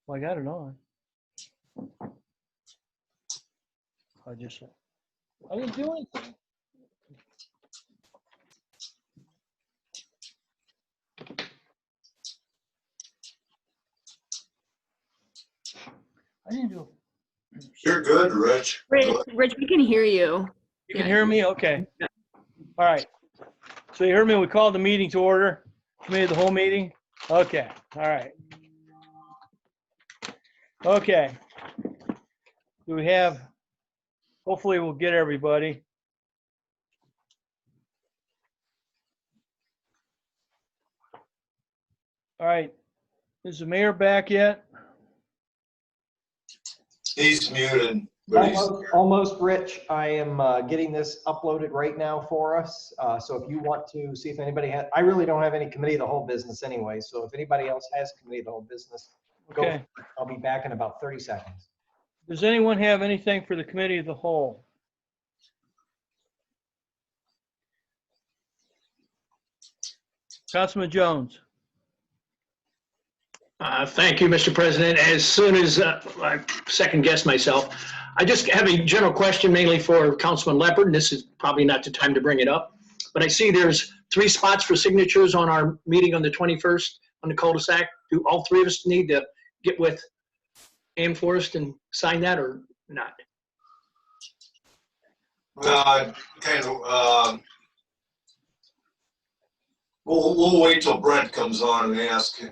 Well, I got it on. I didn't do anything. I didn't do it. You're good, Rich. Rich, we can hear you. You can hear me? Okay. All right. So you heard me, we called the meeting to order, committee of the whole meeting? Okay, all right. Okay. Do we have, hopefully we'll get everybody. All right, is the mayor back yet? He's muted, but he's Almost, Rich. I am getting this uploaded right now for us. So if you want to see if anybody has, I really don't have any committee of the whole business anyway. So if anybody else has committee of the whole business, go. Okay. I'll be back in about 30 seconds. Does anyone have anything for the committee of the whole? Councilman Jones. Thank you, Mr. President. As soon as I second guess myself, I just have a general question mainly for Councilman Leopard, and this is probably not the time to bring it up, but I see there's 3 spots for signatures on our meeting on the 21st on the cul-de-sac. Do all 3 of us need to get with Amforest and sign that or not? we'll wait till Brent comes on and ask him.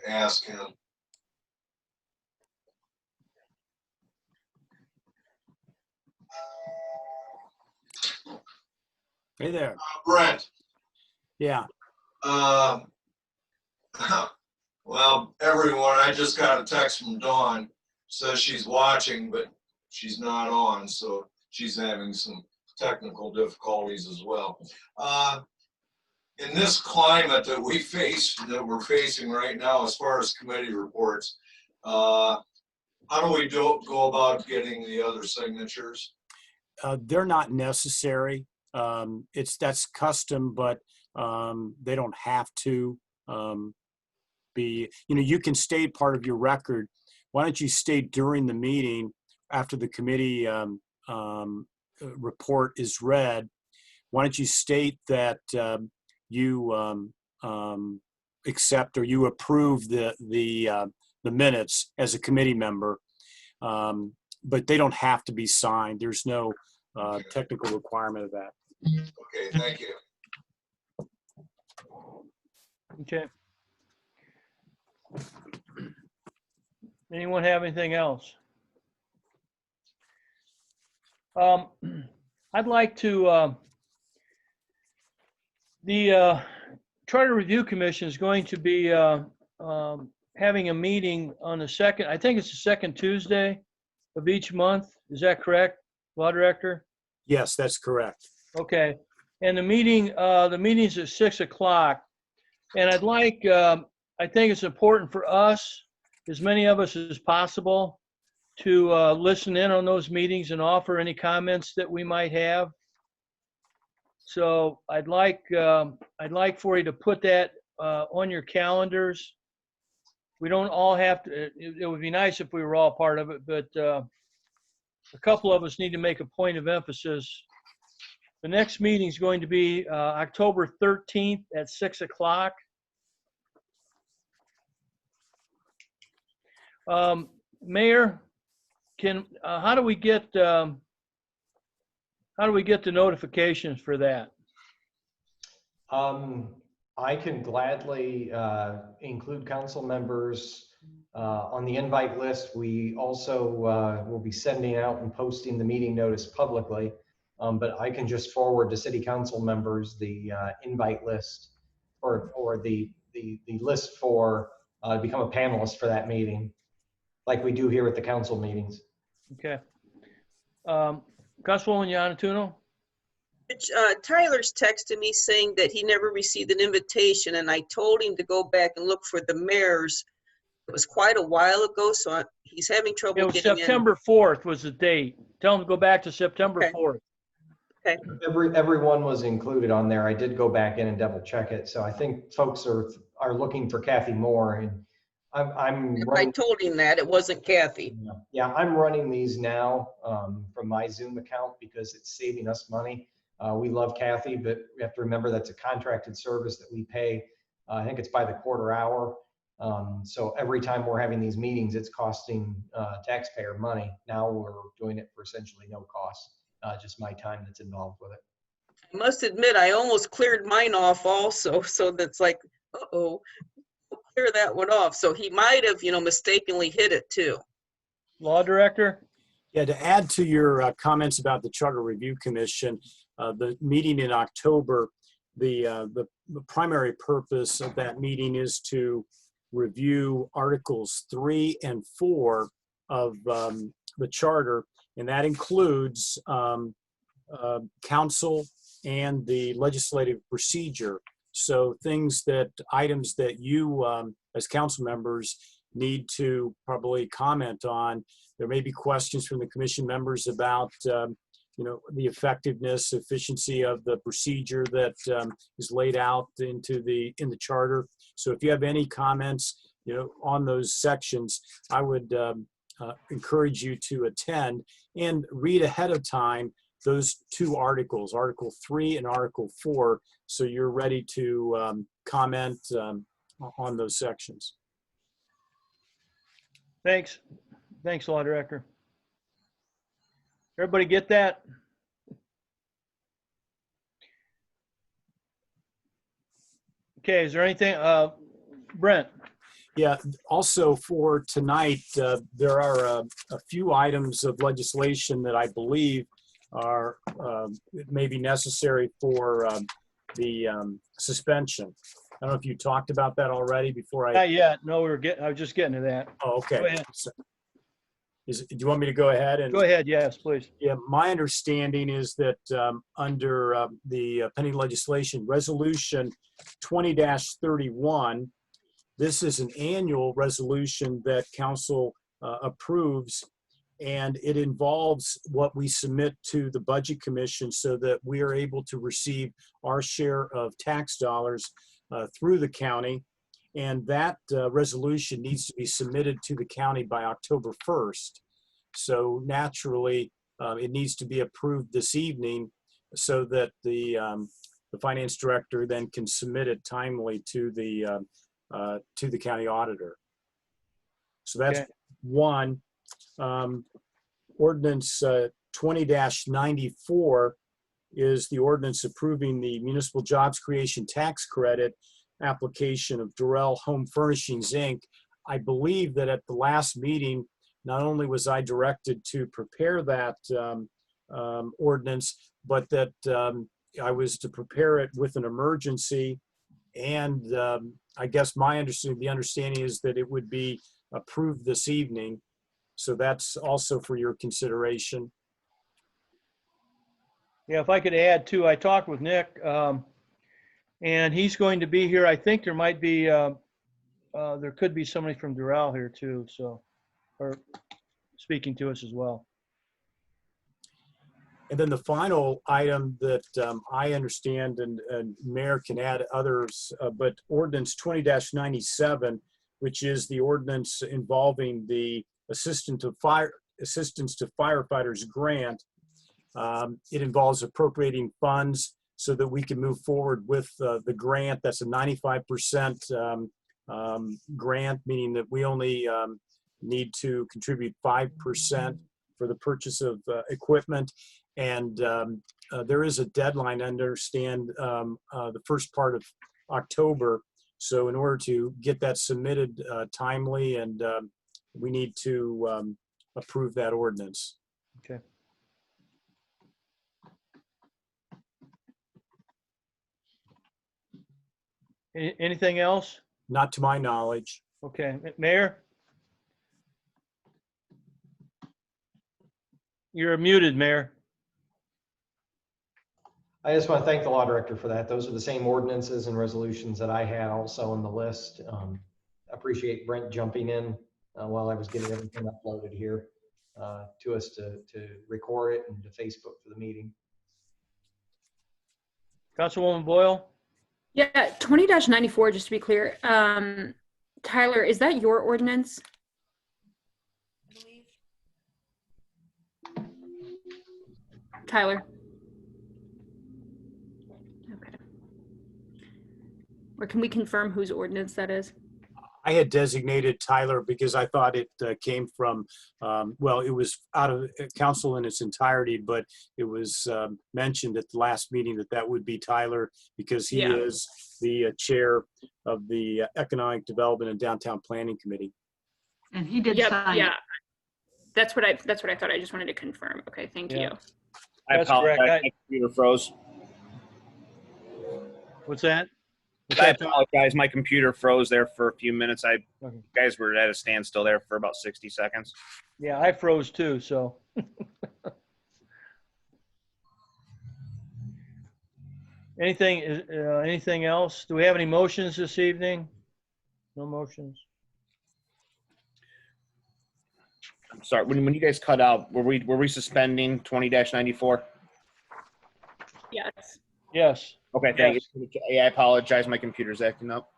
Hey there. Brent. Yeah. Well, everyone, I just got a text from Dawn, says she's watching, but she's not on, so she's having some technical difficulties as well. In this climate that we're facing right now, as far as committee reports, how do we go about getting the other signatures? They're not necessary. That's custom, but they don't have to be, you can state part of your record. Why don't you state during the meeting after the committee report is read, why don't you state that you accept or you approve the minutes as a committee member, but they don't have to be signed. There's no technical requirement of that. Okay, thank you. Okay. Anyone have anything else? I'd like to, the Charter Review Commission is going to be having a meeting on the second, I think it's the second Tuesday of each month. Is that correct, Law Director? Yes, that's correct. Okay. And the meeting's at 6 o'clock. And I'd like, I think it's important for us, as many of us as possible, to listen in on those meetings and offer any comments that we might have. So I'd like for you to put that on your calendars. We don't all have to, it would be nice if we were all part of it, but a couple of us need to make a point of emphasis. The next meeting is going to be October 13th at 6 o'clock. Mayor, how do we get the notifications for that? I can gladly include council members on the invite list. We also will be sending out and posting the meeting notice publicly, but I can just forward to city council members the invite list or the list for become a panelist for that meeting, like we do here at the council meetings. Okay. Councilwoman Yanatuno? Tyler's texted me saying that he never received an invitation, and I told him to go back and look for the mayor's. It was quite a while ago, so he's having trouble getting in. September 4th was the date. Tell him to go back to September 4th. Okay. Everyone was included on there. I did go back in and double check it. So I think folks are looking for Kathy Moore, and I'm I running. told him that, it wasn't Kathy. Yeah, I'm running these now from my Zoom account because it's saving us money. We love Kathy, but we have to remember that's a contracted service that we pay. I think it's by the quarter hour. So every time we're having these meetings, it's costing taxpayer money. Now we're doing it for essentially no cost, just my time that's involved with it. I must admit, I almost cleared mine off also, so that's like, uh-oh, clear that one off. So he might have, mistakenly hit it too. Law Director? Yeah, to add to your comments about the Charter Review Commission, the meeting in October, the primary purpose of that meeting is to review Articles 3 and 4 of the Charter, and that includes council and the legislative procedure. So items that you as council members need to probably comment on. There may be questions from the commission members about the effectiveness, efficiency of the procedure that is laid out in the charter. So if you have any comments on those sections, I would encourage you to attend and read ahead of time those two articles, Article 3 and Article 4, so you're ready to comment on those sections. Thanks. Thanks, Law Director. Everybody get that? Okay, is there anything, Brent? Yeah, also for tonight, there are a few items of legislation that I believe are maybe necessary for the suspension. I don't know if you talked about that already before I. Not yet. No, I was just getting to that. Oh, okay. Go ahead. So, do you want me to go ahead? Go ahead, yes, please. Yeah, my understanding is that under the pending legislation, Resolution 20-31, this is an annual resolution that council approves, and it involves what we submit to the Budget Commission so that we are able to receive our share of tax dollars through the county. And that resolution needs to be submitted to the county by October 1st. So naturally, it needs to be approved this evening so that the finance director then can submit it timely to the county auditor. So that's Okay. one. Ordinance 20-94 is the ordinance approving the municipal jobs creation tax credit application of Durrell Home Furnishings, Inc. I believe that at the last meeting, not only was I directed to prepare that ordinance, but that I was to prepare it with an emergency. And I guess the understanding is that it would be approved this evening. So that's also for your consideration. Yeah, if I could add too, I talked with Nick, and he's going to be here. I think there might be, there could be somebody from Durrell here too, so, or speaking to us as well. And then the final item that I understand, and Mayor can add others, but Ordinance 20-97, which is the ordinance involving the Assistance to Firefighters grant. It involves appropriating funds so that we can move forward with the grant. That's a 95% grant, meaning that we only need to contribute 5% for the purchase of equipment. And there is a deadline, I understand, the first part of October. So in order to get that submitted timely, and we need to approve that ordinance. Okay. Anything else? Not to my knowledge. Okay, Mayor? You're muted, Mayor. I just want to thank the law director for that. Those are the same ordinances and resolutions that I had also on the list. Appreciate Brent jumping in while I was getting everything uploaded here to us to record it and to Facebook for the meeting. Councilwoman Boyle? Yeah, 20-94, just to be clear. Tyler, is that your ordinance? Tyler? Okay. Or can we confirm whose ordinance that is? I had designated Tyler because I thought it came from, well, it was out of council in its entirety, but it was mentioned at the last meeting that that would be Tyler because he Yeah. is the chair of the Economic Development and Downtown Planning Committee. And he did Yep, sign yeah. it. That's what I thought. I just wanted to confirm. Okay, thank Yeah. you. I That's apologize. correct. My computer froze. What's that? What's I that, Tom? apologize. My computer froze there for a few minutes. Okay. Guys were at a standstill there for about 60 seconds. Yeah, I froze too, so. Anything else? Do we have any motions this evening? No motions? I'm sorry. When you guys cut out, were we suspending 20-94? Yes. Yes. Okay, thank you. Yeah, I apologize. My computer's acting up.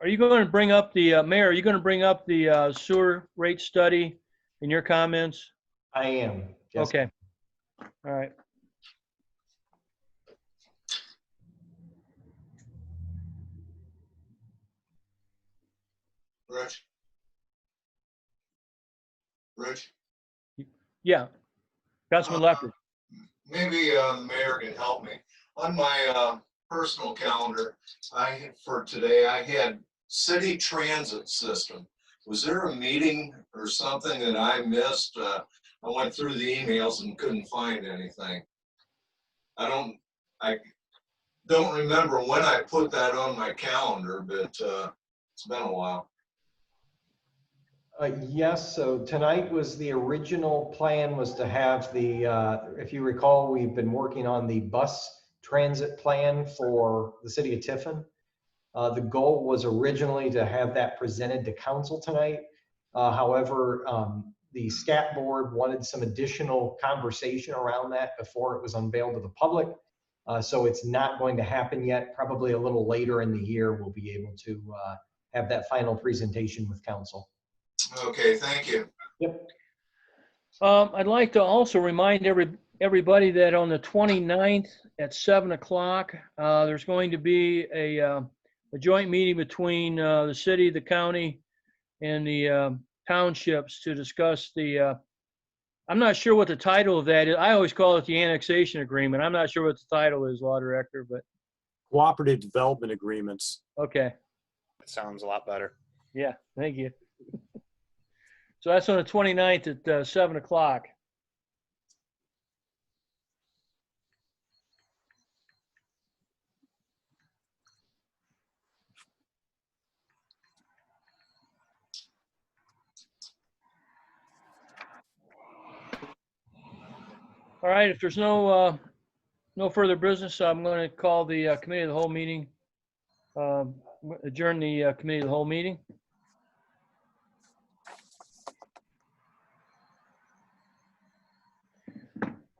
Are you going to bring up the, Mayor, are you going to bring up the sewer rate study in your comments? I am. Yes. Okay. All right. Rich? Rich? Yeah. Councilman Leopard. Maybe the mayor can help me. On my personal calendar, for today, I had city transit system. Was there a meeting or something that I missed? I went through the emails and couldn't find anything. I don't remember when I put that on my calendar, but it's been a while. Yes, so tonight was the original plan was to have the, if you recall, we've been working on the bus transit plan for the city of Tiffin. The goal was originally to have that presented to council tonight. However, the SCAT board wanted some additional conversation around that before it was unveiled to the public. So it's not going to happen yet. Probably a little later in the year, we'll be able to have that final presentation with council. Okay, thank you. Yep. I'd like to also remind everybody that on the 29th at 7 o'clock, there's going to be a joint meeting between the city, the county, and the townships to discuss the, I'm not sure what the title of that is. I always call it the annexation agreement. I'm not sure what the title is, Law Director, but Cooperative development agreements. okay. That sounds a lot better. Yeah, thank you. So that's on the 29th at 7 o'clock. All right, if there's no further business, I'm going to call the committee of the whole meeting, adjourn the committee of the whole meeting.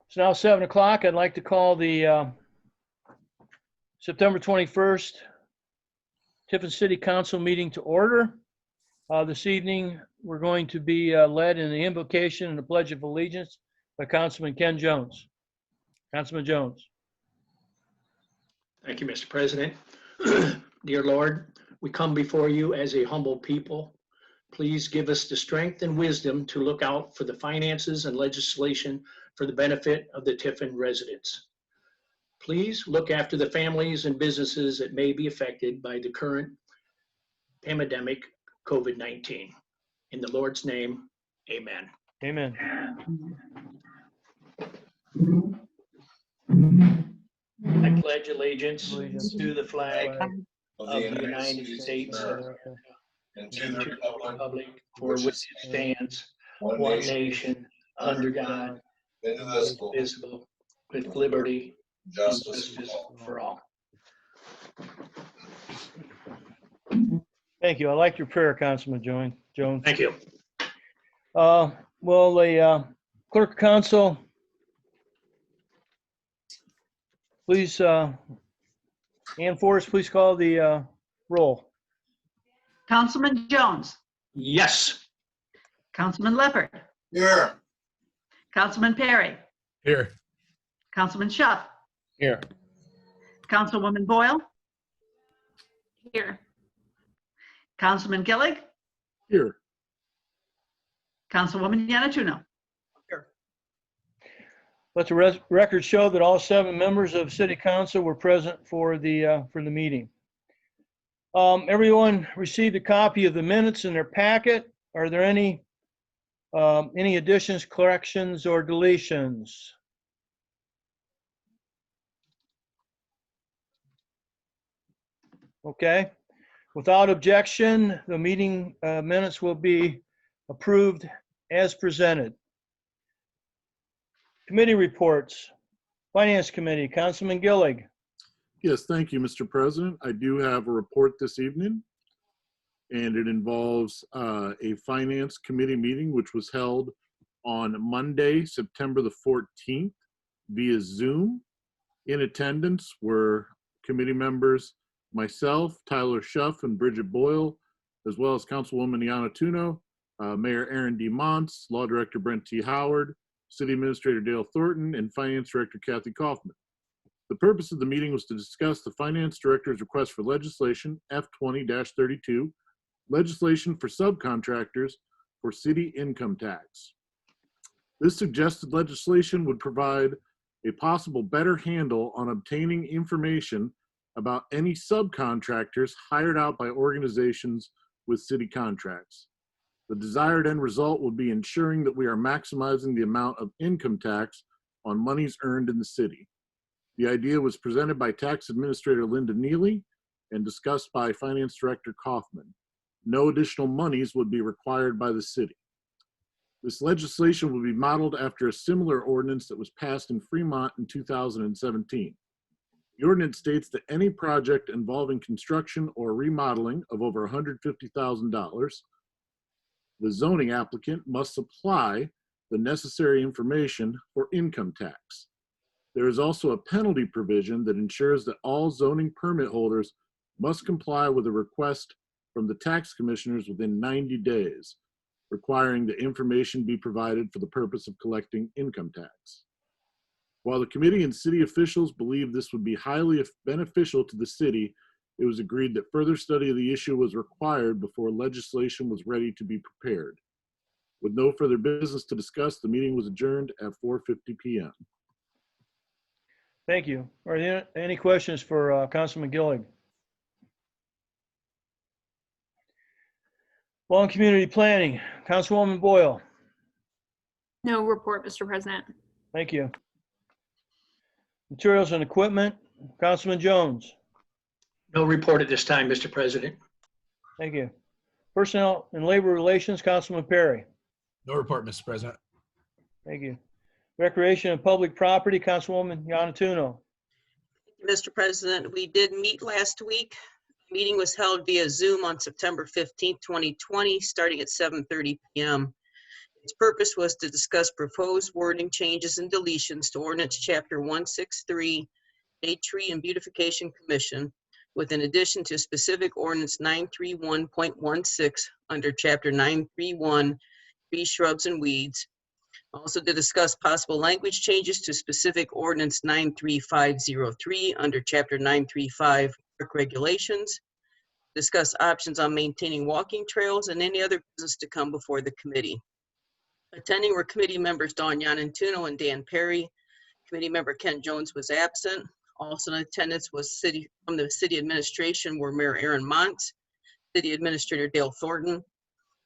It's now 7 o'clock. I'd like to call the September 21st Tiffin City Council meeting to order. This evening, we're going to be led in the invocation and the Pledge of Allegiance by Councilman Ken Jones. Councilman Jones. Thank you, Mr. President. Dear Lord, we come before you as a humble people. Please give us the strength and wisdom to look out for the finances and legislation for the benefit of the Tiffin residents. Please look after the families and businesses that may be affected by the current pandemic, COVID-19. In the Lord's name, amen. Amen. I pledge allegiance Allegiance to the flag Of of the United States of America, and and to to the the republic republic for which it stands, one nation, under God, indivisible, indivisible, with liberty and Justice. justice for all. Thank you. I like your prayer, Councilman Jones. Thank you. Will the clerk of council please, Ann Forrest, please call the roll. Councilman Jones, Yes. Councilman Leopard, Here. Councilman Perry, Here. Councilman Schuff, Here. Councilwoman Boyle, Here. Councilman Gillig, Here. Councilwoman Yanatuno. Let the record show that all 7 members of City Council were present for the meeting. Everyone received a copy of the minutes in their packet. Are there any additions, corrections, or deletions? Okay. Without objection, the meeting minutes will be approved as presented. Committee reports. Finance Committee, Councilman Gillig. Yes, thank you, Mr. President. I do have a report this evening, and it involves a Finance Committee meeting, which was held on Monday, September the 14th via Zoom. In attendance were committee members, myself, Tyler Schuff, and Bridget Boyle, as well as Councilwoman Yanatuno, Mayor Aaron D. Montz, Law Director Brent T. Howard, City Administrator Dale Thornton, and Finance Director Kathy Kaufman. The purpose of the meeting was to discuss the Finance Director's request for legislation, F20-32, legislation for subcontractors for city income tax. This suggested legislation would provide a possible better handle on obtaining information about any subcontractors hired out by organizations with city contracts. The desired end result would be ensuring that we are maximizing the amount of income tax on monies earned in the city. The idea was presented by Tax Administrator Linda Neely and discussed by Finance Director Kaufman. No additional monies would be required by the city. This legislation will be modeled after a similar ordinance that was passed in Fremont in 2017. The ordinance states that any project involving construction or remodeling of over $150,000, the zoning applicant must supply the necessary information for income tax. There is also a penalty provision that ensures that all zoning permit holders must comply with a request from the tax commissioners within 90 days, requiring that information be provided for the purpose of collecting income tax. While the committee and city officials believe this would be highly beneficial to the city, it was agreed that further study of the issue was required before legislation was ready to be prepared. With no further business to discuss, the meeting was adjourned at 4:50 p.m. Thank you. Are there any questions for Councilman Gillig? Law and Community Planning, Councilwoman Boyle. No report, Mr. President. Thank you. Materials and Equipment, Councilman Jones. No report at this time, Mr. President. Thank you. Personnel and Labor Relations, Councilman Perry. No report, Mr. President. Thank you. Recreation and Public Property, Councilwoman Yanatuno. Mr. President, we did meet last week. The meeting was held via Zoom on September 15th, 2020, starting at 7:30 p.m. Its purpose was to discuss proposed wording changes and deletions to Ordinance Chapter 163, A Tree and Beautification Commission, with an addition to specific Ordinance 931.16 under Chapter 931, Tree, Shrubs, and Weeds. Also to discuss possible language changes to specific Ordinance 93503 under Chapter 935, Park Regulations. Discuss options on maintaining walking trails and any other business to come before the committee. Attending were committee members Dawn Yanatuno and Dan Perry. Committee member Ken Jones was absent. Also in attendance was from the city administration were Mayor Aaron Montz, City Administrator Dale Thornton,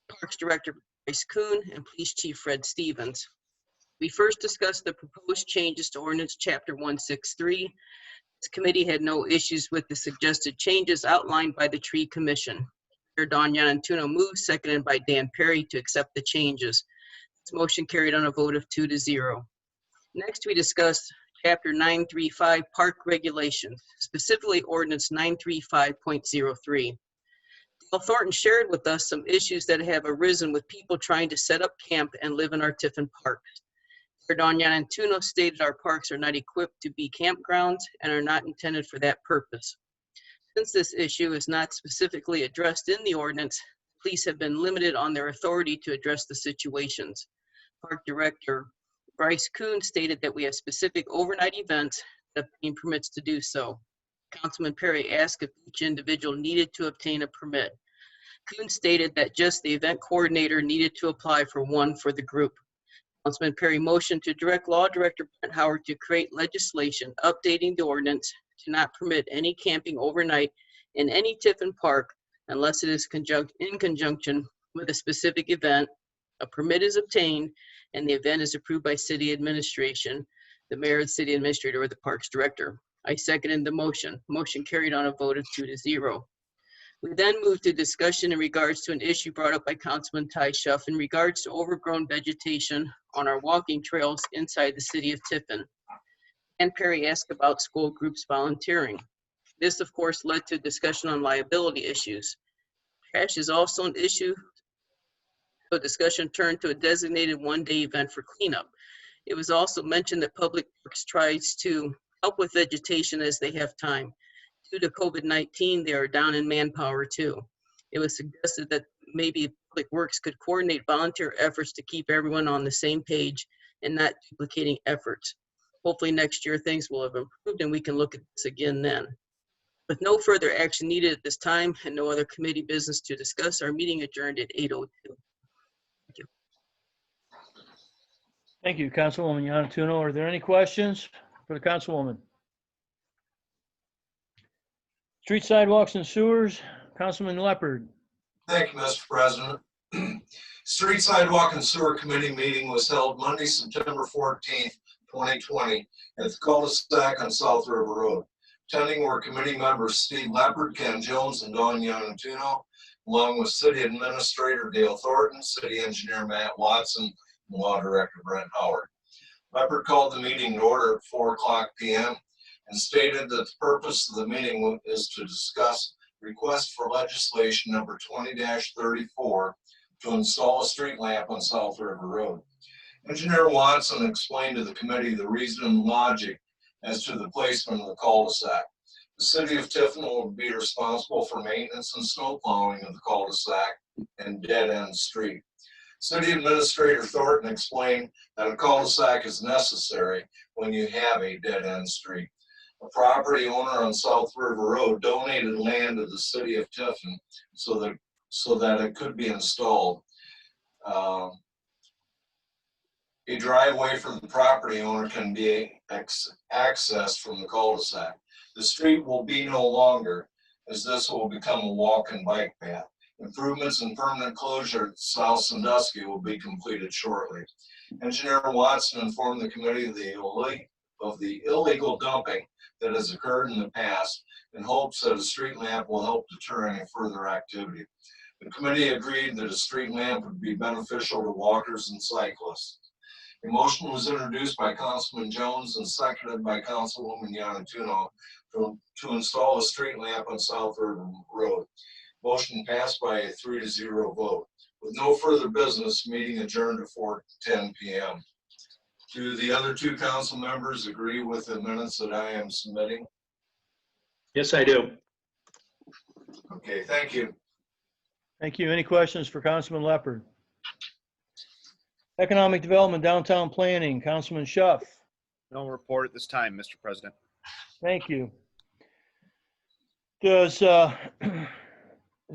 Parks Director Bryce Kuhn, and Police Chief Fred Stevens. We first discussed the proposed changes to Ordinance Chapter 163. This committee had no issues with the suggested changes outlined by the Tree Commission. Mayor Dawn Yanatuno moved, seconded by Dan Perry, to accept the changes. This motion carried on a vote of 2-0. Next, we discussed Chapter 935 Park Regulations, specifically Ordinance 935.03. Dale Thornton shared with us some issues that have arisen with people trying to set up camp and live in our Tiffin parks. Don Yanantuno stated our parks are not equipped to be campgrounds and are not intended for that purpose. Since this issue is not specifically addressed in the ordinance, police have been limited on their authority to address the situations. Park Director Bryce Kuhn stated that we have specific overnight events that obtain permits to do so. Councilman Perry asked if each individual needed to obtain a permit. Kuhn stated that just the event coordinator needed to apply for one for the group. Councilman Perry motioned to direct Law Director Brent Howard to create legislation updating the ordinance to not permit any camping overnight in any Tiffin park unless it is in conjunction with a specific event, a permit is obtained, and the event is approved by city administration, the mayor, the city administrator, or the parks director. I seconded the motion. Motion carried on a vote of 2-0. We then moved to discussion in regards to an issue brought up by Councilman Ty Schuff in regards to overgrown vegetation on our walking trails inside the city of Tiffin. And Perry asked about school groups volunteering. This, of course, led to discussion on liability issues. Trash is also an issue, so discussion turned to a designated one-day event for cleanup. It was also mentioned that Public Works tries to help with vegetation as they have time. Due to COVID-19, they are down in manpower too. It was suggested that maybe Public Works could coordinate volunteer efforts to keep everyone on the same page and not duplicating efforts. Hopefully next year things will have improved and we can look at this again then. With no further action needed at this time and no other committee business to discuss, our meeting adjourned at 8:02. Thank you. Thank you, Councilwoman Yanatuno. Are there any questions for the Councilwoman? Street sidewalks and sewers, Councilman Leopard. Thank you, Mr. President. Street Sidewalk and Sewer Committee meeting was held Monday, September 14th, 2020 at the cul-de-sac on South River Road. Attending were committee members Steve Leopard, Ken Jones, and Don Yanatuno, along with City Administrator Dale Thornton, City Engineer Matt Watson, and Law Director Brent Howard. Leopard called the meeting to order at 4:00 p.m. and stated that the purpose of the meeting is to discuss request for legislation number 20-34 to install a street lamp on South River Road. Engineer Watson explained to the committee the reason and logic as to the placement of the cul-de-sac. The city of Tiffin will be responsible for maintenance and snow plowing of the cul-de-sac and dead-end street. City Administrator Thornton explained that a cul-de-sac is necessary when you have a dead-end street. A property owner on South River Road donated land to the city of Tiffin so that it could be installed. A driveway for the property owner can be accessed from the cul-de-sac. The street will be no longer, as this will become a walk and bike path. Improvements and permanent closure at South Sandusky will be completed shortly. Engineer Watson informed the committee of the illegal dumping that has occurred in the past in hopes that a street lamp will help deter any further activity. The committee agreed that a street lamp would be beneficial to walkers and cyclists. A motion was introduced by Councilman Jones and seconded by Councilwoman Yanatuno to install a street lamp on South River Road. Motion passed by a 3-0 vote. With no further business, meeting adjourned at 4:10 p.m. Do the other two council members agree with the minutes that I am submitting? Yes, I do. Okay, thank you. Thank you. Any questions for Councilman Leopard? Economic Development, Downtown Planning, Councilman Schuff. No report at this time, Mr. President. Thank you. Does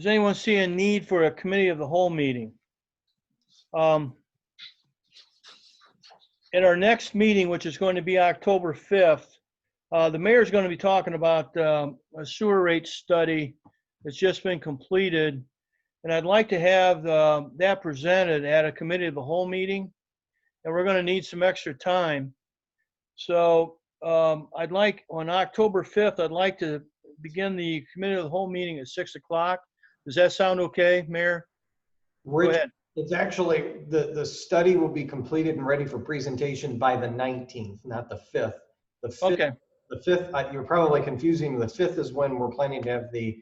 anyone see a need for a committee of the whole meeting? At our next meeting, which is going to be October 5th, the mayor is going to be talking about a sewer rate study that's just been completed. And I'd like to have that presented at a committee of the whole meeting. And we're going to need some extra time. So I'd like, on October 5th, I'd like to begin the committee of the whole meeting at 6 o'clock. Does that sound okay, Mayor? Go ahead. It's actually, the study will be completed and ready for presentation by the 19th, not the 5th. The 5th, Okay, the 5th, you're probably confusing. The 5th is when we're planning to have the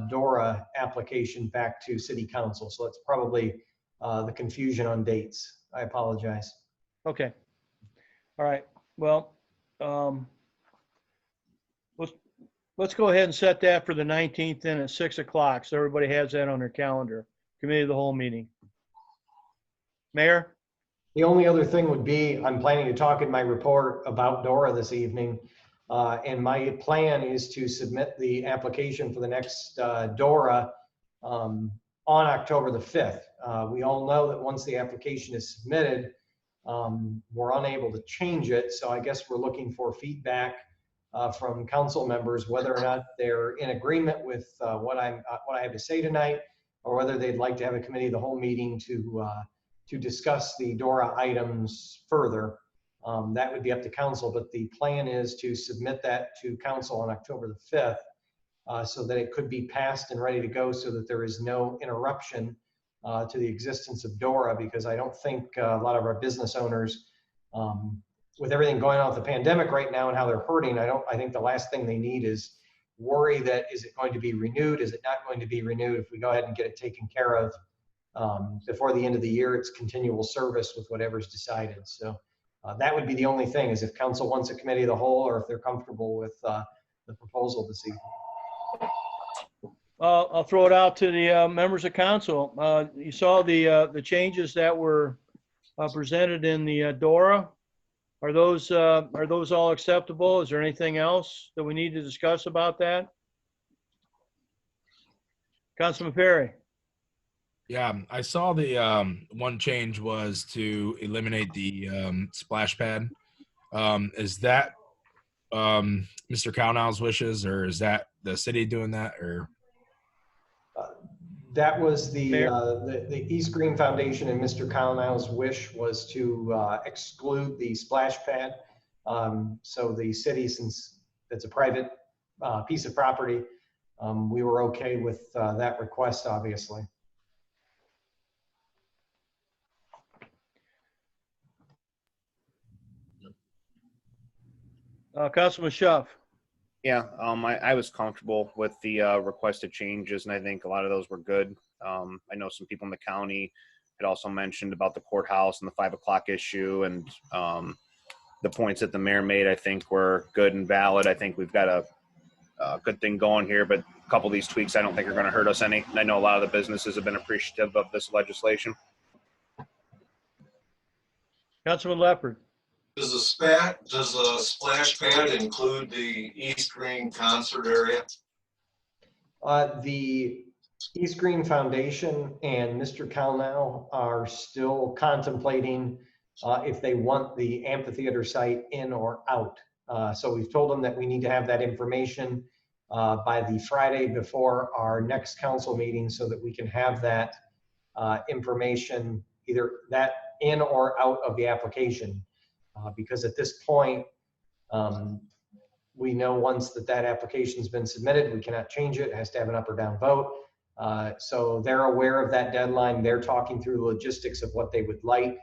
DORA application back to City Council. So that's probably the confusion on dates. I apologize. okay. All right, well, let's go ahead and set that for the 19th then at 6 o'clock, so everybody has that on their calendar. Committee of the whole meeting. Mayor? The only other thing would be, I'm planning to talk in my report about DORA this evening. And my plan is to submit the application for the next DORA on October the 5th. We all know that once the application is submitted, we're unable to change it. So I guess we're looking for feedback from council members, whether or not they're in agreement with what I have to say tonight, or whether they'd like to have a committee of the whole meeting to discuss the DORA items further. That would be up to council, but the plan is to submit that to council on October the 5th so that it could be passed and ready to go, so that there is no interruption to the existence of DORA, because I don't think a lot of our business owners, with everything going on with the pandemic right now and how they're hurting, I think the last thing they need is worry that, is it going to be renewed? Is it not going to be renewed? If we go ahead and get it taken care of before the end of the year, it's continual service with whatever's decided. So that would be the only thing, is if council wants a committee of the whole, or if they're comfortable with the proposal this evening. I'll throw it out to the members of council. You saw the changes that were presented in the DORA. Are those all acceptable? Is there anything else that we need to discuss about that? Councilman Perry? Yeah, I saw the one change was to eliminate the splash pad. Is that Mr. Cownow's wishes, or is that the city doing that, or? That was the East Green Foundation and Mr. Cownow's wish was to exclude the splash pad. So the city, since it's a private piece of property, we were okay with that request, obviously. Councilman Schuff? Yeah, I was comfortable with the requested changes, and I think a lot of those were good. I know some people in the county had also mentioned about the courthouse and the 5 o'clock issue, and the points that the mayor made, I think, were good and valid. I think we've got a good thing going here, but a couple of these tweaks I don't think are going to hurt us any. And I know a lot of the businesses have been appreciative of this legislation. Councilman Leopard? Does a splash pad include the East Green concert area? The East Green Foundation and Mr. Calnow are still contemplating if they want the amphitheater site in or out. So we've told them that we need to have that information by the Friday before our next council meeting, so that we can have that information, either that in or out of the application. Because at this point, we know once that application's been submitted, we cannot change it. It has to have an up or down vote. So they're aware of that deadline. They're talking through the logistics of what they would like.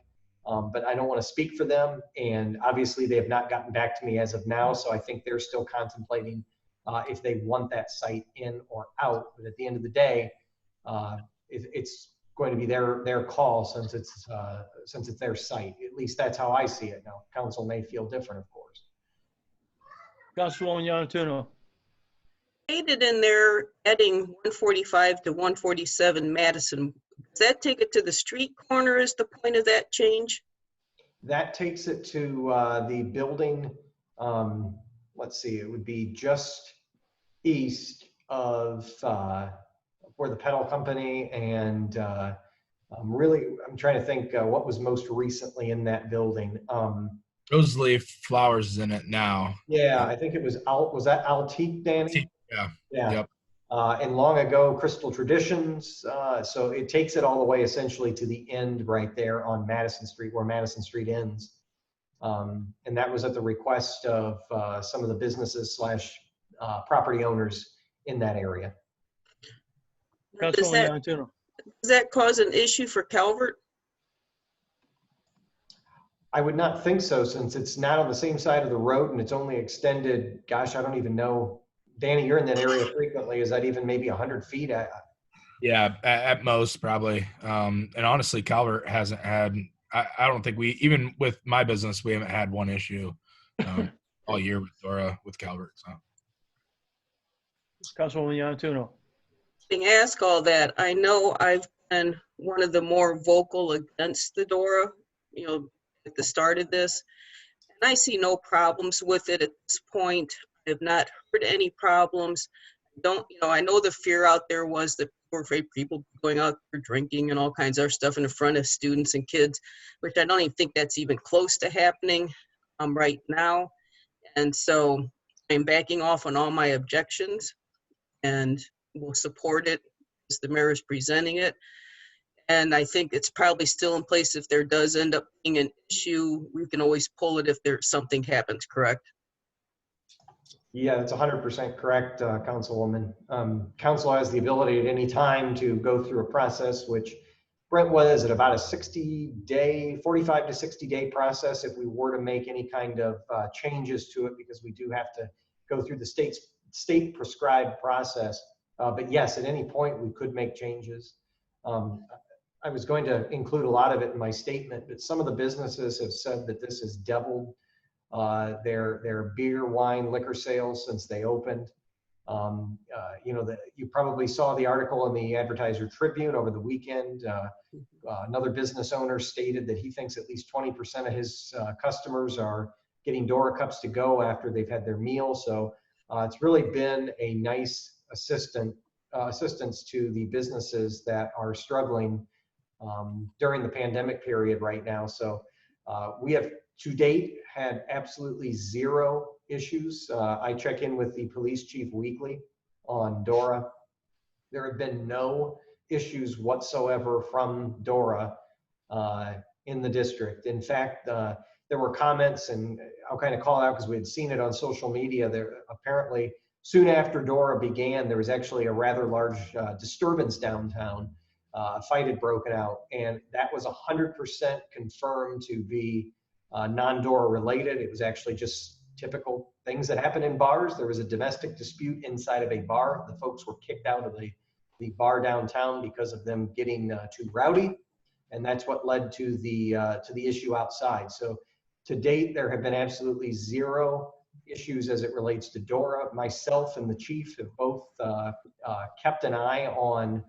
But I don't want to speak for them. And obviously they have not gotten back to me as of now. So I think they're still contemplating if they want that site in or out. But at the end of the day, it's going to be their call, since it's their site. At least that's how I see it. Now, council may feel different, of course. Councilwoman Yanatuno? Stated in there, adding 145 to 147 Madison. Does that take it to the street corner is the point of that change? That takes it to the building. Let's see, it would be just east of where the pedal company and I'm trying to think what was most recently in that building. Rosalie Flowers is in it now. Yeah, I think it was was that Altique, Danny? Yeah. Yeah. Yep. And long ago, Crystal Traditions. So it takes it all the way essentially to the end right there on Madison Street, where Madison Street ends. And that was at the request of some of the businesses / property owners in that area. Does that cause an issue for Calvert? I would not think so, since it's not on the same side of the road and it's only extended, gosh, I don't even know. Danny, you're in that area frequently. Is that even maybe 100 feet? Yeah, at most probably. And honestly, Calvert hasn't had. I don't think we, even with my business, we haven't had one issue all year with Dora with Calvert. So. Councilwoman Yanatuno. Being asked all that, I know I've been one of the more vocal against the DORA, at the start of this. And I see no problems with it at this point. I have not heard any problems. I know the fear out there was that people were afraid people going out there drinking and all kinds of stuff in front of students and kids, which I don't even think that's even close to happening right now. And so I'm backing off on all my objections and will support it as the mayor is presenting it. And I think it's probably still in place. If there does end up being an issue, we can always pull it if there's something happens, correct? Yeah, that's 100% correct, Councilwoman. Council has the ability at any time to go through a process, which Brent was at about a 60-day, 45 to 60-day process if we were to make any kind of changes to it, because we do have to go through the state prescribed process. But yes, at any point we could make changes. I was going to include a lot of it in my statement, but some of the businesses have said that this has doubled their beer, wine, liquor sales since they opened. You probably saw the article in the Advertiser Tribune over the weekend. Another business owner stated that he thinks at least 20% of his customers are getting Dora cups to go after they've had their meal. So it's really been a nice assistance to the businesses that are struggling during the pandemic period right now. So we have to date had absolutely zero issues. I check in with the police chief weekly on Dora. There have been no issues whatsoever from Dora in the district. In fact, there were comments, and I'll kind of call out because we had seen it on social media. There apparently, soon after Dora began, there was actually a rather large disturbance downtown. A fight had broken out, and that was 100% confirmed to be non-Dora related. It was actually just typical things that happen in bars. There was a domestic dispute inside of a bar. The folks were kicked out of the bar downtown because of them getting too rowdy, and that's what led to the issue outside. So to date, there have been absolutely zero issues as it relates to Dora. Myself and the chief have both kept an eye on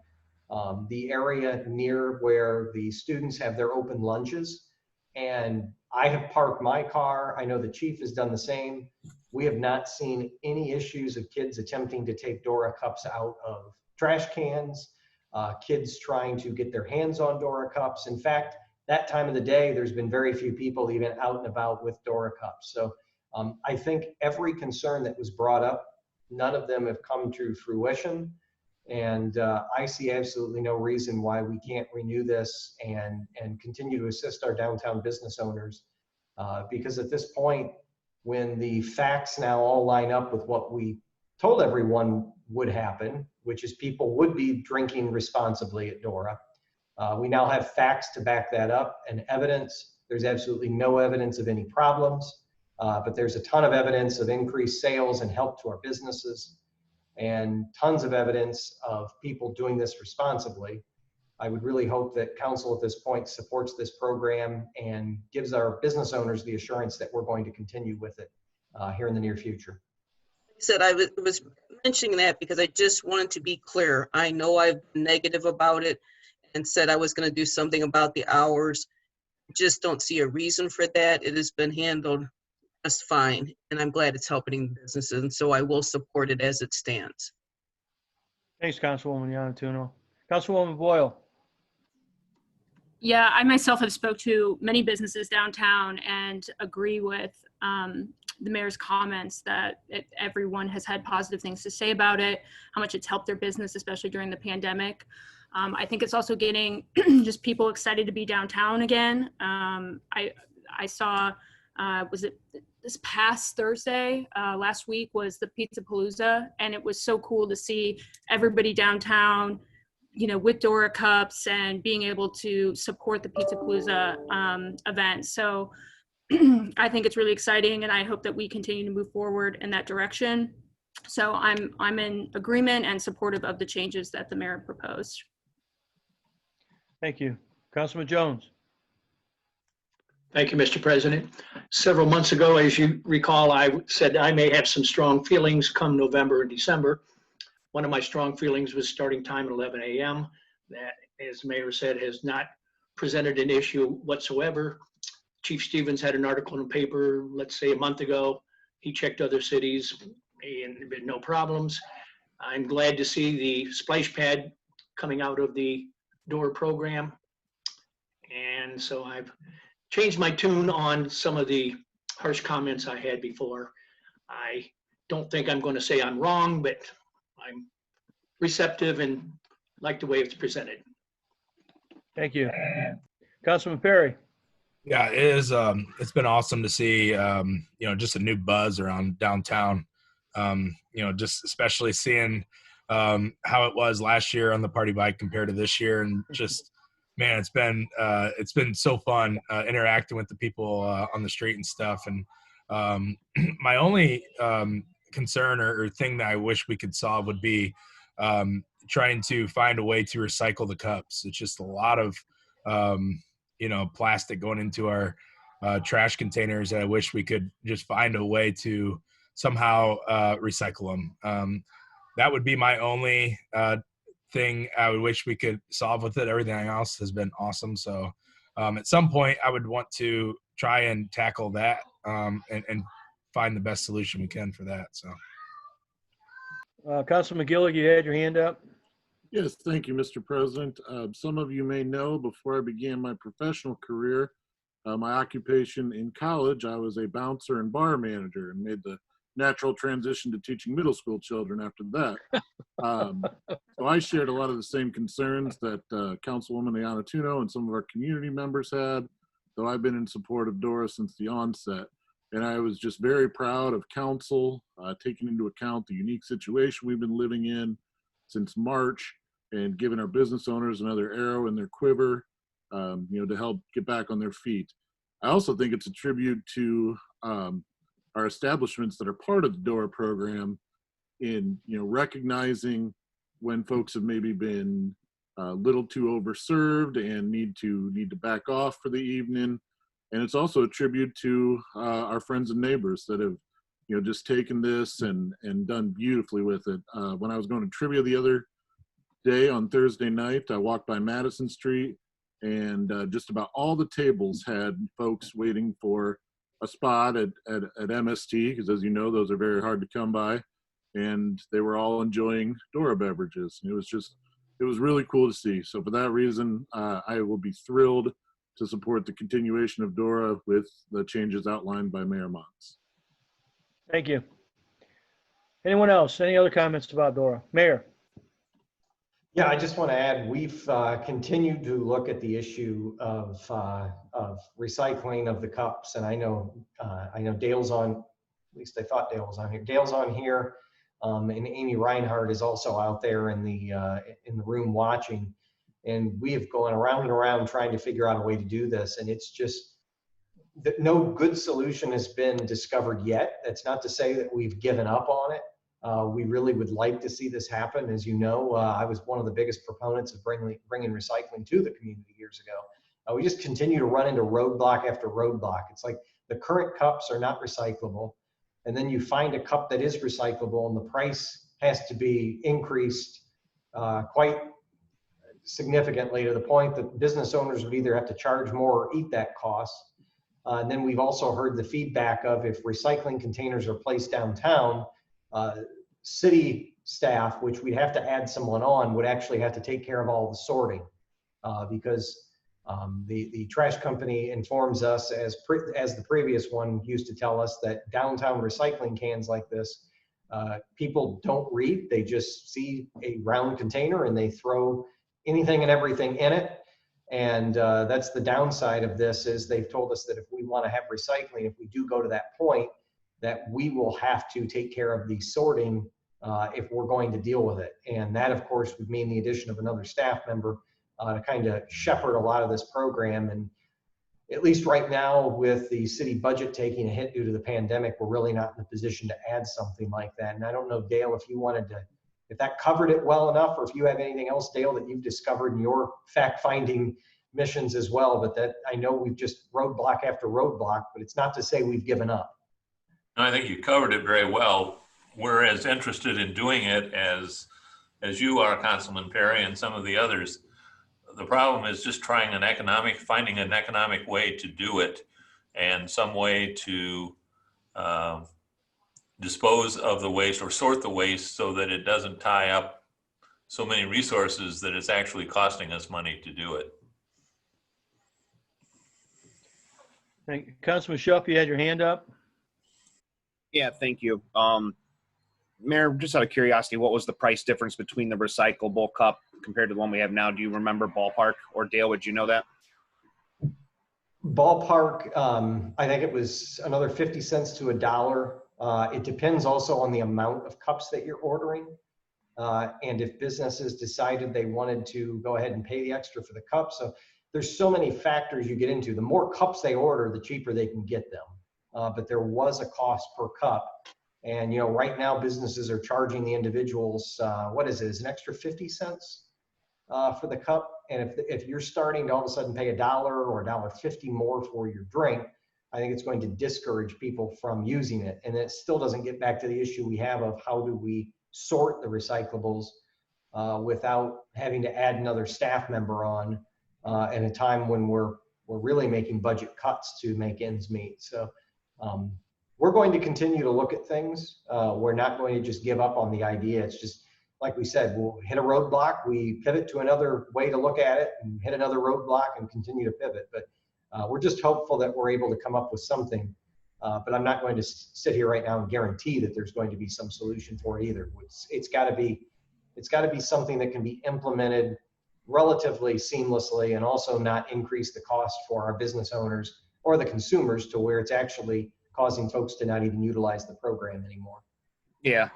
the area near where the students have their open lunches. And I have parked my car. I know the chief has done the same. We have not seen any issues of kids attempting to take Dora cups out of trash cans, kids trying to get their hands on Dora cups. In fact, that time of the day, there's been very few people even out and about with Dora cups. So I think every concern that was brought up, none of them have come to fruition. And I see absolutely no reason why we can't renew this and continue to assist our downtown business owners. Because at this point, when the facts now all line up with what we told everyone would happen, which is people would be drinking responsibly at Dora, we now have facts to back that up and evidence. There's absolutely no evidence of any problems, but there's a ton of evidence of increased sales and help to our businesses, and tons of evidence of people doing this responsibly. I would really hope that council at this point supports this program and gives our business owners the assurance that we're going to continue with it here in the near future. I said I was mentioning that because I just wanted to be clear. I know I've been negative about it and said I was going to do something about the hours. Just don't see a reason for that. It has been handled just fine, and I'm glad it's helping businesses, and so I will support it as it stands. Thanks, Councilwoman Yanatuno. Councilwoman Boyle. Yeah, I myself have spoke to many businesses downtown and agree with the mayor's comments that everyone has had positive things to say about it, how much it's helped their business, especially during the pandemic. I think it's also getting just people excited to be downtown again. I saw, was it this past Thursday, last week was the Pizza Palooza, and it was so cool to see everybody downtown, with Dora cups and being able to support the Pizza Palooza event. So I think it's really exciting, and I hope that we continue to move forward in that direction. So I'm in agreement and supportive of the changes that the mayor proposed. Thank you. Councilman Jones. Thank you, Mr. President. Several months ago, as you recall, I said I may have some strong feelings come November and December. One of my strong feelings was starting time at 11 a.m. That, as the mayor said, has not presented an issue whatsoever. Chief Stevens had an article in the paper, let's say a month ago. He checked other cities and there been no problems. I'm glad to see the splash pad coming out of the DOOR program. And so I've changed my tune on some of the harsh comments I had before. I don't think I'm going to say I'm wrong, but I'm receptive and like the way it's presented. Thank you. Councilman Perry. Yeah, it is. It's been awesome to see, just a new buzz around downtown. Just especially seeing how it was last year on the party bike compared to this year, and just, man, it's been so fun interacting with the people on the street and stuff. And my only concern or thing that I wish we could solve would be trying to find a way to recycle the cups. It's just a lot of plastic going into our trash containers, and I wish we could just find a way to somehow recycle them. That would be my only thing I would wish we could solve with it. Everything else has been awesome. So at some point I would want to try and tackle that and find the best solution we can for that. So. Councilman McGillig, you had your hand up. Yes, thank you, Mr. President. Some of you may know, before I began my professional career, my occupation in college, I was a bouncer and bar manager and made the natural transition to teaching middle school children after that. So I shared a lot of the same concerns that Councilwoman Iannatuno and some of our community members had, though I've been in support of DORA since the onset. And I was just very proud of council taking into account the unique situation we've been living in since March, and giving our business owners another arrow in their quiver, to help get back on their feet. I also think it's a tribute to our establishments that are part of the DORA program in, recognizing when folks have maybe been a little too overserved and need to back off for the evening. And it's also a tribute to our friends and neighbors that have, just taken this and done beautifully with it. When I was going to trivia the other day on Thursday night, I walked by Madison Street, and just about all the tables had folks waiting for a spot at MST, because as you know, those are very hard to come by, and they were all enjoying DORA beverages. It was really cool to see. So for that reason, I will be thrilled to support the continuation of DORA with the changes outlined by Mayor Mons. Thank you. Anyone else? Any other comments about DORA? Mayor. Yeah, I just want to add, we've continued to look at the issue of recycling of the cups, and I know Dale's on. At least I thought Dale was on here. Dale's on here, and Amy Reinhardt is also out there in the room watching. And we have gone around and around trying to figure out a way to do this, and it's just that no good solution has been discovered yet. That's not to say that we've given up on it. We really would like to see this happen. As you know, I was one of the biggest proponents of bringing recycling to the community years ago. We just continue to run into roadblock after roadblock. It's like the current cups are not recyclable, and then you find a cup that is recyclable, and the price has to be increased quite significantly, to the point that business owners would either have to charge more or eat that cost. And then we've also heard the feedback of, if recycling containers are placed downtown, city staff, which we'd have to add someone on, would actually have to take care of all the sorting, because the trash company informs us, as the previous one used to tell us, that downtown recycling cans like this, people don't read. They just see a round container and they throw anything and everything in it. And that's the downside of this, is they've told us that if we want to have recycling, if we do go to that point, that we will have to take care of the sorting if we're going to deal with it. And that, of course, would mean the addition of another staff member to kind of shepherd a lot of this program. And at least right now, with the city budget taking a hit due to the pandemic, we're really not in a position to add something like that. And I don't know, Dale, if you wanted to, if that covered it well enough, or if you have anything else, Dale, that you've discovered in your fact-finding missions as well. But that, I know we've just roadblock after roadblock, but it's not to say we've given up. I think you covered it very well. We're as interested in doing it as you are, Councilman Perry, and some of the others. The problem is just finding an economic way to do it, and some way to dispose of the waste or sort the waste so that it doesn't tie up so many resources that it's actually costing us money to do it. Thank you. Councilman Schuff, you had your hand up? Yeah, thank you. Mayor, just out of curiosity, what was the price difference between the recyclable cup compared to the one we have now? Do you remember ballpark? Or Dale, would you know that? Ballpark, I think it was another 50 cents to $1. It depends also on the amount of cups that you're ordering. And if businesses decided they wanted to go ahead and pay the extra for the cups. So there's so many factors you get into. The more cups they order, the cheaper they can get them. But there was a cost per cup. And, you know, right now businesses are charging the individuals, what is it, is an extra 50 cents for the cup. And if you're starting to all of a sudden pay $1 or $1.50 more for your drink, I think it's going to discourage people from using it. And it still doesn't get back to the issue we have of how do we sort the recyclables without having to add another staff member on at a time when we're really making budget cuts to make ends meet. So we're going to continue to look at things. We're not going to just give up on the idea. It's just, like we said, we'll hit a roadblock, we pivot to another way to look at it, and hit another roadblock and continue to pivot. But we're just hopeful that we're able to come up with something. But I'm not going to sit here right now and guarantee that there's going to be some solution for it either. It's got to be something that can be implemented relatively seamlessly and also not increase the cost for our business owners or the consumers to where it's actually causing folks to not even utilize the program anymore. Yeah.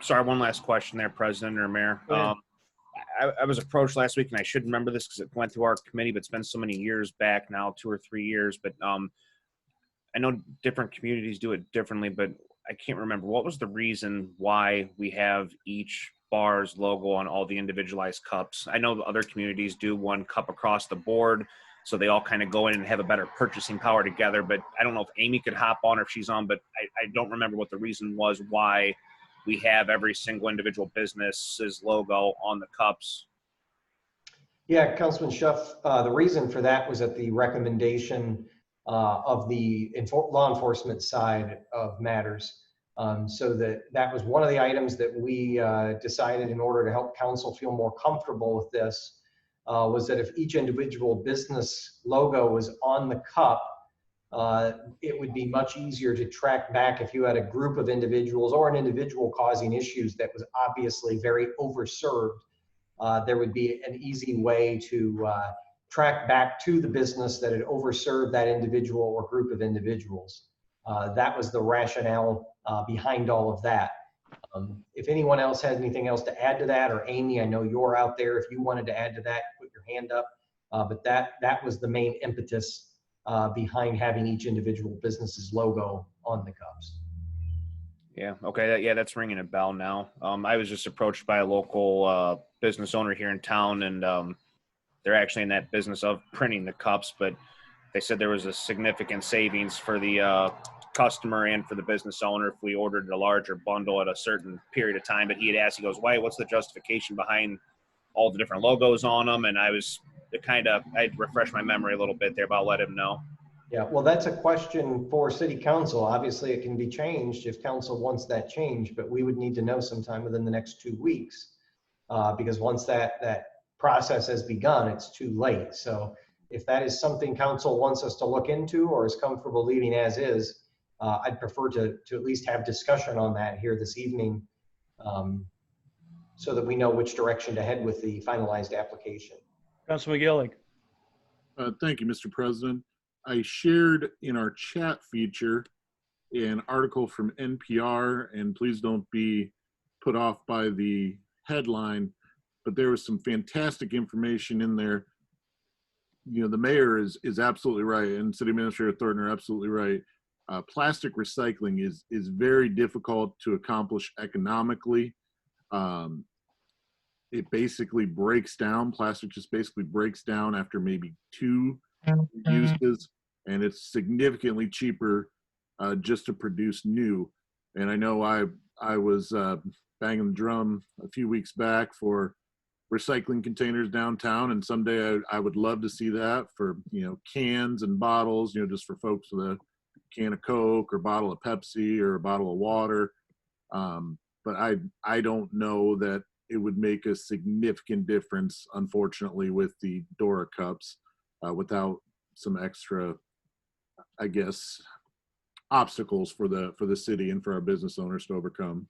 Sorry, one last question there, President or Mayor. I was approached last week, and I should remember this because it went through our committee, but it's been so many years back now, 2 or 3 years. But I know different communities do it differently, but I can't remember. What was the reason why we have each bar's logo on all the individualized cups? I know the other communities do one cup across the board, so they all kind of go in and have a better purchasing power together. But I don't know if Amy could hop on or if she's on, but I don't remember what the reason was why we have every single individual business's logo on the cups. Yeah, Councilman Schuff, the reason for that was at the recommendation of the law enforcement side of matters. So that was one of the items that we decided in order to help council feel more comfortable with this, was that if each individual business logo was on the cup, it would be much easier to track back if you had a group of individuals or an individual causing issues that was obviously very overserved. There would be an easy way to track back to the business that had overserved that individual or group of individuals. That was the rationale behind all of that. If anyone else has anything else to add to that, or Amy, I know you're out there. If you wanted to add to that, put your hand up. But that was the main impetus behind having each individual business's logo on the cups. Yeah. Okay. Yeah, that's ringing a bell now. I was just approached by a local business owner here in town, and they're actually in that business of printing the cups, but they said there was a significant savings for the customer and for the business owner if we ordered a larger bundle at a certain period of time. But he had asked, he goes, "Why? What's the justification behind all the different logos on them?" And I'd refresh my memory a little bit there, but I'll let him know. Yeah, well, that's a question for city council. Obviously, it can be changed if council wants that change, but we would need to know sometime within the next 2 weeks, because once that process has begun, it's too late. So if that is something council wants us to look into or is comfortable leaving as is, I'd prefer to at least have discussion on that here this evening, so that we know which direction to head with the finalized application. Councilman Gillig. Thank you, Mr. President. I shared in our chat feature an article from NPR, and please don't be put off by the headline, but there was some fantastic information in there the mayor is absolutely right, and City Administrator Thornton are absolutely right. Plastic recycling is very difficult to accomplish economically. It basically breaks down. Plastic just basically breaks down after maybe 2 uses, and it's significantly cheaper just to produce new. And I know I was banging the drum a few weeks back for recycling containers downtown, and someday I would love to see that for cans and bottles, just for folks with a can of Coke or bottle of Pepsi or a bottle of water. But I don't know that it would make a significant difference, unfortunately, with the Dora cups without some extra, I guess, obstacles for the city and for our business owners to overcome.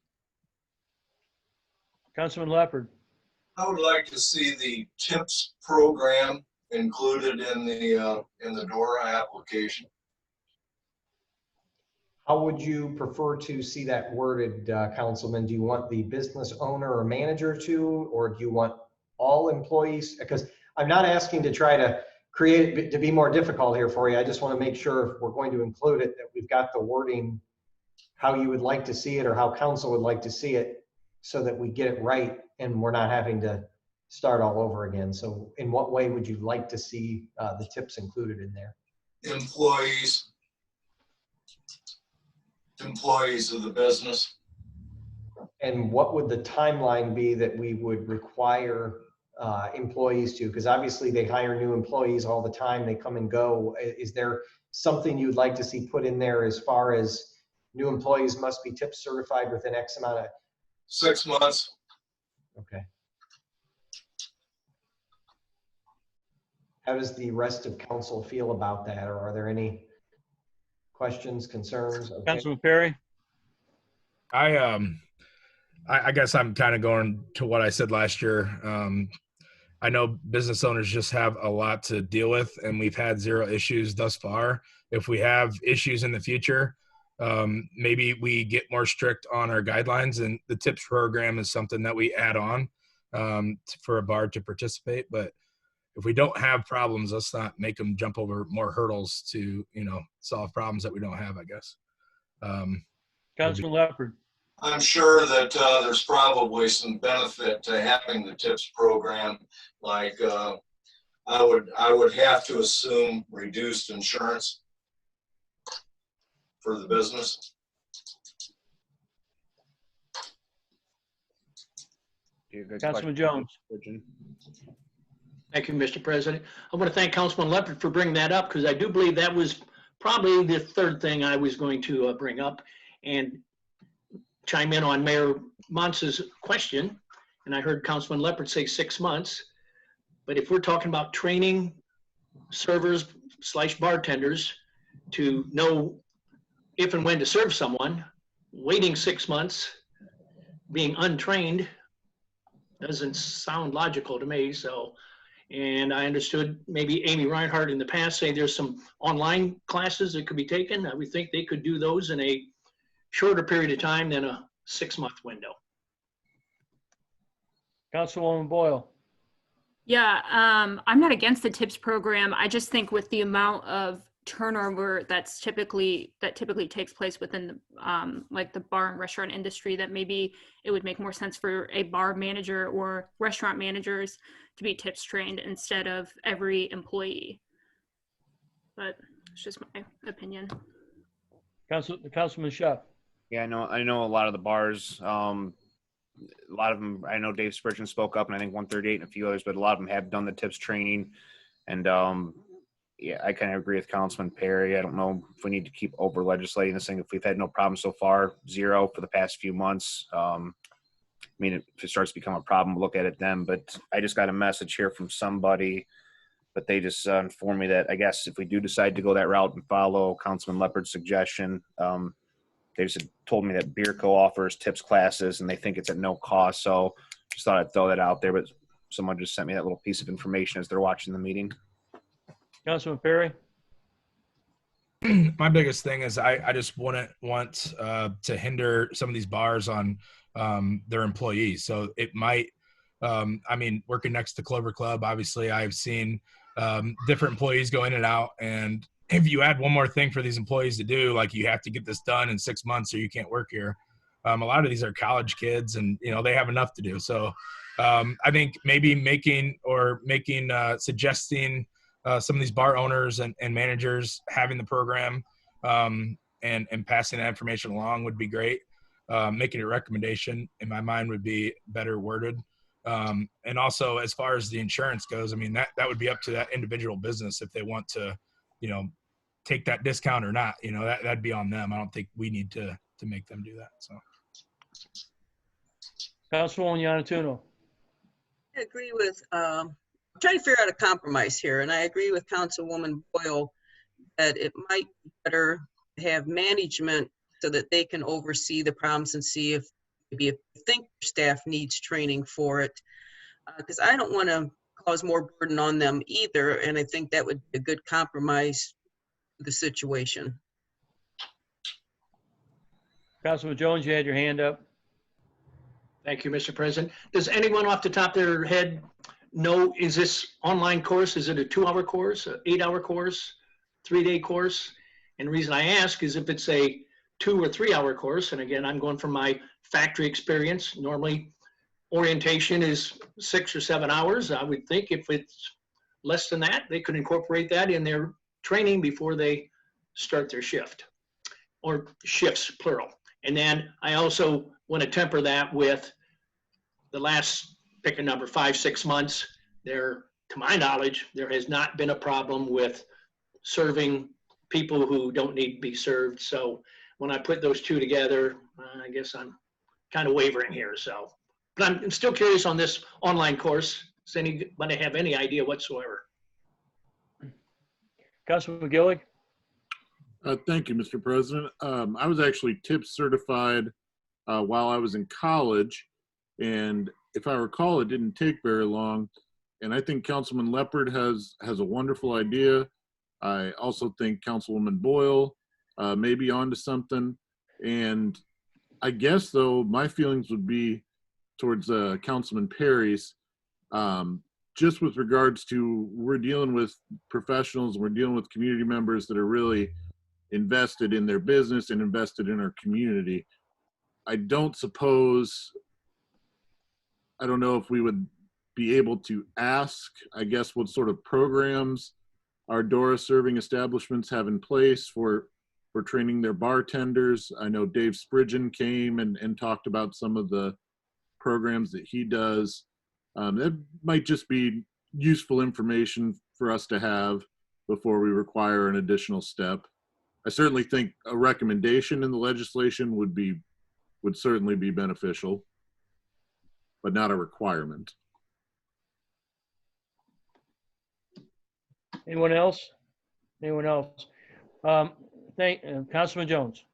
Councilman Leopard. I would like to see the TIPS program included in the DORA application. How would you prefer to see that worded, Councilman? Do you want the business owner or manager to, or do you want all employees? Because I'm not asking to try to create it to be more difficult here for you. I just want to make sure if we're going to include it, that we've got the wording how you would like to see it or how council would like to see it, so that we get it right and we're not having to start all over again. So in what way would you like to see the tips included in there? Employees of the business. And what would the timeline be that we would require employees to? Because obviously they hire new employees all the time. They come and go. Is there something you'd like to see put in there as far as new employees must be tip certified within X amount of? 6 months. Okay. How does the rest of council feel about that? Or are there any questions, concerns? Okay. Councilman Perry. I guess I'm kind of going to what I said last year. I know business owners just have a lot to deal with, and we've had 0 issues thus far. If we have issues in the future, maybe we get more strict on our guidelines, and the TIPS program is something that we add on for a bar to participate. But if we don't have problems, let's not make them jump over more hurdles to, solve problems that we don't have, I guess. Councilman Leopard. I'm sure that there's probably some benefit to having the TIPS program. Like I would have to assume reduced insurance for the business. Councilman Jones. Thank you, Mr. President. I want to thank Councilman Leopard for bringing that up, because I do believe that was probably the third thing I was going to bring up and chime in on Mayor Montz's question. And I heard Councilman Leopard say 6 months. But if we're talking about training servers / bartenders to know if and when to serve someone, waiting 6 months, being untrained, doesn't sound logical to me. So, and I understood maybe Amy Reinhardt in the past say there's some online classes that could be taken. I would think they could do those in a shorter period of time than a 6-month window. Councilwoman Boyle. Yeah, I'm not against the TIPS program. I just think with the amount of turnover that typically takes place within the like the bar and restaurant industry, that maybe it would make more sense for a bar manager or restaurant managers to be TIPS trained instead of every employee. But it's just my opinion. Councilman Shuff. Yeah, I know a lot of the bars, a lot of them, I know Dave Spurgeon spoke up, and I think 138 and a few others, but a lot of them have done the TIPS training. And yeah, I kind of agree with Councilman Perry. I don't know if we need to keep over legislating this thing. If we've had no problem so far, 0 for the past few months. I mean, if it starts to become a problem, we'll look at it then. But I just got a message here from somebody, but they just informed me that I guess if we do decide to go that route and follow Councilman Leopard's suggestion, they just told me that Beerco offers TIPS classes and they think it's at no cost. So just thought I'd throw that out there, but someone just sent me that little piece of information as they're watching the meeting. Councilman Perry. My biggest thing is I just wouldn't want to hinder some of these bars on their employees. So it might, I mean, working next to Clover Club, obviously I've seen different employees go in and out. And if you add one more thing for these employees to do, like you have to get this done in 6 months or you can't work here. A lot of these are college kids and, they have enough to do. So I think maybe suggesting some of these bar owners and managers having the program and passing that information along would be great. Making a recommendation in my mind would be better worded. And also as far as the insurance goes, I mean, that would be up to that individual business if they want to, take that discount or not, that'd be on them. I don't think we need to make them do that. So. Councilwoman Yanatuno. I agree with, I'm trying to figure out a compromise here, and I agree with Councilwoman Boyle that it might be better to have management so that they can oversee the problems and see if maybe if you think staff needs training for it. Because I don't want to cause more burden on them either, and I think that would be a good compromise to the situation. Councilman Jones, you had your hand up. Thank you, Mr. President. Does anyone off the top of their head know, is this online course? Is it a 2-hour course, an 8-hour course, 3-day course? And the reason I ask is if it's a 2 or 3-hour course, and again, I'm going from my factory experience, normally orientation is 6 or 7 hours. I would think if it's less than that, they could incorporate that in their training before they start their shift, or shifts, plural. And then I also want to temper that with the last, pick a number, 5-6 months, there, to my knowledge, there has not been a problem with serving people who don't need to be served. So when I put those two together, I guess I'm kind of wavering here. So, but I'm still curious on this online course. Does anybody have any idea whatsoever? Councilman McGillig. Thank you, Mr. President. I was actually TIP certified while I was in college, and if I recall, it didn't take very long. And I think Councilman Leopard has a wonderful idea. I also think Councilwoman Boyle may be onto something. And I guess, though, my feelings would be towards Councilman Perry's, just with regards to we're dealing with professionals, we're dealing with community members that are really invested in their business and invested in our community. I don't know if we would be able to ask, I guess, what sort of programs our DORA serving establishments have in place for training their bartenders. I know Dave Spridgen came and talked about some of the programs that he does. That might just be useful information for us to have before we require an additional step. I certainly think a recommendation in the legislation would certainly be beneficial, but not a requirement. Anyone else? Anyone else? Councilman Jones.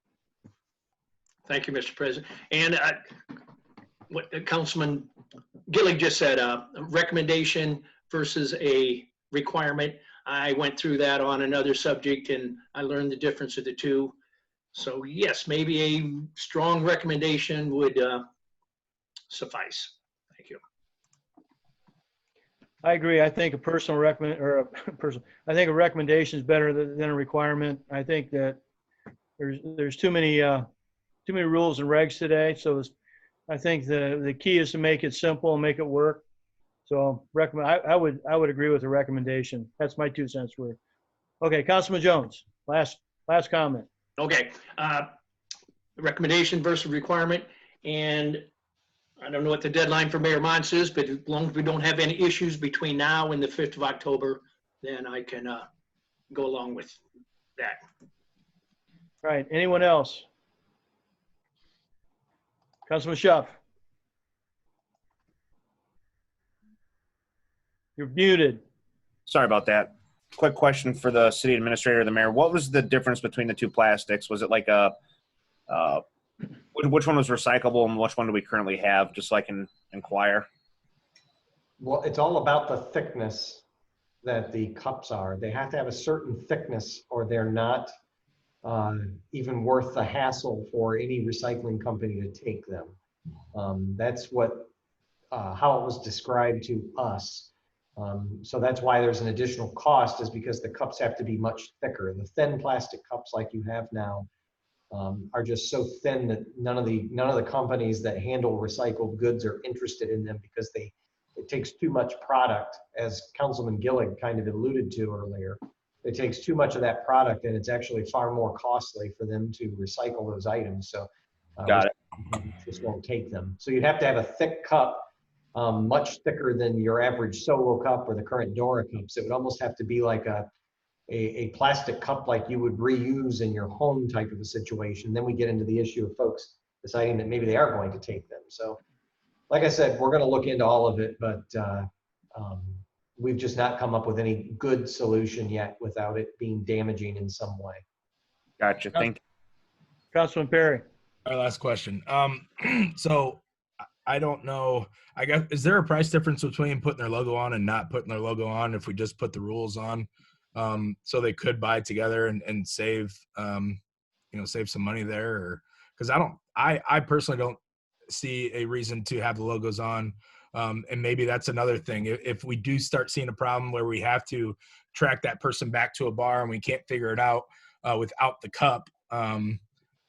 Thank you, Mr. President. And what Councilman Gillig just said, a recommendation versus a requirement. I went through that on another subject and I learned the difference of the two. So yes, maybe a strong recommendation would suffice. Thank you. I agree. I think a personal I think a recommendation is better than a requirement. I think that there's too many rules and regs today. So I think the key is to make it simple and make it work. So I would agree with the recommendation. That's my 2 cents worth. Okay, Councilman Jones, last comment. Okay, recommendation versus requirement, and I don't know what the deadline for Mayor Mons is, but as long as we don't have any issues between now and the 5th of October, then I can go along with that. All right, anyone else? Councilman Schuff. You're muted. Sorry about that. Quick question for the city administrator or the mayor. What was the difference between the two plastics? Was it like which one was recyclable and which one do we currently have, just so I can inquire? Well, it's all about the thickness that the cups are. They have to have a certain thickness or they're not even worth the hassle for any recycling company to take them. That's how it was described to us. So that's why there's an additional cost, is because the cups have to be much thicker. The thin plastic cups like you have now are just so thin that none of the companies that handle recycled goods are interested in them, because it takes too much product, as Councilman Gillig kind of alluded to earlier. It takes too much of that product, and it's actually far more costly for them to recycle those items. So Got it. just won't take them. So you'd have to have a thick cup, much thicker than your average Solo cup or the current Dora cups. It would almost have to be like a plastic cup like you would reuse in your home type of a situation. Then we get into the issue of folks deciding that maybe they are going to take them. So like I said, we're going to look into all of it, but we've just not come up with any good solution yet without it being damaging in some way. Gotcha. Thank you. Councilman Perry. Our last question. So I don't know. I guess, is there a price difference between putting their logo on and not putting their logo on if we just put the rules on? So they could buy together and save, save some money there, or because I personally don't see a reason to have the logos on. And maybe that's another thing. If we do start seeing a problem where we have to track that person back to a bar and we can't figure it out without the cup,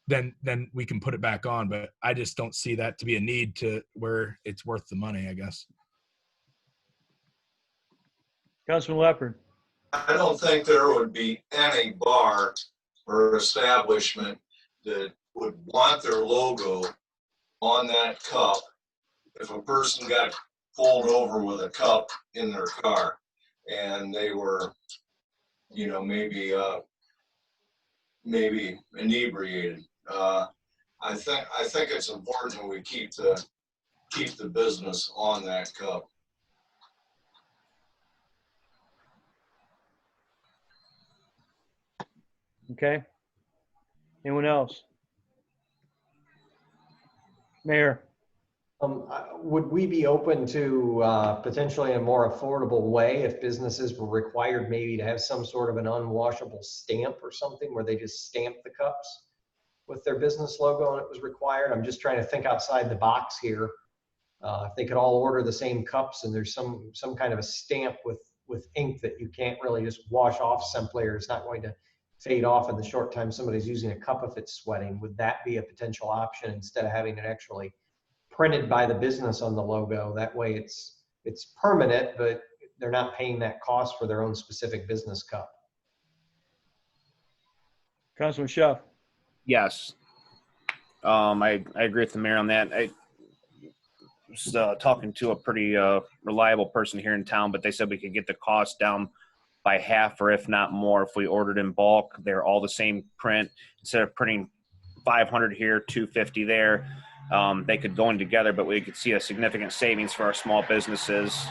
then we can put it back on. But I just don't see that to be a need to where it's worth the money, I guess. Councilman Leopard. I don't think there would be any bar or establishment that would want their logo on that cup if a person got pulled over with a cup in their car and they were, maybe inebriated. I think it's important we keep the business on that cup. Okay. Anyone else? Mayor. Would we be open to potentially a more affordable way if businesses were required maybe to have some sort of an unwashable stamp or something where they just stamp the cups with their business logo and it was required? I'm just trying to think outside the box here. If they could all order the same cups and there's some kind of a stamp with ink that you can't really just wash off simply, or it's not going to fade off in the short time somebody's using a cup if it's sweating, would that be a potential option instead of having it actually printed by the business on the logo? That way it's permanent, but they're not paying that cost for their own specific business cup. Councilman Schuff. Yes. I agree with the mayor on that. I was talking to a pretty reliable person here in town, but they said we could get the cost down by half, or if not more, if we ordered in bulk. They're all the same print. Instead of printing 500 here, 250 there, they could go in together, but we could see a significant savings for our small businesses.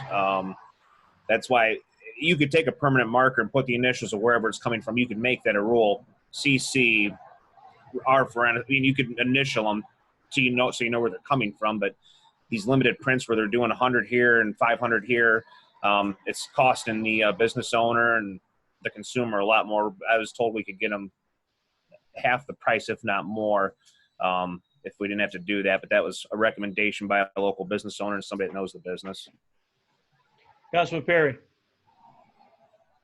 That's why you could take a permanent marker and put the initials of wherever it's coming from. You could make that a rule. CC, R for, I mean, you could initial them so you know where they're coming from. But these limited prints where they're doing 100 here and 500 here, it's costing the business owner and the consumer a lot more. I was told we could get them half the price, if not more, if we didn't have to do that. But that was a recommendation by a local business owner and somebody that knows the business. Councilman Perry.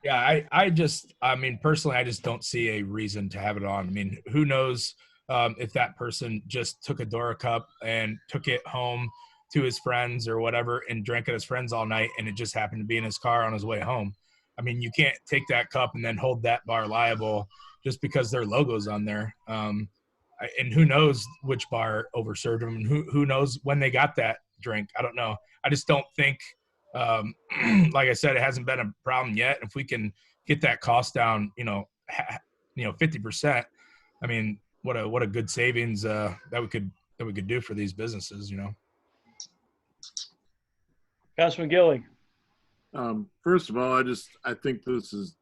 Yeah, I mean, personally, I just don't see a reason to have it on. I mean, who knows if that person just took a Dora cup and took it home to his friends or whatever and drank at his friends all night, and it just happened to be in his car on his way home. I mean, you can't take that cup and then hold that bar liable just because their logo's on there. And who knows which bar overserved them, and who knows when they got that drink. I don't know. I just don't think, like I said, it hasn't been a problem yet. If we can get that cost down, 50%, I mean, what a good savings that we could do for these businesses, Councilman Gillig. First of all, I think this is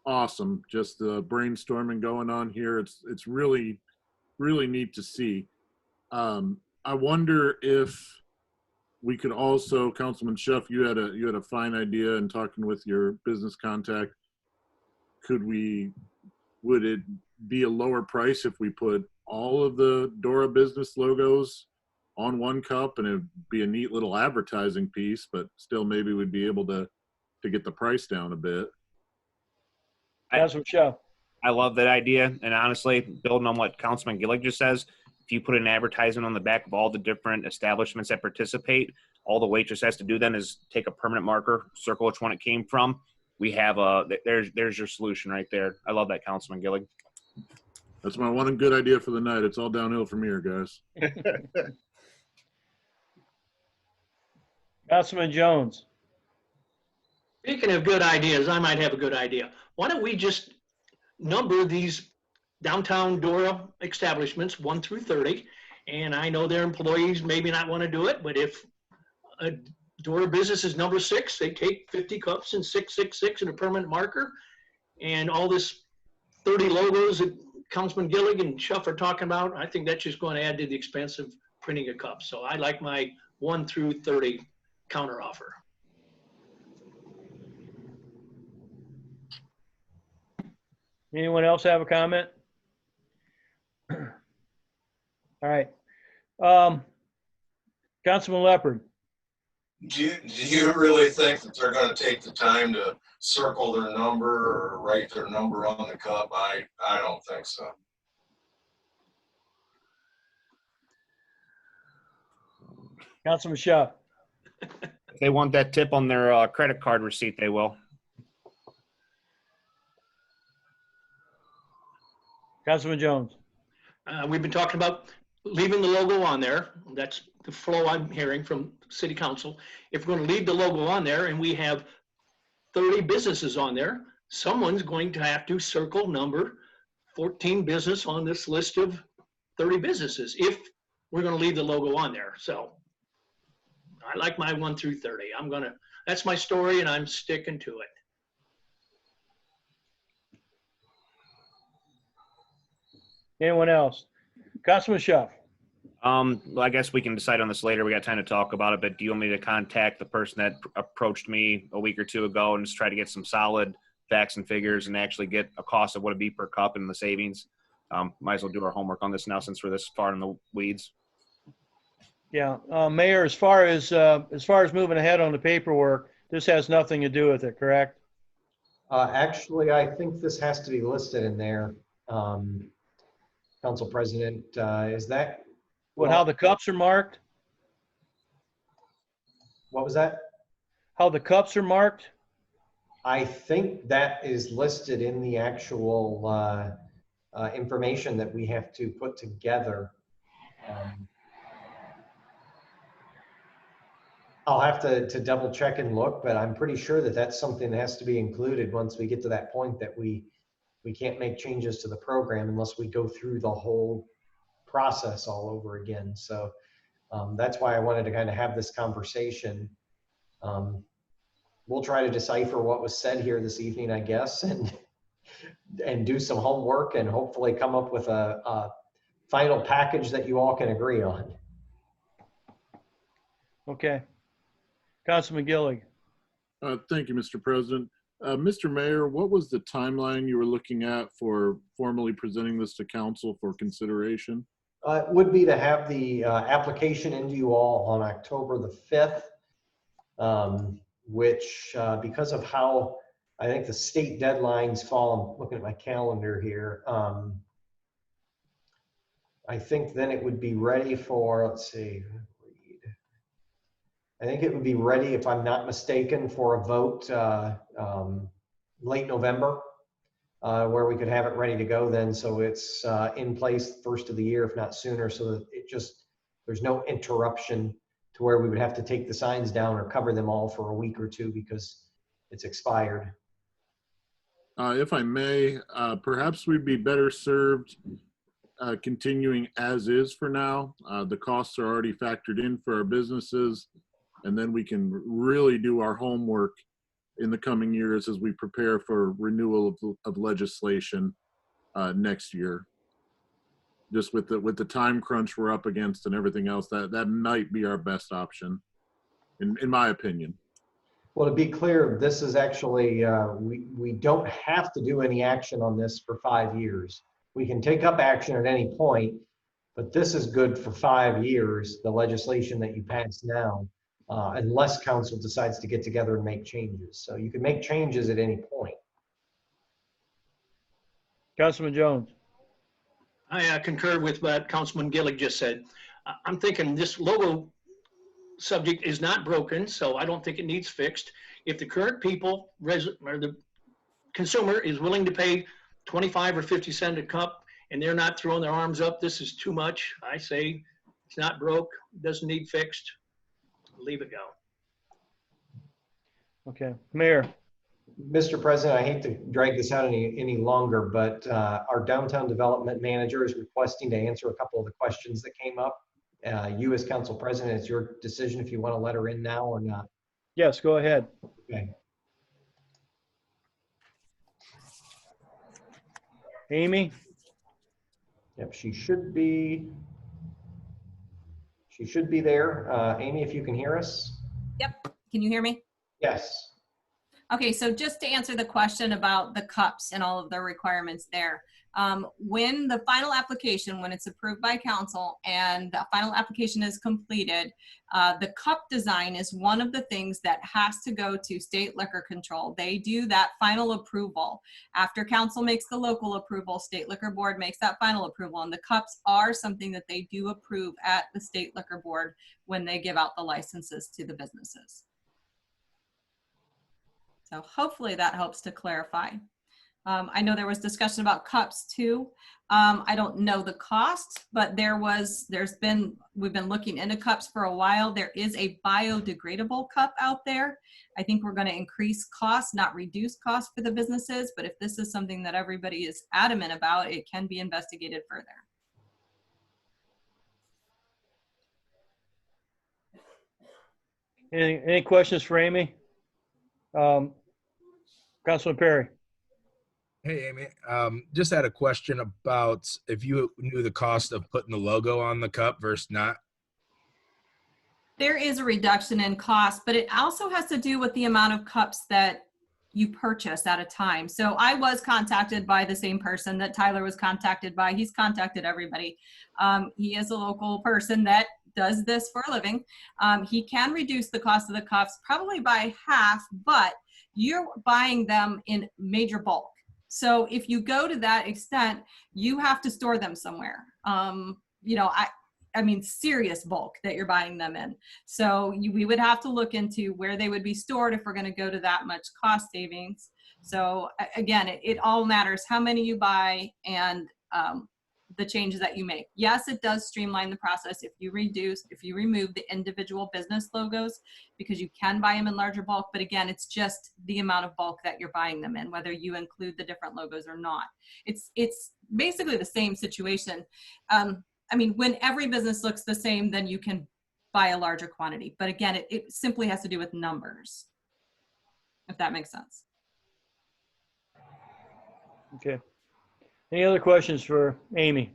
awesome. Just the brainstorming going on here. It's really, really neat to see. I wonder if we could also, Councilman Schuff, you had a fine idea in talking with your business contact. Would it be a lower price if we put all of the Dora business logos on one cup, and it'd be a neat little advertising piece, but still maybe we'd be able to to get the price down a bit. Councilman Shaw. I love that idea. And honestly, building on what Councilman Gillig just says, if you put an advertisement on the back of all the different establishments that participate, all the waitress has to do then is take a permanent marker, circle which one it came from. We have there's your solution right there. I love that, Councilman Gillig. That's my one good idea for the night. It's all downhill from here, guys. Councilman Jones. Speaking of good ideas, I might have a good idea. Why don't we just number these downtown Dora establishments 1 through 30? And I know their employees maybe not want to do it, but if a Dora business is number 6, they take 50 cups and 666 and a permanent marker, and all this 30 logos that Councilman Gillig and Schuff are talking about. I think that's just going to add to the expense of printing a cup. So I like my 1 through 30 counter offer. Anyone else have a comment? All right. Councilman Leopard. Do you really think that they're gonna take the time to circle their number or write their number on the cup? I don't think so. Councilman Shaw. If they want that tip on their credit card receipt, they will. Councilman Jones. We've been talking about leaving the logo on there. That's the flow I'm hearing from City Council. If we're going to leave the logo on there and we have 30 businesses on there, someone's going to have to circle number 14 business on this list of 30 businesses if we're going to leave the logo on there. So I like my 1 through 30. That's my story and I'm sticking to it. Anyone else? Councilman Shaw. Well, I guess we can decide on this later. We got time to talk about it, but do you want me to contact the person that approached me a week or two ago and just try to get some solid facts and figures and actually get a cost of what it'd be per cup and the savings? Might as well do our homework on this now since we're this far in the weeds. Yeah, Mayor, as far as moving ahead on the paperwork, this has nothing to do with it, correct? Actually, I think this has to be listed in there. Council President, is that? What, how the cups are marked? What was that? How the cups are marked? I think that is listed in the actual information that we have to put together. I'll have to double check and look, but I'm pretty sure that that's something that has to be included once we get to that point that we can't make changes to the program unless we go through the whole process all over again. So that's why I wanted to kind of have this conversation. We'll try to decipher what was said here this evening, I guess, and do some homework and hopefully come up with a final package that you all can agree on. Okay. Councilman Gillig. Thank you, Mr. President. Mr. Mayor, what was the timeline you were looking at for formally presenting this to council for consideration? It would be to have the application into you all on October the 5th, which because of how I think the state deadlines fall, I'm looking at my calendar here. I think then it would be ready for, let's see, I think it would be ready, if I'm not mistaken, for a vote late November, where we could have it ready to go then. So it's in place first of the year, if not sooner, so that there's no interruption to where we would have to take the signs down or cover them all for a week or two because it's expired. If I may, perhaps we'd be better served continuing as is for now. The costs are already factored in for our businesses, and then we can really do our homework in the coming years as we prepare for renewal of legislation next year. Just with the time crunch we're up against and everything else, that might be our best option, in my opinion. Well, to be clear, this is actually, we don't have to do any action on this for 5 years. We can take up action at any point, but this is good for 5 years, the legislation that you pass now. unless council decides to get together and make changes. So you can make changes at any point. Councilman Jones. I concur with what Councilman Gillig just said. I'm thinking this logo subject is not broken, so I don't think it needs fixed. If the current people, or the consumer is willing to pay 25 or 50 cents a cup and they're not throwing their arms up, this is too much, I say it's not broke, doesn't need fixed, leave it go. Okay, Mayor. Mr. President, I hate to drag this out any longer, but our downtown development manager is requesting to answer a couple of the questions that came up. You as council president, it's your decision if you want to let her in now or not. Yes, go ahead. Okay. Amy? Yep, she should be there. Amy, if you can hear us. Yep. Can you hear me? Yes. Okay, so just to answer the question about the cups and all of the requirements there, when the final application, when it's approved by council and the final application is completed, the cup design is one of the things that has to go to state liquor control. They do that final approval. After council makes the local approval, state liquor board makes that final approval, and the cups are something that they do approve at the state liquor board when they give out the licenses to the businesses. So hopefully that helps to clarify. I know there was discussion about cups too. I don't know the cost, but we've been looking into cups for a while. There is a biodegradable cup out there. I think we're going to increase costs, not reduce costs for the businesses. But if this is something that everybody is adamant about, it can be investigated further. Any questions for Amy? Councilman Perry. Hey, Amy. Just had a question about if you knew the cost of putting the logo on the cup versus not. There is a reduction in cost, but it also has to do with the amount of cups that you purchase at a time. So I was contacted by the same person that Tyler was contacted by. He's contacted everybody. He is a local person that does this for a living. He can reduce the cost of the cups probably by half, but you're buying them in major bulk. So if you go to that extent, you have to store them somewhere. You know, I mean, serious bulk that you're buying them in. So we would have to look into where they would be stored if we're going to go to that much cost savings. So again, it all matters how many you buy and the changes that you make. Yes, it does streamline the process if you remove the individual business logos, because you can buy them in larger bulk. But again, it's just the amount of bulk that you're buying them in, whether you include the different logos or not. It's basically the same situation. I mean, when every business looks the same, then you can buy a larger quantity. But again, it simply has to do with numbers, if that makes sense. Okay. Any other questions for Amy?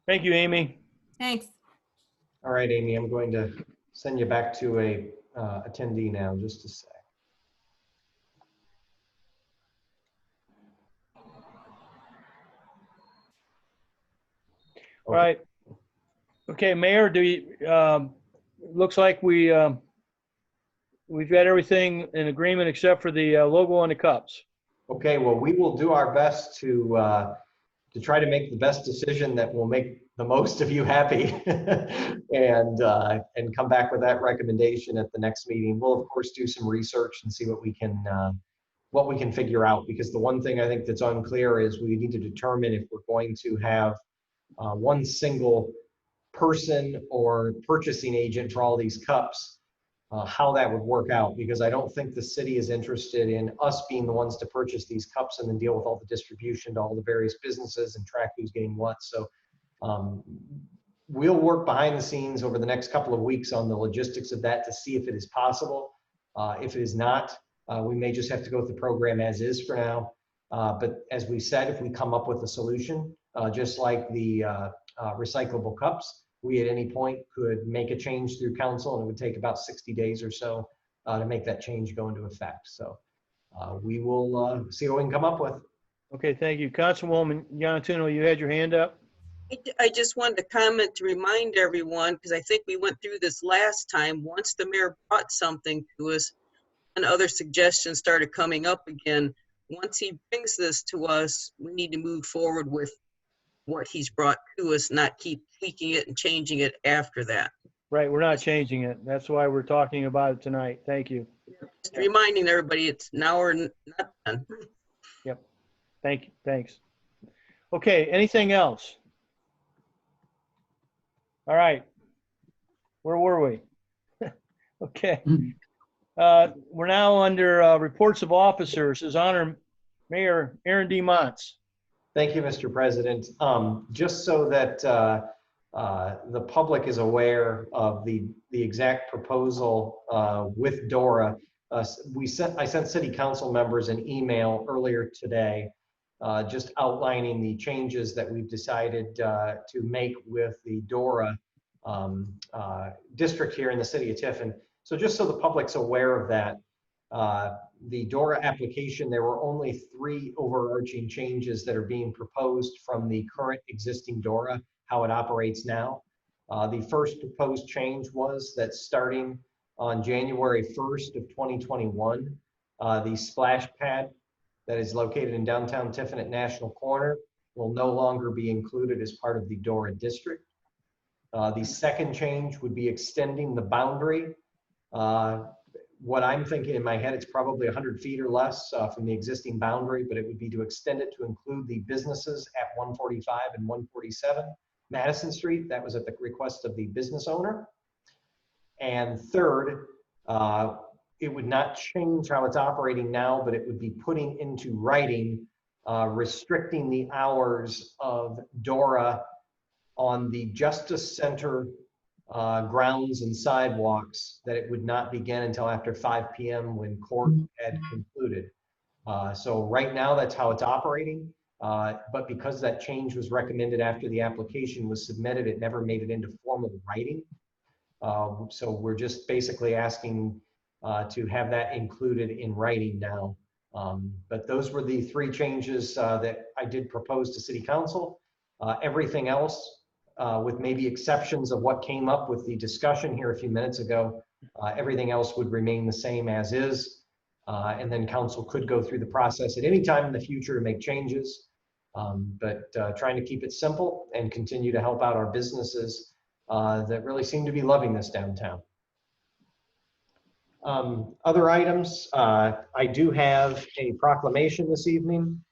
Thank you, Amy. Thanks. All right, Amy, I'm going to send you back to a attendee now, just a sec. All right. Okay, Mayor, looks like we've got everything in agreement except for the logo on the cups. Okay, well, we will do our best to try to make the best decision that will make the most of you happy and come back with that recommendation at the next meeting. We'll of course do some research and see what we can figure out, because the one thing I think that's unclear is we need to determine if we're going to have one single person or purchasing agent for all these cups, how that would work out, because I don't think the city is interested in us being the ones to purchase these cups and then deal with all the distribution to all the various businesses and track who's getting what. So we'll work behind the scenes over the next couple of weeks on the logistics of that to see if it is possible. If it is not, we may just have to go with the program as is for now. But as we said, if we come up with a solution, just like the recyclable cups, we at any point could make a change through council, and it would take about 60 days or so to make that change go into effect. So we will see what we can come up with. Okay, thank you. Councilwoman Yanatuno, you had your hand up? I just wanted to comment to remind everyone, because I think we went through this last time. Once the mayor brought something to us and other suggestions started coming up again, once he brings this to us, we need to move forward with what he's brought to us, not keep tweaking it and changing it after that. Right, we're not changing it. That's why we're talking about it tonight. Thank you. Just reminding everybody it's now or not done. Yep. Thank you. Thanks. Okay, anything else? All right. Where were we? Okay. We're now under reports of officers. His Honor Mayor Aaron D. Montz. Thank you, Mr. President. Just so that the public is aware of the exact proposal with DORA, I sent city council members an email earlier today just outlining the changes that we've decided to make with the DORA district here in the city of Tiffin. So just so the public's aware of that, the DORA application, there were only 3 overarching changes that are being proposed from the current existing DORA, how it operates now. The first proposed change was that starting on January 1st of 2021, the splash pad that is located in downtown Tiffin at National Corner will no longer be included as part of the DORA district. The second change would be extending the boundary. What I'm thinking in my head, it's probably 100 feet or less from the existing boundary, but it would be to extend it to include the businesses at 145 and 147 Madison Street. That was at the request of the business owner. And third, it would not change how it's operating now, but it would be putting into writing, restricting the hours of DORA on the Justice Center grounds and sidewalks, that it would not begin until after 5 p.m. when court had concluded. So right now, that's how it's operating. But because that change was recommended after the application was submitted, it never made it into formal writing. So we're just basically asking to have that included in writing now. But those were the 3 changes that I did propose to City Council. Everything else, with maybe exceptions of what came up with the discussion here a few minutes ago, everything else would remain the same as is. And then council could go through the process at any time in the future to make changes. But trying to keep it simple and continue to help out our businesses that really seem to be loving this downtown. Other items, I do have a proclamation this evening.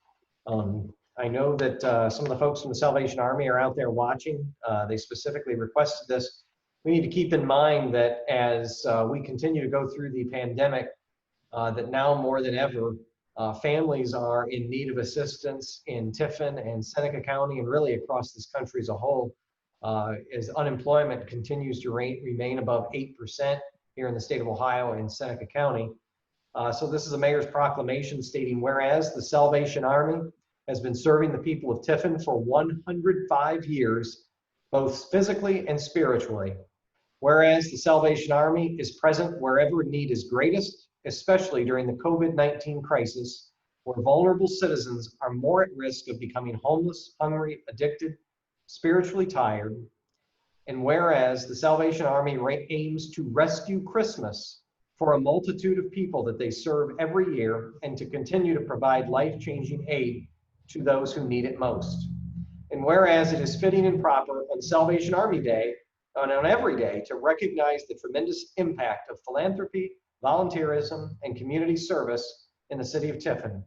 I know that some of the folks from the Salvation Army are out there watching. They specifically requested this. We need to keep in mind that as we continue to go through the pandemic, that now more than ever, families are in need of assistance in Tiffin and Seneca County and really across this country as a whole, as unemployment continues to remain above 8% here in the state of Ohio and Seneca County. So this is a mayor's proclamation stating, whereas the Salvation Army has been serving the people of Tiffin for 105 years, both physically and spiritually. Whereas the Salvation Army is present wherever need is greatest, especially during the COVID-19 crisis, where vulnerable citizens are more at risk of becoming homeless, hungry, addicted, spiritually tired. And whereas the Salvation Army aims to rescue Christmas for a multitude of people that they serve every year and to continue to provide life-changing aid to those who need it most. And whereas it is fitting and proper on Salvation Army Day, and on every day, to recognize the tremendous impact of philanthropy, volunteerism, and community service in the city of Tiffin.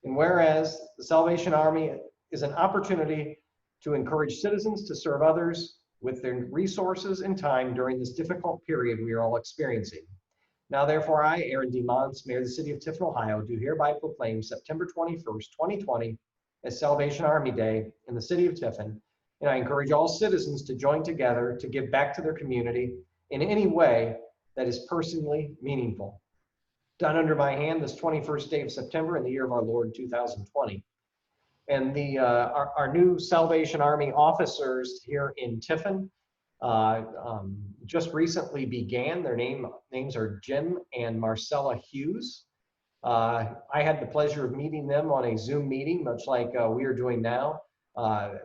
And whereas the Salvation Army is an opportunity to encourage citizens to serve others with their resources and time during this difficult period we are all experiencing. Now, therefore, I, Aaron D. Montz, Mayor of the City of Tiffin, Ohio, do hereby proclaim September 21st, 2020 as Salvation Army Day in the City of Tiffin, and I encourage all citizens to join together to give back to their community in any way that is personally meaningful. Done under my hand this 21st day of September in the year of our Lord 2020. And our new Salvation Army officers here in Tiffin just recently began. Their names are Jim and Marcella Hughes. I had the pleasure of meeting them on a Zoom meeting, much like we are doing now.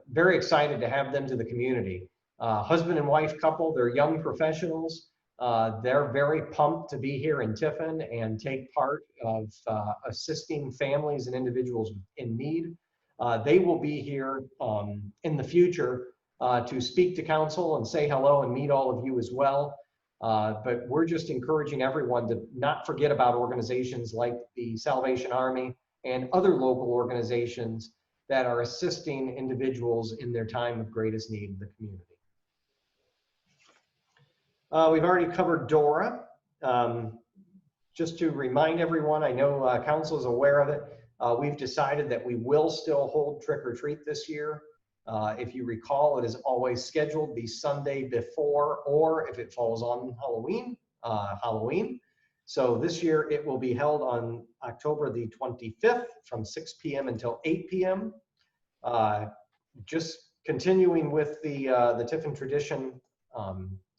Very excited to have them to the community. Husband and wife couple, they're young professionals. They're very pumped to be here in Tiffin and take part of assisting families and individuals in need. They will be here in the future to speak to council and say hello and meet all of you as well. But we're just encouraging everyone to not forget about organizations like the Salvation Army and other local organizations that are assisting individuals in their time of greatest need in the community. We've already covered Dora. Just to remind everyone, I know council is aware of it. We've decided that we will still hold trick or treat this year. If you recall, it is always scheduled the Sunday before, or if it falls on Halloween, Halloween. So this year it will be held on October the 25th from 6 p.m. until 8 p.m. Just continuing with the Tiffin tradition,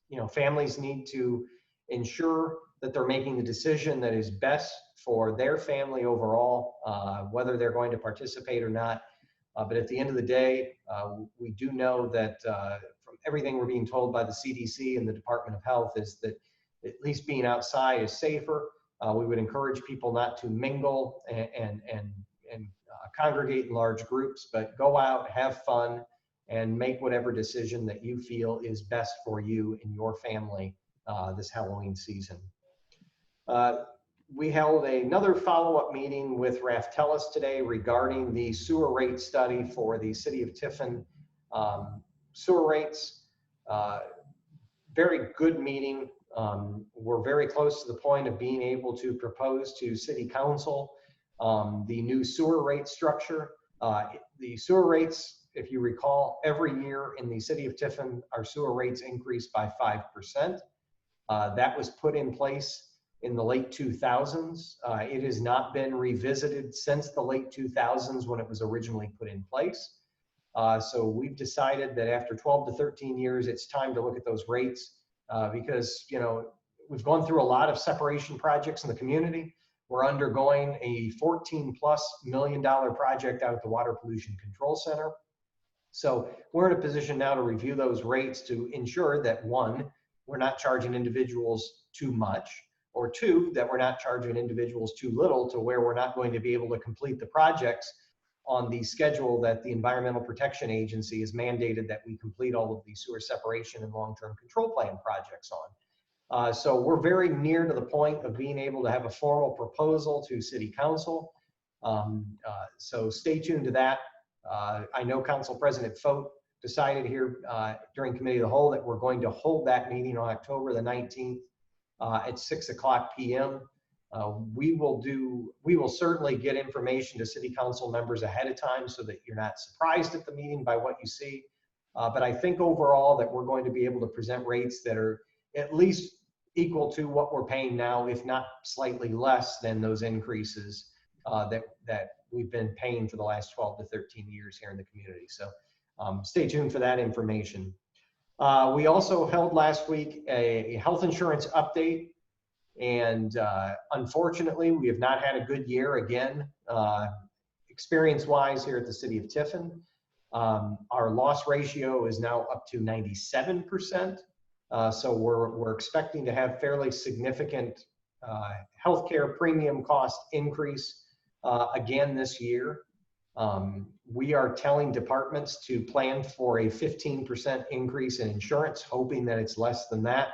you know, families need to ensure that they're making the decision that is best for their family overall, whether they're going to participate or not. But at the end of the day, we do know that from everything we're being told by the CDC and the Department of Health is that at least being outside is safer. We would encourage people not to mingle and congregate in large groups, but go out, have fun, and make whatever decision that you feel is best for you and your family this Halloween season. We held another follow-up meeting with Raftellus today regarding the sewer rate study for the city of Tiffin sewer rates. Very good meeting. We're very close to the point of being able to propose to city council the new sewer rate structure. The sewer rates, if you recall, every year in the city of Tiffin, our sewer rates increase by 5%. That was put in place in the late 2000s. It has not been revisited since the late 2000s when it was originally put in place. So we've decided that after 12 to 13 years, it's time to look at those rates because, you know, we've gone through a lot of separation projects in the community. We're undergoing a $14+ million project out at the Water Pollution Control Center. So we're in a position now to review those rates to ensure that, one, we're not charging individuals too much, or two, that we're not charging individuals too little to where we're not going to be able to complete the projects on the schedule that the Environmental Protection Agency has mandated that we complete all of the sewer separation and long-term control plan projects on. So we're very near to the point of being able to have a formal proposal to City Council. So stay tuned to that. I know Council President Fote decided here during Committee of the Whole that we're going to hold that meeting on October the 19th at 6:00 p.m. We will certainly get information to City Council members ahead of time so that you're not surprised at the meeting by what you see. But I think overall that we're going to be able to present rates that are at least equal to what we're paying now, if not slightly less than those increases that we've been paying for the last 12 to 13 years here in the community. So stay tuned for that information. We also held last week a health insurance update, and unfortunately, we have not had a good year again, experience-wise here at the city of Tiffin. Our loss ratio is now up to 97%, so we're expecting to have fairly significant healthcare premium cost increase again this year. We are telling departments to plan for a 15% increase in insurance, hoping that it's less than that.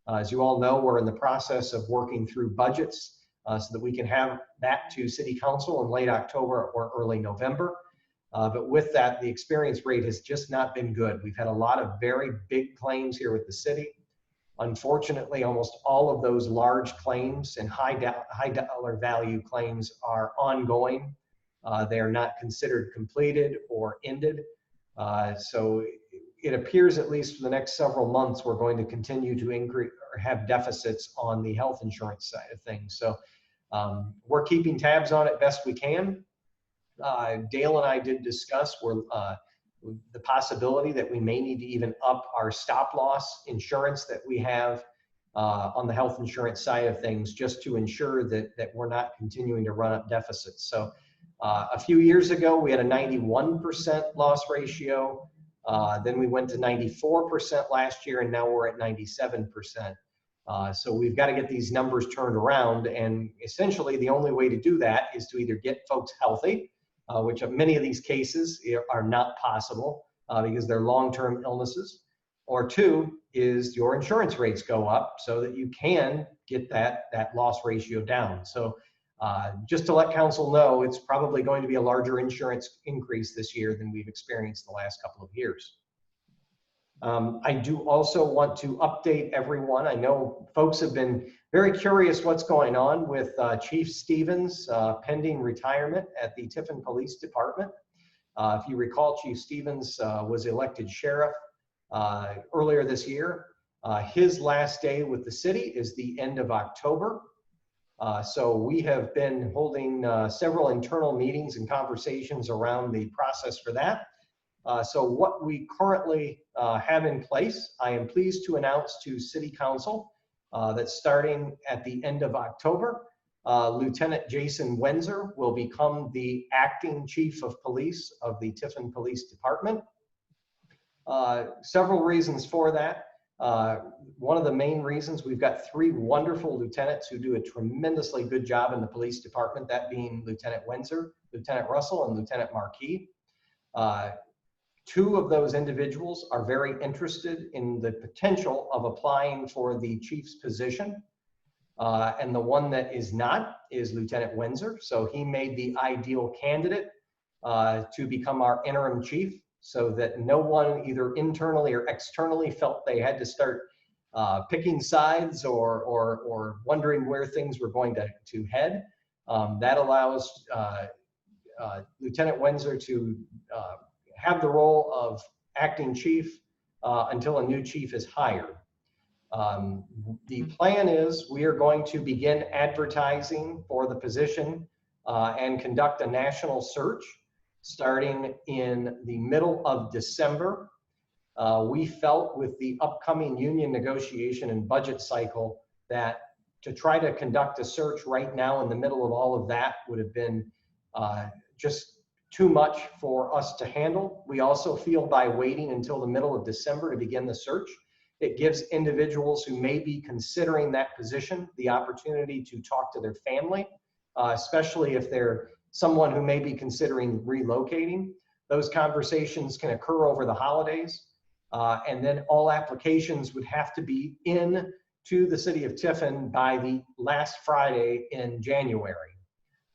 As you all know, we're in the process of working through budgets so that we can have that to City Council in late October or early November. But with that, the experience rate has just not been good. We've had a lot of very big claims here with the city. Unfortunately, almost all of those large claims and high dollar value claims are ongoing. They are not considered completed or ended. So it appears, at least for the next several months, we're going to continue to increase or have deficits on the health insurance side of things. So we're keeping tabs on it best we can. Dale and I did discuss the possibility that we may need to even up our stop loss insurance that we have on the health insurance side of things, just to ensure that we're not continuing to run up deficits. So A few years ago, we had a 91% loss ratio. Then we went to 94% last year, and now we're at 97%. So we've got to get these numbers turned around, and essentially the only way to do that is to either get folks healthy, which in many of these cases are not possible because they're long-term illnesses, or two is your insurance rates go up so that you can get that loss ratio down. So just to let council know, it's probably going to be a larger insurance increase this year than we've experienced the last couple of years. I do also want to update everyone. I know folks have been very curious what's going on with Chief Stevens' pending retirement at the Tiffin Police Department. If you recall, Chief Stevens was elected sheriff earlier this year. His last day with the city is the end of October. So we have been holding several internal meetings and conversations around the process for that. So what we currently have in place, I am pleased to announce to City Council that starting at the end of October, Lieutenant Jason Wenzer will become the acting chief of police of the Tiffin Police Department. Several reasons for that. One of the main reasons, we've got 3 wonderful lieutenants who do a tremendously good job in the police department, that being Lieutenant Wenzer, Lieutenant Russell, and Lieutenant Marquis. 2 of those individuals are very interested in the potential of applying for the chief's position. And the one that is not is Lieutenant Wenzer. So he made the ideal candidate to become our interim chief, so that no one either internally or externally felt they had to start picking sides or wondering where things were going to head. That allows Lieutenant Wenzer to have the role of acting chief until a new chief is hired. The plan is we are going to begin advertising for the position and conduct a national search starting in the middle of December. We felt with the upcoming union negotiation and budget cycle that to try to conduct a search right now in the middle of all of that would have been just too much for us to handle. We also feel by waiting until the middle of December to begin the search, it gives individuals who may be considering that position the opportunity to talk to their family, especially if they're someone who may be considering relocating. Those conversations can occur over the holidays, and then all applications would have to be in to the city of Tiffin by the last Friday in January.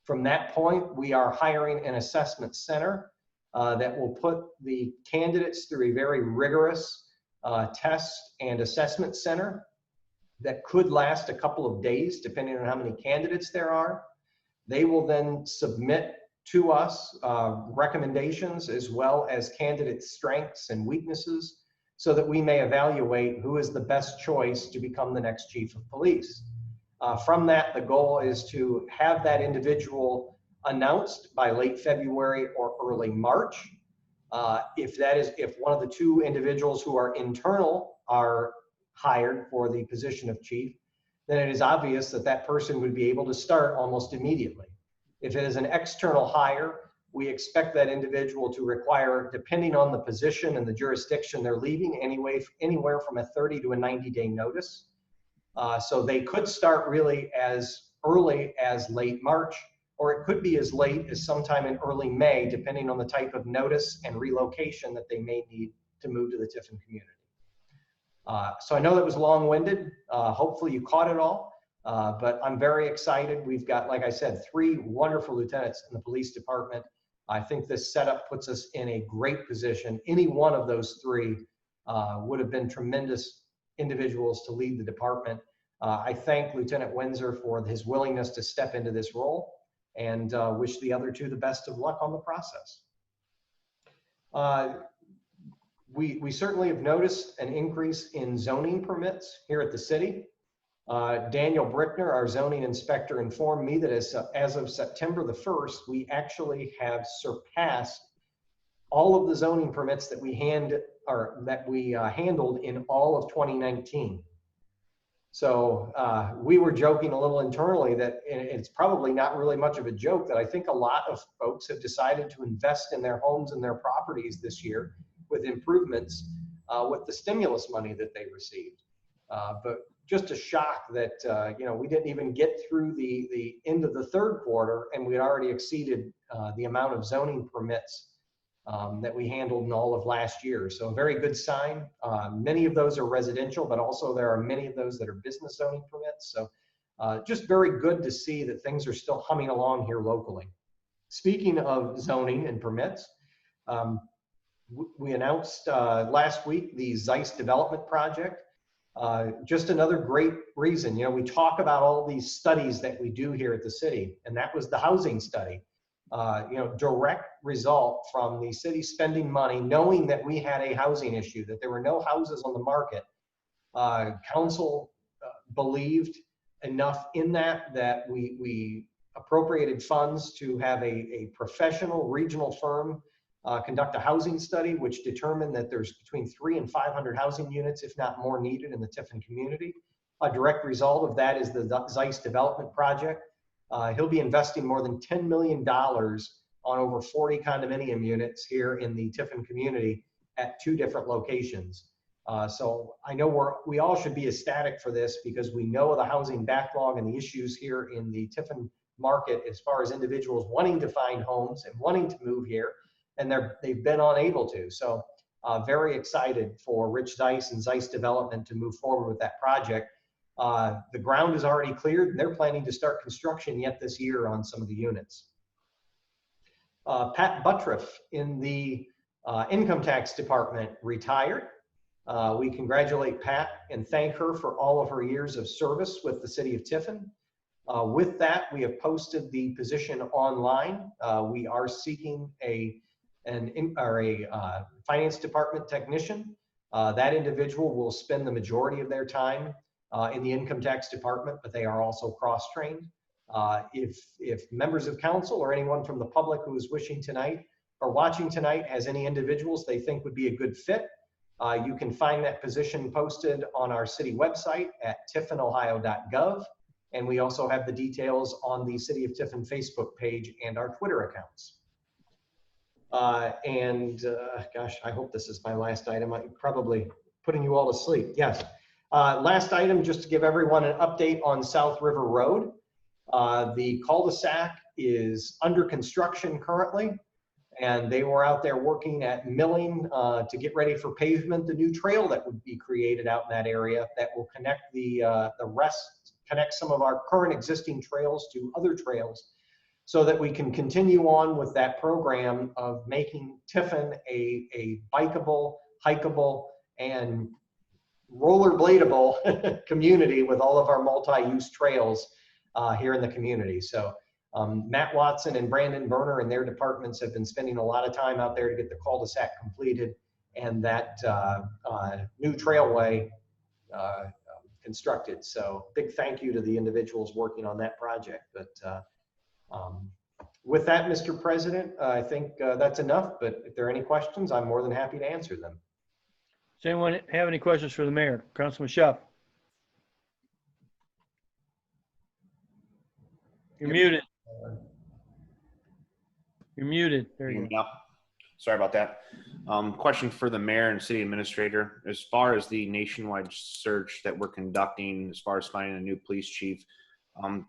From that point, we are hiring an assessment center that will put the candidates through a very rigorous test and assessment center that could last a couple of days, depending on how many candidates there are. They will then submit to us recommendations as well as candidate strengths and weaknesses so that we may evaluate who is the best choice to become the next chief of police. From that, the goal is to have that individual announced by late February or early March. If one of the 2 individuals who are internal are hired for the position of chief, then it is obvious that that person would be able to start almost immediately. If it is an external hire, we expect that individual to require, depending on the position and the jurisdiction they're leaving, anywhere from a 30 to a 90-day notice. So they could start really as early as late March, or it could be as late as sometime in early May, depending on the type of notice and relocation that they may need to move to the Tiffin community. So I know that was long-winded. Hopefully you caught it all, but I'm very excited. We've got, like I said, 3 wonderful lieutenants in the police department. I think this setup puts us in a great position. Any one of those 3 would have been tremendous individuals to lead the department. I thank Lieutenant Wenzer for his willingness to step into this role and wish the other 2 the best of luck on the process. We certainly have noticed an increase in zoning permits here at the city. Daniel Brickner, our zoning inspector, informed me that as of September the 1st, we actually have surpassed all of the zoning permits that we handled in all of 2019. So we were joking a little internally that it's probably not really much of a joke that I think a lot of folks have decided to invest in their homes and their properties this year with improvements with the stimulus money that they received. But just a shock that, we didn't even get through the end of the third quarter and we had already exceeded the amount of zoning permits that we handled in all of last year. So a very good sign. Many of those are residential, but also there are many of those that are business zoning permits. So just very good to see that things are still humming along here locally. Speaking of zoning and permits, we announced last week the Zeiss development project. Just another great reason. We talk about all these studies that we do here at the city, and that was the housing study. Direct result from the city spending money, knowing that we had a housing issue, that there were no houses on the market. Council believed enough in that we appropriated funds to have a professional regional firm conduct a housing study, which determined that there's between 300 and 500 housing units, if not more, needed in the Tiffin community. A direct result of that is the Zeiss development project. He'll be investing more than $10 million on over 40 condominium units here in the Tiffin community at 2 different locations. So I know we all should be ecstatic for this because we know the housing backlog and the issues here in the Tiffin market as far as individuals wanting to find homes and wanting to move here, and they've been unable to. So very excited for Rich Zeiss and Zeiss Development to move forward with that project. The ground is already cleared and they're planning to start construction yet this year on some of the units. Pat Buttriff in the income tax department retired. We congratulate Pat and thank her for all of her years of service with the city of Tiffin. With that, we have posted the position online. We are seeking a finance department technician. That individual will spend the majority of their time in the income tax department, but they are also cross-trained. If members of council or anyone from the public who is wishing tonight or watching tonight has any individuals they think would be a good fit, you can find that position posted on our city website at tiffinohio.gov. And we also have the details on the City of Tiffin Facebook page and our Twitter accounts. Gosh, I hope this is my last item. I'm probably putting you all to sleep. Yes. Last item, just to give everyone an update on South River Road. The cul-de-sac is under construction currently, and they were out there working at milling to get ready for pavement. The new trail that would be created out in that area that will connect connect some of our current existing trails to other trails so that we can continue on with that program of making Tiffin a bikeable, hikeable, and rollerbladable community with all of our multi-use trails here in the community. So Matt Watson and Brandon Berner and their departments have been spending a lot of time out there to get the cul-de-sac completed and that new trailway constructed. So big thank you to the individuals working on that project. But with that, Mr. President, I think that's enough, but if there are any questions, I'm more than happy to answer them. Does anyone have any questions for the mayor? Councilman Sept. You're muted. You're muted. There you go. Sorry about that. Question for the mayor and city administrator. As far as the nationwide search that we're conducting, as far as finding a new police chief,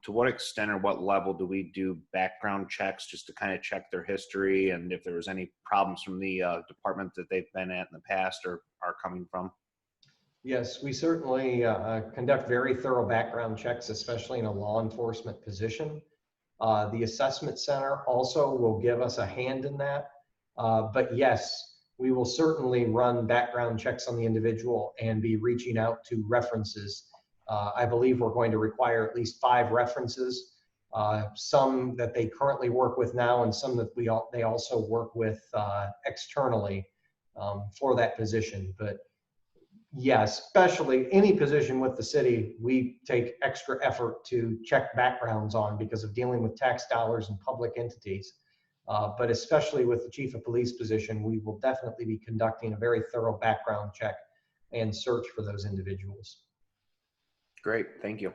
to what extent or what level do we do background checks just to kind of check their history and if there was any problems from the department that they've been at in the past or are coming from? Yes, we certainly conduct very thorough background checks, especially in a law enforcement position. The assessment center also will give us a hand in that. But yes, we will certainly run background checks on the individual and be reaching out to references. I believe we're going to require at least 5 references, some that they currently work with now and some that they also work with externally for that position. But yeah, especially any position with the city, we take extra effort to check backgrounds on because of dealing with tax dollars and public entities. But especially with the chief of police position, we will definitely be conducting a very thorough background check and search for those individuals. Great, thank you.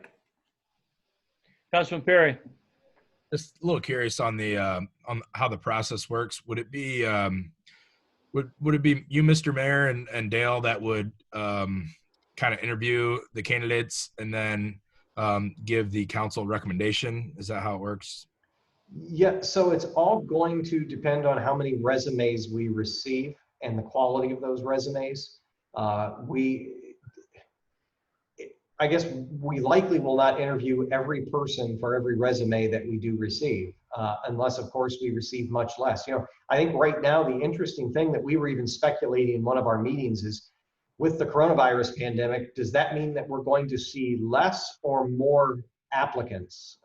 Councilman Perry. Just a little curious on the on how the process works. Would it be would it be you, Mr. Mayor, and Dale that would kind of interview the candidates and then give the council recommendation? Is that how it works? Yeah, so it's all going to depend on how many resumes we receive and the quality of those resumes. I guess we likely will not interview every person for every resume that we do receive, unless of course we receive much less. You know, I think right now the interesting thing that we were even speculating in one of our meetings is, with the coronavirus pandemic, does that mean that we're going to see less or more applicants?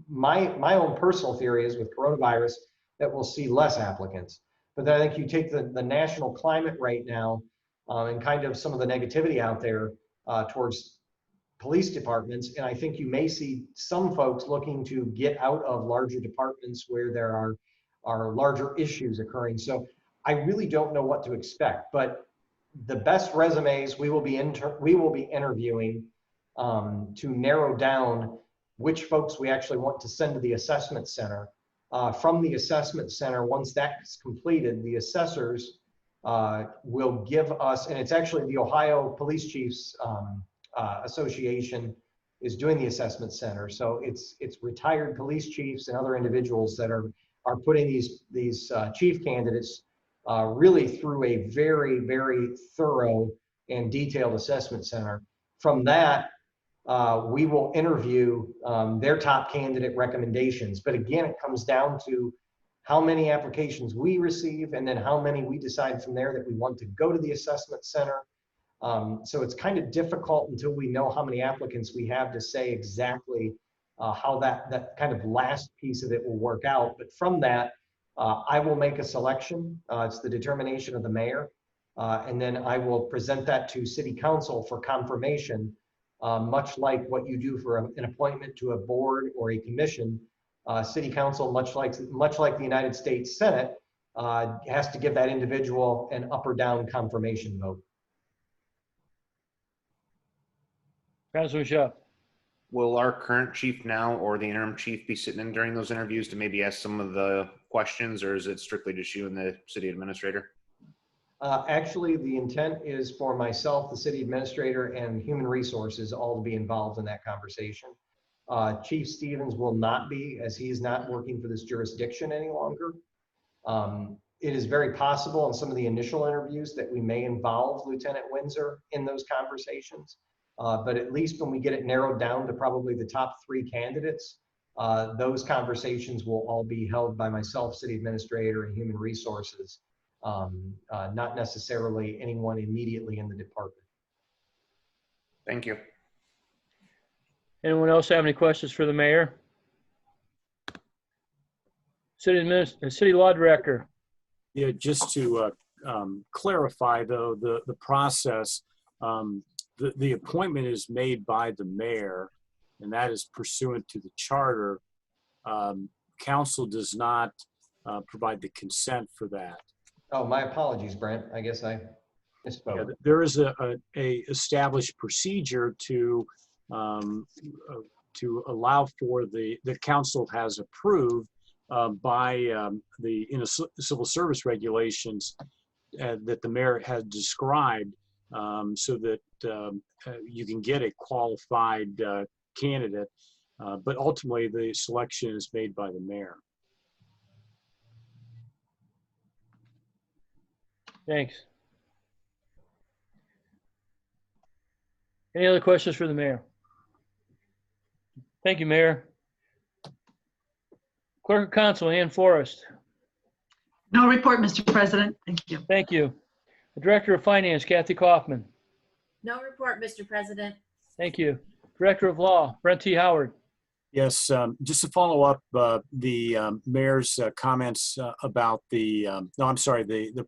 My own personal theory is with coronavirus that we'll see less applicants. But then I think you take the national climate right now and kind of some of the negativity out there towards police departments, and I think you may see some folks looking to get out of larger departments where there are larger issues occurring. So I really don't know what to expect, but the best resumes we will be interviewing to narrow down which folks we actually want to send to the assessment center. From the assessment center, once that's completed, the assessors will give us, and it's actually the Ohio Police Chiefs Association is doing the assessment center. So it's retired police chiefs and other individuals that are putting these chief candidates really through a very, very thorough and detailed assessment center. From that, we will interview their top candidate recommendations. But again, it comes down to how many applications we receive and then how many we decide from there that we want to go to the assessment center. So it's kind of difficult until we know how many applicants we have to say exactly how that kind of last piece of it will work out. But from that, I will make a selection. It's the determination of the mayor. And then I will present that to City Council for confirmation, much like what you do for an appointment to a board or a commission. City Council, much like the United States Senate, has to give that individual an up or down confirmation vote. Councilman Shaw. Will our current chief now or the interim chief be sitting in during those interviews to maybe ask some of the questions, or is it strictly just you and the city administrator? Actually, the intent is for myself, the city administrator, and human resources all to be involved in that conversation. Chief Stevens will not be, as he is not working for this jurisdiction any longer. It is very possible in some of the initial interviews that we may involve Lieutenant Windsor in those conversations. But at least when we get it narrowed down to probably the top 3 candidates, those conversations will all be held by myself, city administrator, and human resources, not necessarily anyone immediately in the department. Thank you. Anyone else have any questions for the mayor? City Law Director. Yeah, just to clarify though, the process, the appointment is made by the mayor, and that is pursuant to the charter. Council does not provide the consent for that. Oh, my apologies, Brent. I guess I misspoke. Yeah, there is a established procedure to allow for the council has approved by the civil service regulations that the mayor has described, so that you can get a qualified candidate, but ultimately the selection is made by the mayor. Thanks. Any other questions for the mayor? Thank you, Mayor. Clerk of Council, Ann Forrest. No report, Mr. President. Thank you. Thank you. The Director of Finance, Kathy Kaufman. No report, Mr. President. Thank you. Director of Law, Brent T. Howard. Yes, just to follow up the mayor's comments about the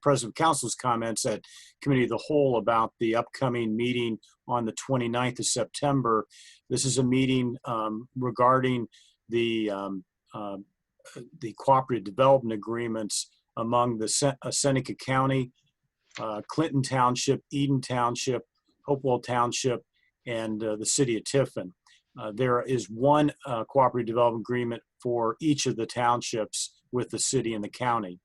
President of Council's comments at Committee of the Whole about the upcoming meeting on the 29th of September. This is a meeting regarding the cooperative development agreements among the Seneca County, Clinton Township, Eden Township, Hopewell Township, and the city of Tiffin. There is one cooperative development agreement for each of the townships with the city and the county.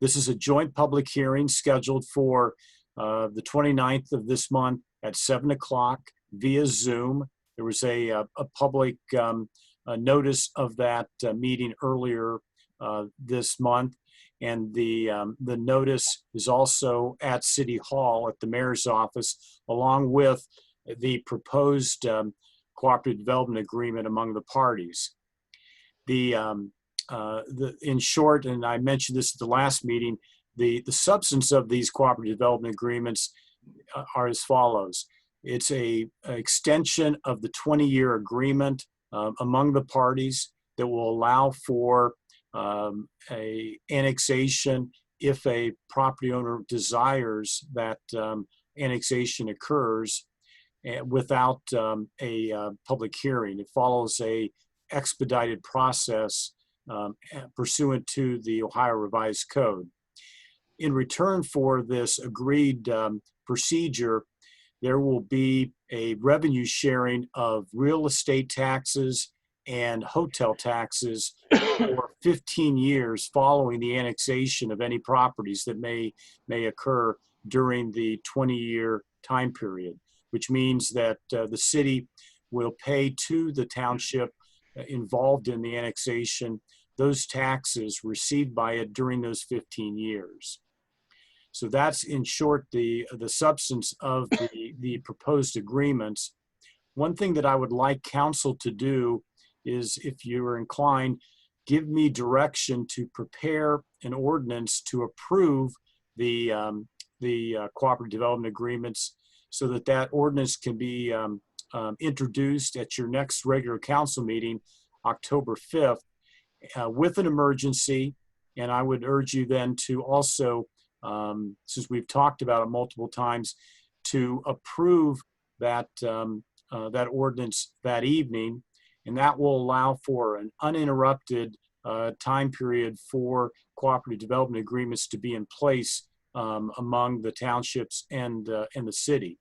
This is a joint public hearing scheduled for the 29th of this month at 7 o'clock via Zoom. There was a public notice of that meeting earlier this month, and the notice is also at City Hall at the mayor's office, along with the proposed cooperative development agreement among the parties. In short, and I mentioned this at the last meeting, the substance of these cooperative development agreements are as follows. It's a extension of the 20-year agreement among the parties that will allow for a annexation if a property owner desires that annexation occurs without a public hearing. It follows a expedited process pursuant to the Ohio Revised Code. In return for this agreed procedure, there will be a revenue sharing of real estate taxes and hotel taxes for 15 years following the annexation of any properties that may occur during the 20-year time period, which means that the city will pay to the township involved in the annexation those taxes received by it during those 15 years. So that's, in short, the substance of the proposed agreements. One thing that I would like council to do is, if you're inclined, give me direction to prepare an ordinance to approve the cooperative development agreements, so that that ordinance can be introduced at your next regular council meeting, October 5th, with an emergency. And I would urge you then to also, since we've talked about it multiple times, to approve that that ordinance that evening, and that will allow for an uninterrupted time period for cooperative development agreements to be in place among the townships and the city.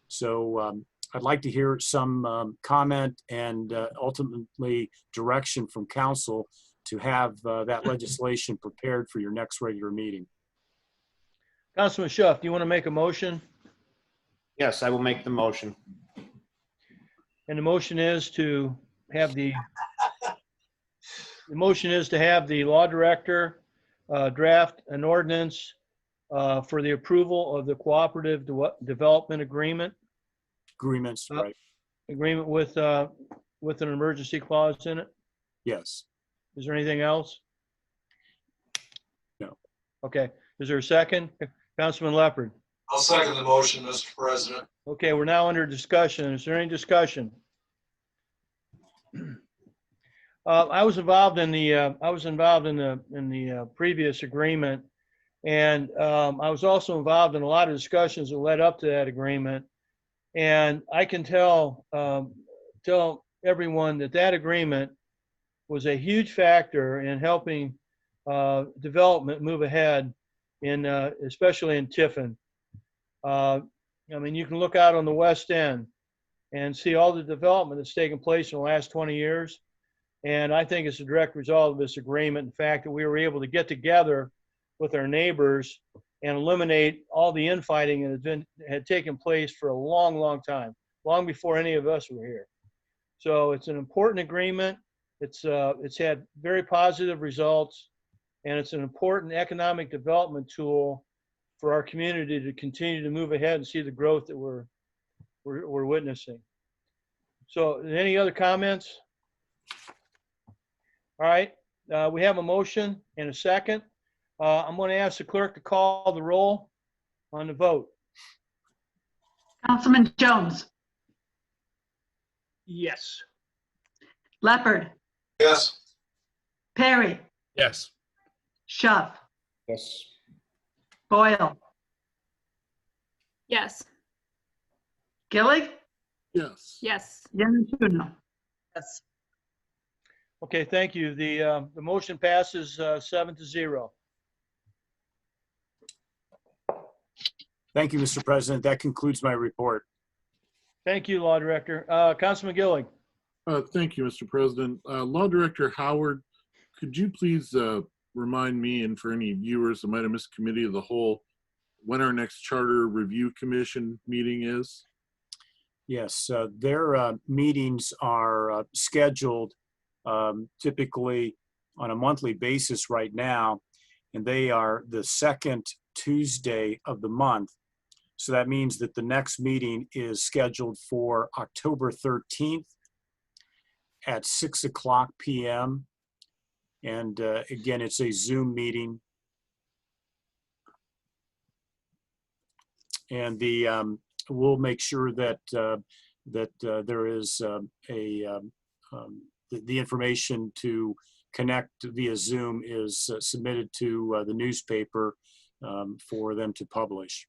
So I'd like to hear some comment and ultimately direction from council to have that legislation prepared for your next regular meeting. Councilman Schuff, do you want to make a motion? Yes, I will make the motion. And the motion is to have the law director draft an ordinance for the approval of the cooperative development agreement. Agreements, right? Agreement with an emergency clause in it. Yes. Is there anything else? No. Okay. Is there a second? Councilman Leopard. I'll second the motion, Mr. President. Okay, we're now under discussion. Is there any discussion? I was involved in the previous agreement, and I was also involved in a lot of discussions that led up to that agreement. And I can tell everyone that agreement was a huge factor in helping development move ahead especially in Tiffin. I mean, you can look out on the West End and see all the development that's taken place in the last 20 years. And I think it's a direct result of this agreement. The fact that we were able to get together with our neighbors and eliminate all the infighting that had taken place for a long, long time, long before any of us were here. So it's an important agreement. It's had very positive results, and it's an important economic development tool for our community to continue to move ahead and see the growth that we're witnessing. So any other comments? All right, we have a motion and a second. I'm going to ask the clerk to call the roll on the vote. Councilman Jones, Yes. Leopard, Yes. Perry, Yes. Schuff, Yes. Boyle, Yes. Gillig, Yes. Yes. Yanatuno. Yes. Okay, thank you. The motion passes 7-0. Thank you, Mr. President. That concludes my report. Thank you, Law Director. Councilman Gillig. Thank you, Mr. President. Law Director Howard, could you please remind me, and for any viewers that might have missed Committee of the Whole, when our next Charter Review Commission meeting is? Yes, their meetings are scheduled typically on a monthly basis right now, and they are the second Tuesday of the month. So that means that the next meeting is scheduled for October 13th at 6:00 p.m. And again, it's a Zoom meeting. And we'll make sure that there is the information to connect via Zoom is submitted to the newspaper for them to publish.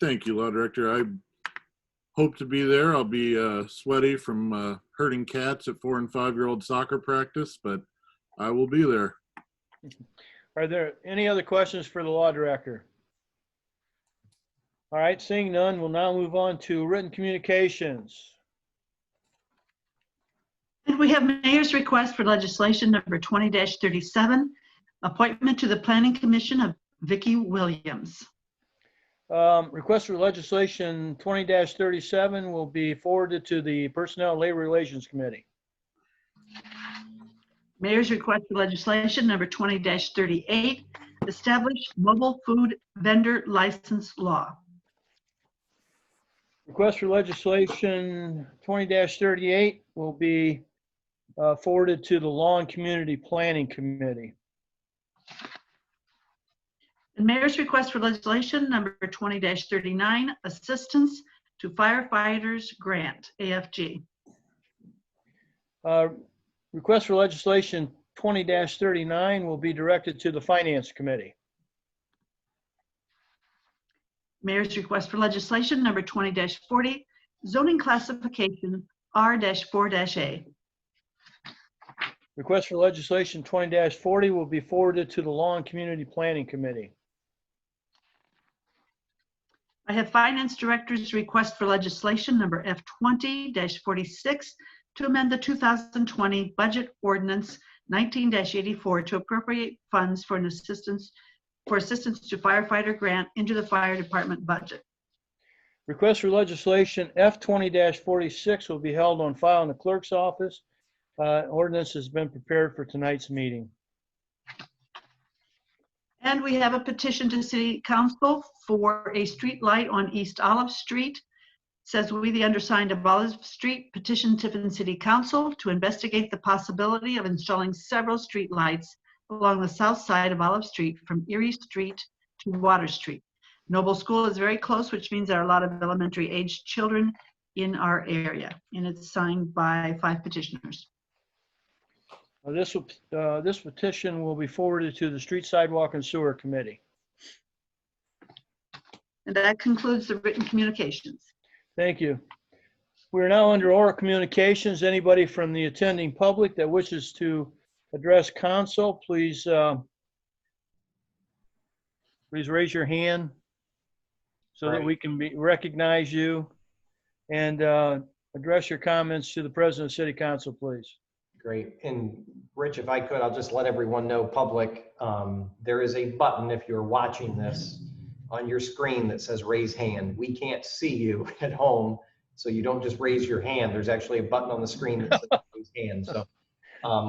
Thank you, Law Director. I hope to be there. I'll be sweaty from herding cats at 4- and 5-year-old soccer practice, but I will be there. Are there any other questions for the Law Director? All right, seeing none, we'll now move on to written communications. And we have Mayor's request for legislation number 20-37, appointment to the Planning Commission of Vicki Williams. Request for legislation 20-37 will be forwarded to the Personnel and Labor Relations Committee. Mayor's request for legislation number 20-38, establish mobile food vendor license law. Request for legislation 20-38 will be forwarded to the Law and Community Planning Committee. And Mayor's request for legislation number 20-39, assistance to firefighters grant, AFG. Request for legislation 20-39 will be directed to the Finance Committee. Mayor's request for legislation number 20-40, zoning classification R-4-A. Request for legislation 20-40 will be forwarded to the Law and Community Planning Committee. I have Finance Director's request for legislation number F20-46 to amend the 2020 Budget Ordinance 19-84 to appropriate funds for assistance to firefighter grant into the fire department budget. Request for legislation F20-46 will be held on file in the clerk's office. Ordinance has been prepared for tonight's meeting. And we have a petition to City Council for a street light on East Olive Street. It says, we, the undersigned of Olive Street, petition Tiffin City Council to investigate the possibility of installing several street lights along the south side of Olive Street from Erie Street to Water Street. Noble School is very close, which means there are a lot of elementary age children in our area, and it's signed by 5 petitioners. This petition will be forwarded to the Street, Sidewalk, and Sewer Committee. And that concludes the written communications. Thank you. We're now under oral communications. Anybody from the attending public that wishes to address council, please raise your hand so that we can recognize you, and address your comments to the President of City Council, please. Great. And Rich, if I could, I'll just let everyone know, public, there is a button if you're watching this on your screen that says raise hand. We can't see you at home, so you don't just raise your hand. There's actually a button on the screen that says raise hand. So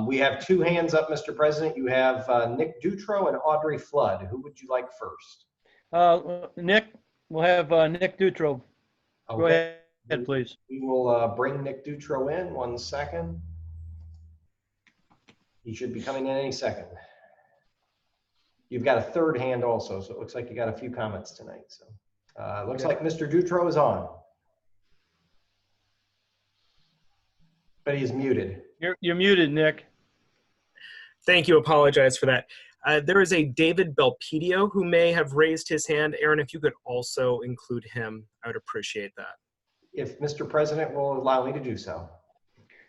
we have 2 hands up, Mr. President. You have Nick Dutro and Audrey Flood. Who would you like first? Nick, we'll have Nick Dutro. Okay. Go ahead, please. We will bring Nick Dutro in. 1 second. He should be coming in any second. You've got a 3rd hand also, so it looks like you got a few comments tonight. So looks like Mr. Dutro is on, but he's muted. You're muted, Nick. Thank you. Apologize for that. There is a David Belpedio who may have raised his hand. Aaron, if you could also include him, I would appreciate that. If Mr. President will allow me to do so.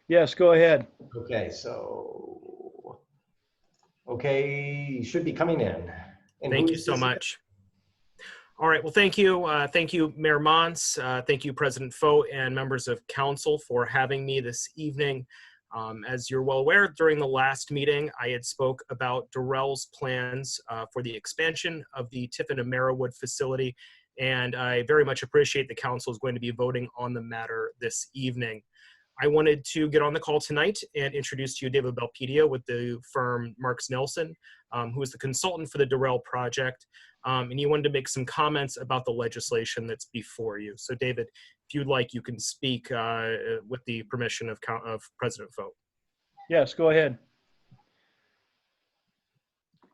Yes, go ahead. Okay, so, okay, he should be coming in. And Thank who you is so this? much. All right. Well, thank you. Thank you, Mayor Mons. Thank you, President Fote, and members of council for having me this evening. As you're well aware, during the last meeting, I had spoke about Durrell's plans for the expansion of the Tiffin and Merriwood facility, and I very much appreciate the council is going to be voting on the matter this evening. I wanted to get on the call tonight and introduce to you David Belpedio with the firm Marks Nelson, who is the consultant for the Durrell project. And he wanted to make some comments about the legislation that's before you. So David, if you'd like, you can speak with the permission of President Fote. Yes, go ahead.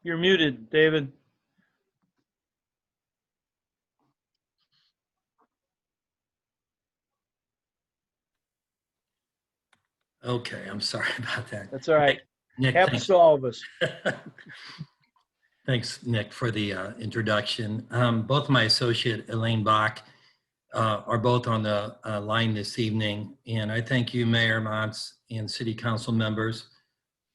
You're muted, David. Okay, I'm sorry about that. That's all right. Nick, Happens thanks. to all of us. Thanks, Nick, for the introduction. Both my associate Elaine Bach are both on the line this evening, and I thank you, Mayor Mons and City Council members,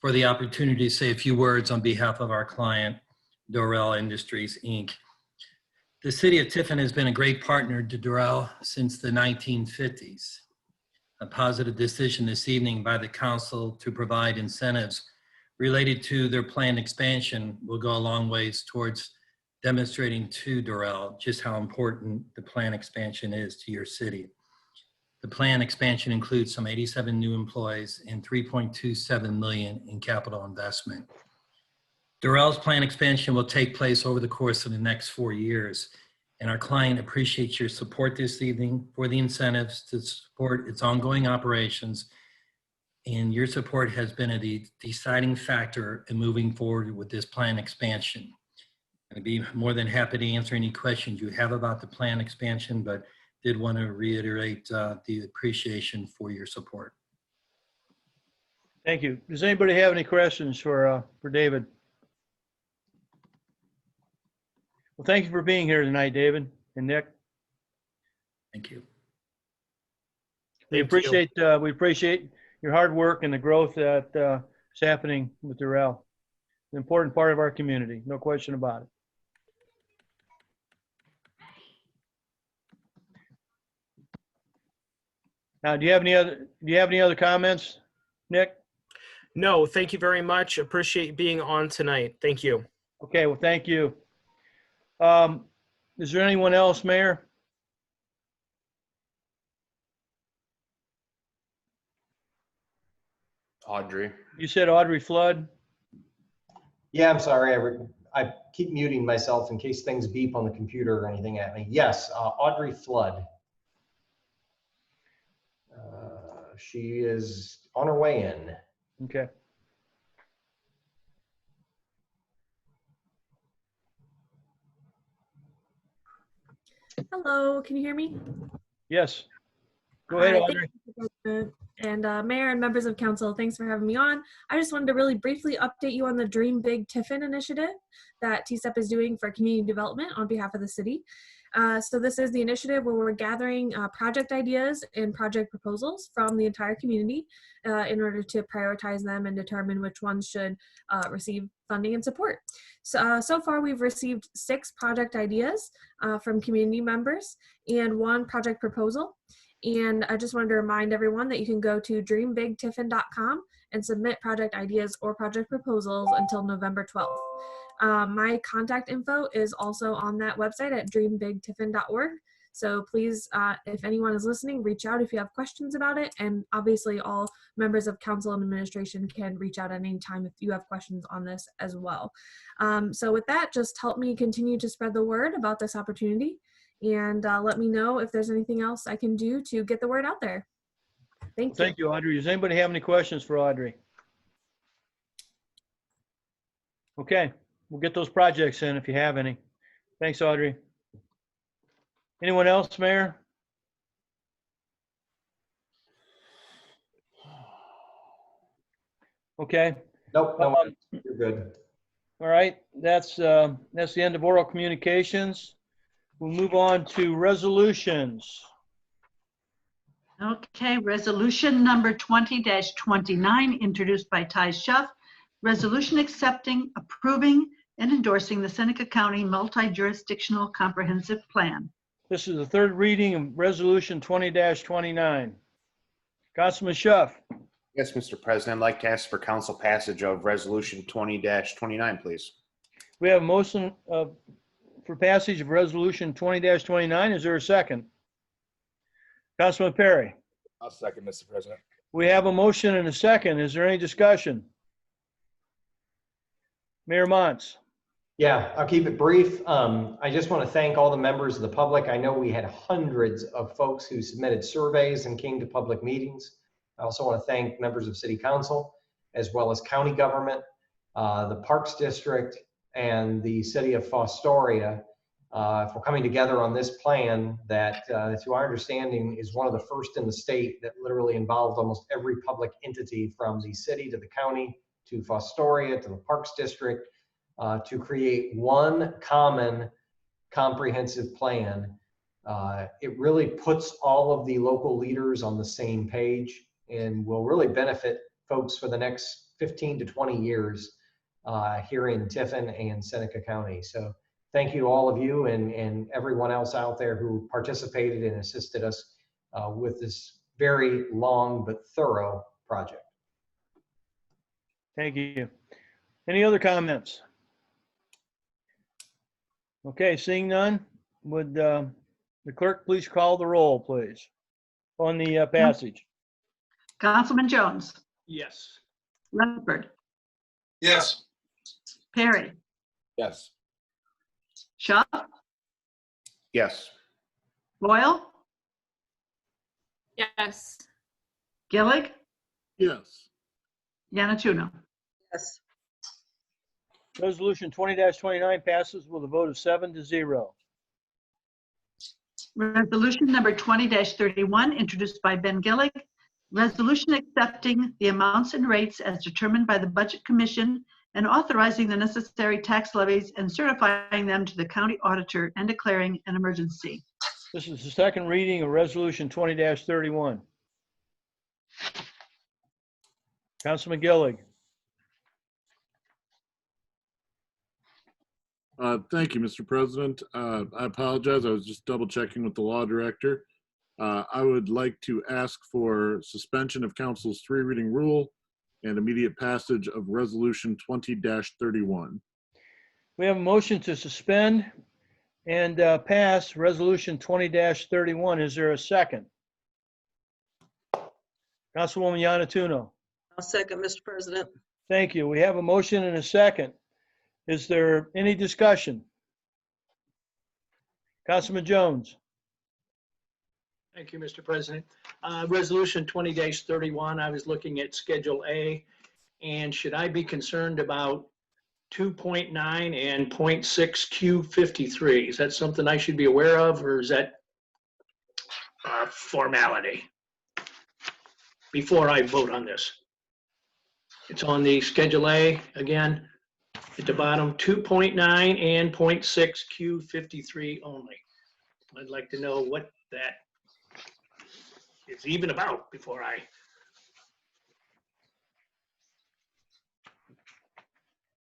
for the opportunity to say a few words on behalf of our client, Durrell Industries, Inc. The City of Tiffin has been a great partner to Durrell since the 1950s. A positive decision this evening by the council to provide incentives related to their planned expansion will go a long ways towards demonstrating to Durrell just how important the planned expansion is to your city. The planned expansion includes some 87 new employees and $3.27 million in capital investment. Durrell's planned expansion will take place over the course of the next 4 years, and our client appreciates your support this evening for the incentives to support its ongoing operations, and your support has been a deciding factor in moving forward with this planned expansion. I'd be more than happy to answer any questions you have about the planned expansion, but did want to reiterate the appreciation for your support. Thank you. Does anybody have any questions for David? Well, thank you for being here tonight, David and Nick. Thank you. We appreciate your hard work and the growth that is happening with Durrell. An important part of our community, no question about it. Now, do you have any other comments, Nick? No, thank you very much. Appreciate being on tonight. Thank you. Okay, well, thank you. Is there anyone else, Mayor? Audrey. You said Audrey Flood? Yeah, I'm sorry. I keep muting myself in case things beep on the computer or anything at me. Yes, Audrey Flood. She is on her way in. Okay. Hello, can you hear me? Yes. Go ahead, Hi, Audrey. thank you, President. And Mayor and members of council, thanks for having me on. I just wanted to really briefly update you on the Dream Big Tiffin initiative that TSEP is doing for community development on behalf of the city. So this is the initiative where we're gathering project ideas and project proposals from the entire community in order to prioritize them and determine which ones should receive funding and support. So far we've received 6 project ideas from community members and 1 project proposal. And I just wanted to remind everyone that you can go to dreambigtiffin.com and submit project ideas or project proposals until November 12th. My contact info is also on that website at dreambigtiffin.org. So please, if anyone is listening, reach out if you have questions about it. And obviously all members of council and administration can reach out at any time if you have questions on this as well. So with that, just help me continue to spread the word about this opportunity. And let me know if there's anything else I can do to get the word out there. Thank you. Thank you, Audrey. Does anybody have any questions for Audrey? Okay, we'll get those projects in if you have any. Thanks, Audrey. Anyone else, Mayor? Okay. Nope, no, you're good. All right, that's the end of oral communications. We'll move on to resolutions. Okay, resolution number 20-29, introduced by Ty Schuff. Resolution accepting, approving, and endorsing the Seneca County Multi-Jurisdictional Comprehensive Plan. This is the third reading of Resolution 20-29. Councilman Schuff. Yes, Mr. President, I'd like to ask for council passage of Resolution 20-29, please. We have a motion for passage of Resolution 20-29. Is there a second? Councilman Perry. I'll second, Mr. President. We have a motion and a second. Is there any discussion? Mayor Mons. Yeah, I'll keep it brief. I just want to thank all the members of the public. I know we had hundreds of folks who submitted surveys and came to public meetings. I also want to thank members of City Council, as well as county government, the Parks District, and the City of Fostoria for coming together on this plan that, to our understanding, is one of the first in the state that literally involved almost every public entity from the city to the county to Fostoria to the Parks District to create one common comprehensive plan. It really puts all of the local leaders on the same page and will really benefit folks for the next 15 to 20 years here in Tiffin and Seneca County. So thank you to all of you and everyone else out there who participated and assisted us with this very long but thorough project. Thank you. Any other comments? Okay, seeing none, would the clerk please call the roll, please, on the passage? Councilman Jones, Yes. Leopard, Yes. Perry, Yes. Schuff, Yes. Boyle, Yes. Gillig, Yes. Yanatuno. Yes. Resolution 20-29 passes with a vote of 7-0. Resolution number 20-31, introduced by Ben Gillig. Resolution accepting the amounts and rates as determined by the Budget Commission and authorizing the necessary tax levies and certifying them to the county auditor and declaring an emergency. This is the second reading of Resolution 20-31. Councilman Gillig. Thank you, Mr. President. I apologize. I was just double checking with the law director. I would like to ask for suspension of council's three reading rule and immediate passage of resolution 20-31. We have a motion to suspend and pass Resolution 20-31. Is there a second? Councilwoman Yanatuno. I'll second, Mr. President. Thank you. We have a motion and a second. Is there any discussion? Councilman Jones. Thank you, Mr. President. Resolution 20-31, I was looking at Schedule A, and should I be concerned about 2.9 and 0.6 Q53? Is that something I should be aware of, or is that formality before I vote on this? It's on the Schedule A again, at the bottom, 2.9 and 0.6 Q53 only. I'd like to know what that is even about before I.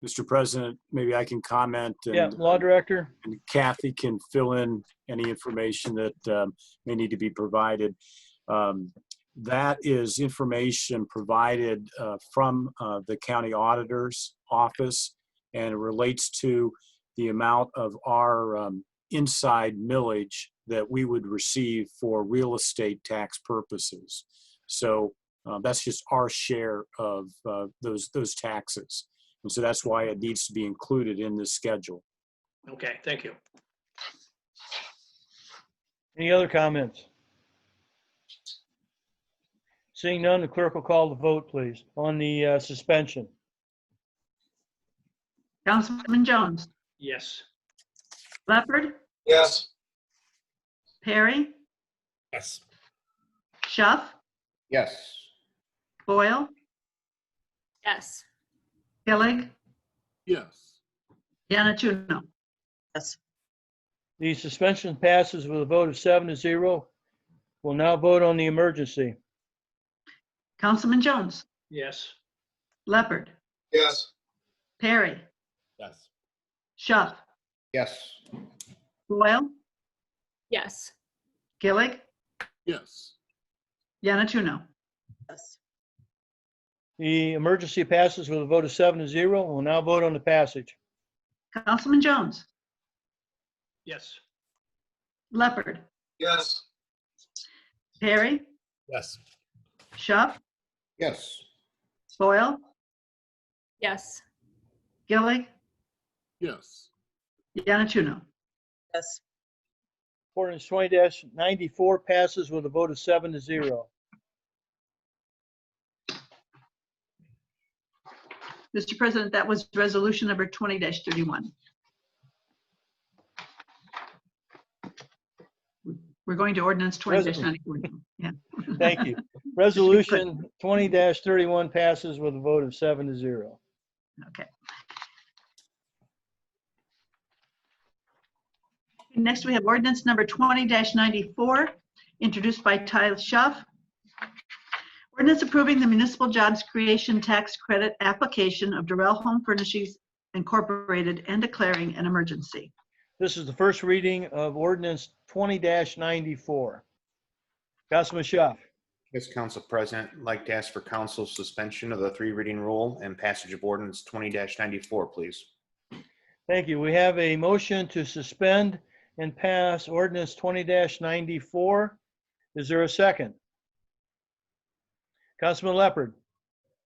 Mr. President, maybe I can comment. And, Yeah, Law Director. And Kathy can fill in any information that may need to be provided. That is information provided from the county auditor's office, and it relates to the amount of our inside millage that we would receive for real estate tax purposes. So that's just our share of those taxes. And so that's why it needs to be included in this schedule. Okay, thank you. Any other comments? Seeing none, the clerk will call the vote, please, on the suspension. Councilman Jones, Yes. Leopard, Yes. Perry, Yes. Schuff, Yes. Boyle, Yes. Gillig, Yes. Yanatuno. Yes. The suspension passes with a vote of 7-0. We'll now vote on the emergency. Councilman Jones, Yes. Leopard, Yes. Perry, Yes. Shuff, Yes. Boyle, Yes. Gillig, Yes. Yanatuno. Yes. The emergency passes with a vote of 7-0. We'll now vote on the passage. Councilman Jones, Yes. Leopard, Yes. Perry, Yes. Shuff, Yes. Boyle, Yes. Gillig, Yes. Yanatuno. Yes. Ordinance 20-94 passes with a vote of 7-0. Mr. President, that was resolution number 20-31. We're going to ordinance 20-94. Yeah. Thank you. Resolution 20-31 passes with a vote of 7-0. Okay. Next, we have ordinance number 20-94, introduced by Tyler Shuff. Ordinance approving the municipal jobs creation tax credit application of Durrell Home Furnishings Incorporated and declaring an emergency. This is the first reading of ordinance 20-94. Councilman Schaaf. Yes, Council President, I'd like to ask for council suspension of the 3 reading rule and passage of ordinance 20-94, please. Thank you. We have a motion to suspend and pass ordinance 20-94. Is there a second? Councilman Leopard.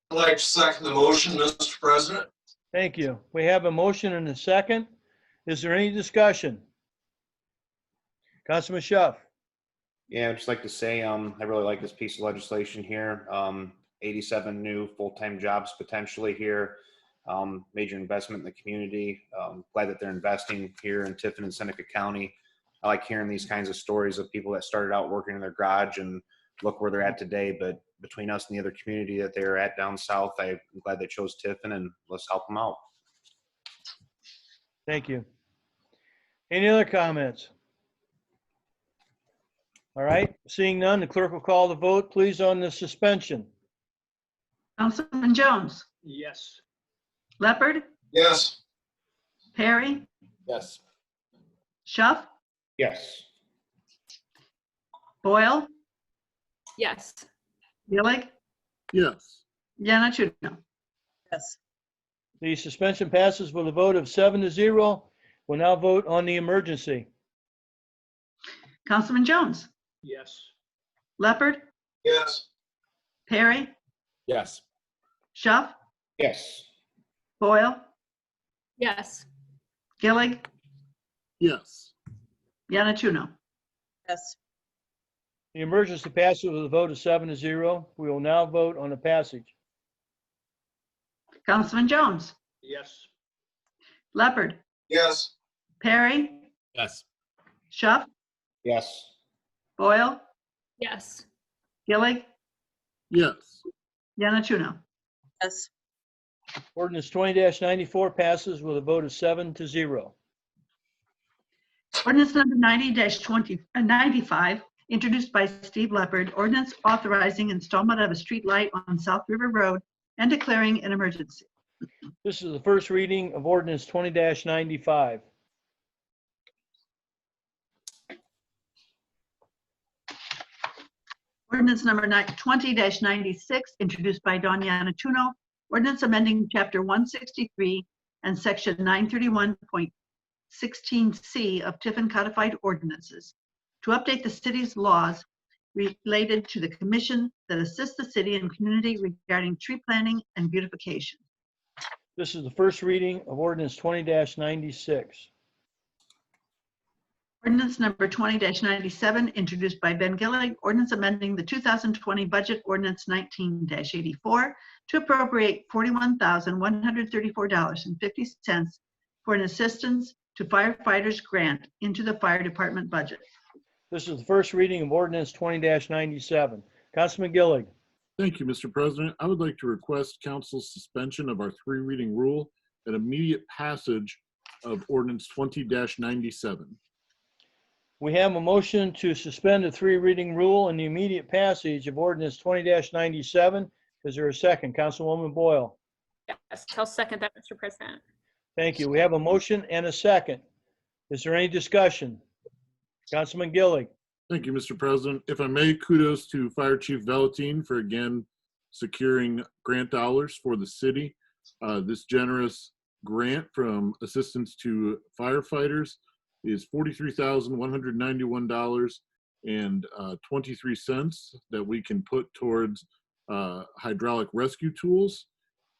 I'd like to second the motion, Mr. President. Thank you. We have a motion and a second. Is there any discussion? Councilman Schaaf. Yeah, I'd just like to say, I really like this piece of legislation here. 87 new full-time jobs potentially here. Major investment in the community. Glad that they're investing here in Tiffin and Seneca County. I like hearing these kinds of stories of people that started out working in their garage and look where they're at today. But between us and the other community that they're at down south, I'm glad they chose Tiffin, and let's help them out. Thank you. Any other comments? All right, seeing none, the clerk will call the vote, please, on the suspension. Councilman Jones, Yes. Leopard, Yes. Perry, Yes. Shuff, Yes. Boyle, Yes. Gillig, Yes. Yanatuno. Yes. The suspension passes with a vote of 7-0. We'll now vote on the emergency. Councilman Jones, Yes. Leopard, Yes. Perry, Yes. Shuff, Yes. Boyle, Yes. Gillig, Yes. Yanatuno. Yes. The emergency passes with a vote of 7-0. We will now vote on the passage. Councilman Jones, Yes. Leopard, Yes. Perry, Yes. Shuff, Yes. Boyle, Yes. Gillig, Yes. Yanatuno. Yes. Ordinance 20-94 passes with a vote of 7-0. Ordinance number 90-95, introduced by Steve Leopard, ordinance authorizing installment of a street light on South River Road and declaring an emergency. This is the first reading of ordinance 20-95. Ordinance number 20-96, introduced by Don Yanatuno, ordinance amending chapter 163 and section 931.16C of Tiffin Codified Ordinances to update the city's laws related to the commission that assists the city and community regarding tree planting and beautification. This is the first reading of ordinance 20-96. Ordinance number 20-97, introduced by Ben Gillig, ordinance amending the 2020 budget ordinance 19-84 to appropriate $41,134.50 for an assistance to firefighters grant into the fire department budget. This is the first reading of ordinance 20-97. Councilman Gillig. Thank you, Mr. President. I would like to request council's suspension of our 3 reading rule and immediate passage of ordinance 20-97. We have a motion to suspend the 3 reading rule and the immediate passage of ordinance 20-97. Is there a second? Councilwoman Boyle. Yes. I'll second that, Mr. President. Thank you. We have a motion and a second. Is there any discussion? Councilman Gillig. Thank you, Mr. President. If I may, kudos to Fire Chief Velatine for again securing grant dollars for the city. This generous grant from Assistance to Firefighters is $43,191.23 that we can put towards hydraulic rescue tools.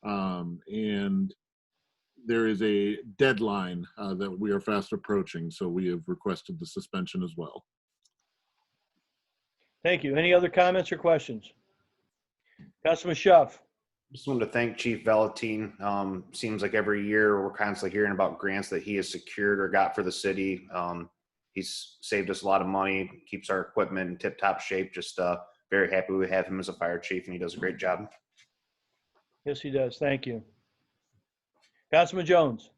And there is a deadline that we are fast approaching, so we have requested the suspension as well. Thank you. Any other comments or questions? Councilman Schuff. Just wanted to thank Chief Velatine. Seems like every year we're constantly hearing about grants that he has secured or got for the city. He's saved us a lot of money, keeps our equipment in tip-top shape. Just very happy we have him as a fire chief, and he does a great job. Yes, he does. Thank you. Councilman Jones.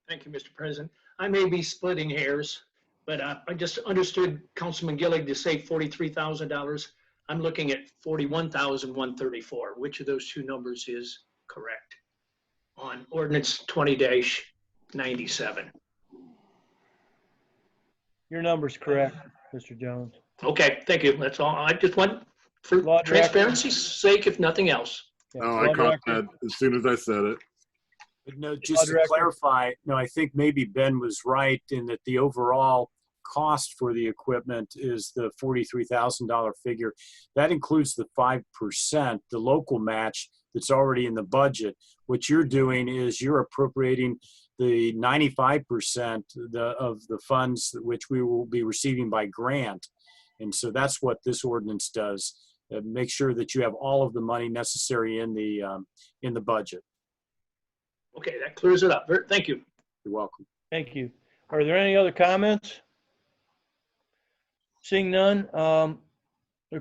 Thank you, Mr. President. I may be splitting hairs, but I just understood Councilman Gillig to say $43,000. I'm looking at $41,134. Which of those two numbers is correct on ordinance 20-97? Your number's correct, Mr. Jones. Okay, thank you. That's all. I just want, for transparency's sake, if nothing else. Oh, I caught that as soon as I said it. But no, just to clarify, no, I think maybe Ben was right in that the overall cost for the equipment is the $43,000 figure. That includes the 5%, the local match that's already in the budget. What you're doing is you're appropriating the 95% of the funds which we will be receiving by grant. And so that's what this ordinance does. Make sure that you have all of the money necessary in the budget. Okay, that clears it up. Thank you. You're welcome. Thank you. Are there any other comments? Seeing none, the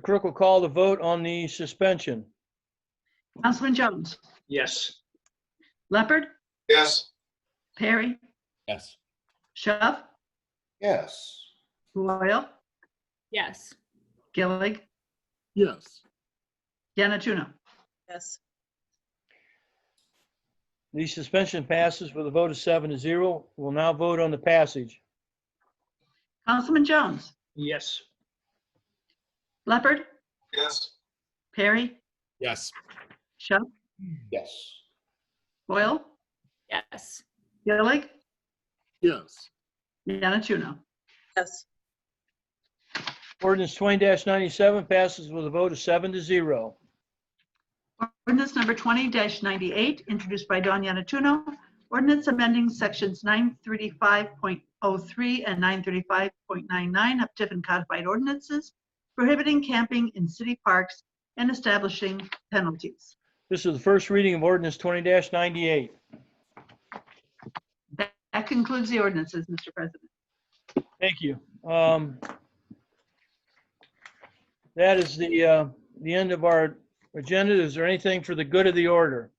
clerk will call the vote on the suspension. Councilman Jones. Yes. Leopard. Yes. Perry. Yes. Schuff. Yes. Boyle. Yes. Gillig. Yes. Yanatuno. Yes. The suspension passes with a vote of 7-0. We'll now vote on the passage. Councilman Jones. Yes. Leopard. Yes. Perry. Yes. Schuff. Yes. Boyle. Yes. Gillig. Yes. Yanatuno. Yes. Ordinance 20-97 passes with a vote of 7-0. Ordinance number 20-98, introduced by Dawn Yanatuno. Ordinance amending sections 935.03 and 935.99 of Tiffin codified ordinances, prohibiting camping in city parks and establishing penalties. This is the first reading of ordinance 20-98. That concludes the ordinances, Mr. President. Thank you. That is the end of our agenda. Is there anything for the good of the order?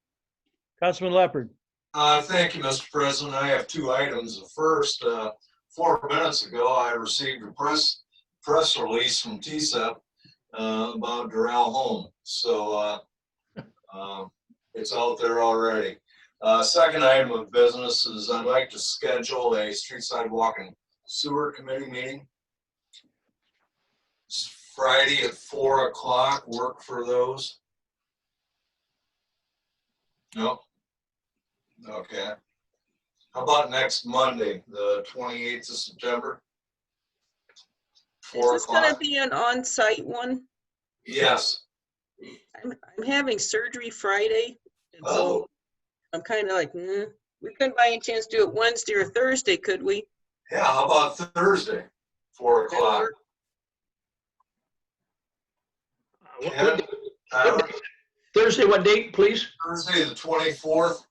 Councilman Leopard. Thank you, Mr. President. I have two items. The first, 4 minutes ago, I received a press release from TSEP about Doral Home. So it's out there already. Second item of business is I'd like to schedule a street sidewalk and sewer committee meeting. It's Friday at 4 o'clock. Work for those? No? Okay. How about next Monday, the 28th of September? 4 Is this gonna o'clock? be an on-site one? Yes. I'm having surgery Friday, and so I'm kind of like, we couldn't by any chance do it Wednesday or Thursday, could we? Yeah, how about Thursday, 4 o'clock? Thursday, what date, please? Thursday, the 24th.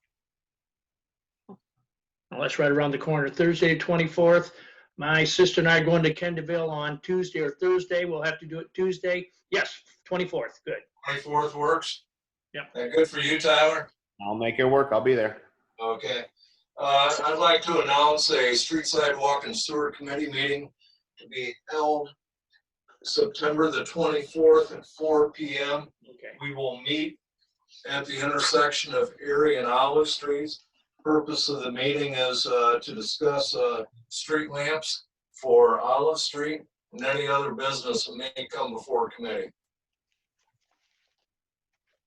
Well, that's right around the corner. Thursday, 24th. My sister and I are going to Kendallville on Tuesday or Thursday. We'll have to do it Tuesday. Yes, 24th. Good. 24th works? Yep. That good for you, Tyler? I'll make it work. I'll be there. Okay. I'd like to announce a street sidewalk and sewer committee meeting to be held September the 24th at 4 p.m. Okay. We will meet at the intersection of Erie and Olive Streets. Purpose of the meeting is to discuss street lamps for Olive Street and any other business that may come before committee.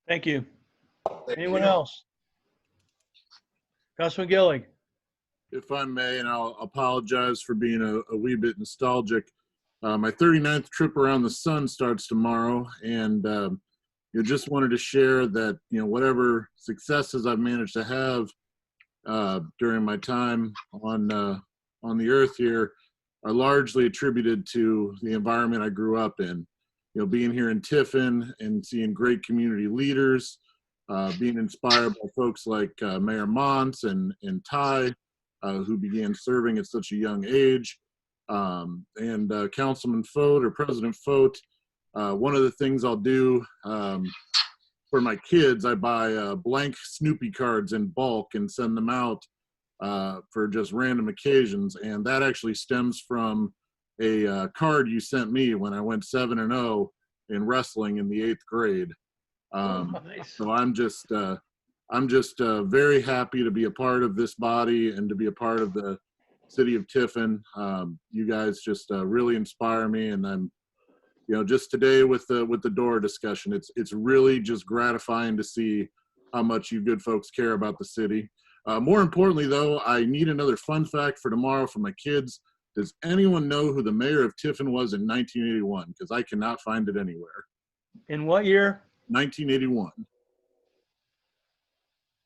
Thank you. Thank Anyone you. else? Councilman Gillig. If I may, and I'll apologize for being a wee bit nostalgic. My 39th trip around the sun starts tomorrow, and just wanted to share that, whatever successes I've managed to have during my time on the earth here are largely attributed to the environment I grew up in. Being here in Tiffin and seeing great community leaders, being inspired by folks like Mayor Montz and Ty, who began serving at such a young age, and Councilman Fote or President Fote. One of the things I'll do for my kids, I buy blank Snoopy cards in bulk and send them out for just random occasions. And that actually stems from a card you sent me when I went 7-0 in wrestling in the 8th grade. Nice. So I'm just very happy to be a part of this body and to be a part of the city of Tiffin. You guys just really inspire me, and I'm, just today with the door discussion, it's really just gratifying to see how much you good folks care about the city. More importantly, though, I need another fun fact for tomorrow for my kids. Does anyone know who the mayor of Tiffin was in 1981? Because I cannot find it anywhere. In what year? 1981.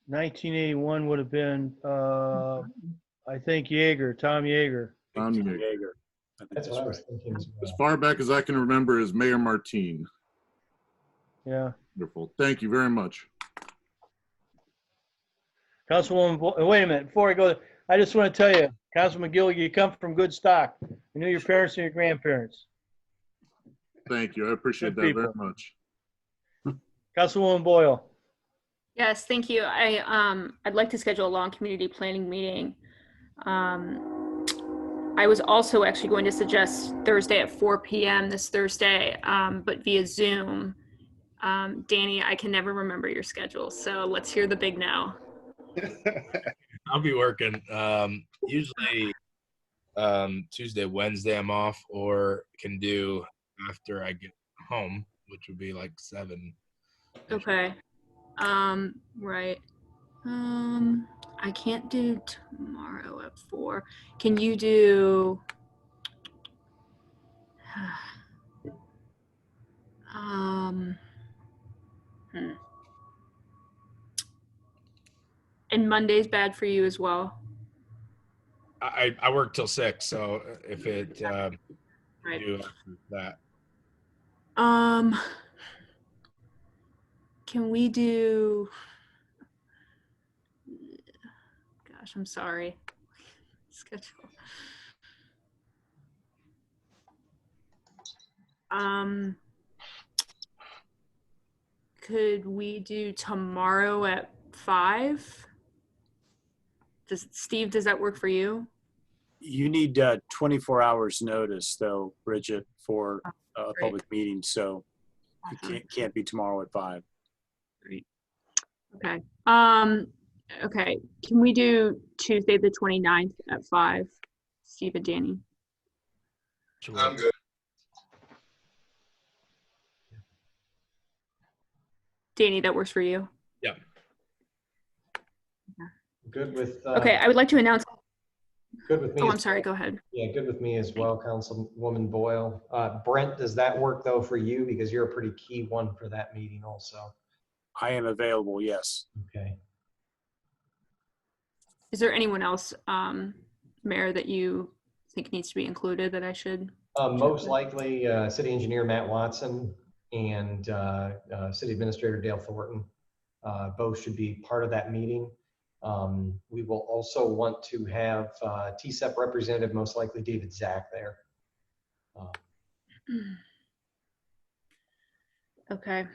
1981 would have been, I think Tom Yeager. Tom Yeager. I think That's what I was thinking as As well. far back as I can remember is Mayor Martine. Yeah. Wonderful. Thank you very much. Councilwoman, wait a minute. Before I go, I just want to tell you, Councilman Gillig, you come from good stock. I knew your parents and your grandparents. Thank you. I appreciate Good that very people. much. Councilwoman Boyle. Yes, thank you. I'd like to schedule a long community planning meeting. I was also actually going to suggest Thursday at 4 p.m. this Thursday, but via Zoom. Danny, I can never remember your schedule, so let's hear the big no. I'll be working. Usually Tuesday, Wednesday I'm off, or can do after I get home, which would be like 7. Okay. Right. I can't do tomorrow at 4. Can you do and Monday's bad for you as well? I work till 6, so if it Right. do that. Can we do, gosh, I'm sorry. Schedule. Could we do tomorrow at 5? Steve, does that work for you? You need 24 hours notice, though, Bridget, for a great. public meeting, so it can't be tomorrow at 5. Great. Okay. Okay. Can we do Tuesday the 29th at 5? Steve and Danny. I'm good. Danny, that works for you? Yeah. Good with. Okay, I would like to announce. Good with me. Oh, as I'm sorry. well. Go ahead. Yeah, good with me as well, Councilwoman Boyle. Brent, does that work though for you? Because you're a pretty key one for that meeting also. I am available, yes. Okay. Is there anyone else, Mayor, that you think needs to be included that I should? Most likely, City Engineer Matt Watson and City Administrator Dale Thornton. Both should be part of that meeting. We will also want to have TSEP representative, most likely David Zach there. Okay.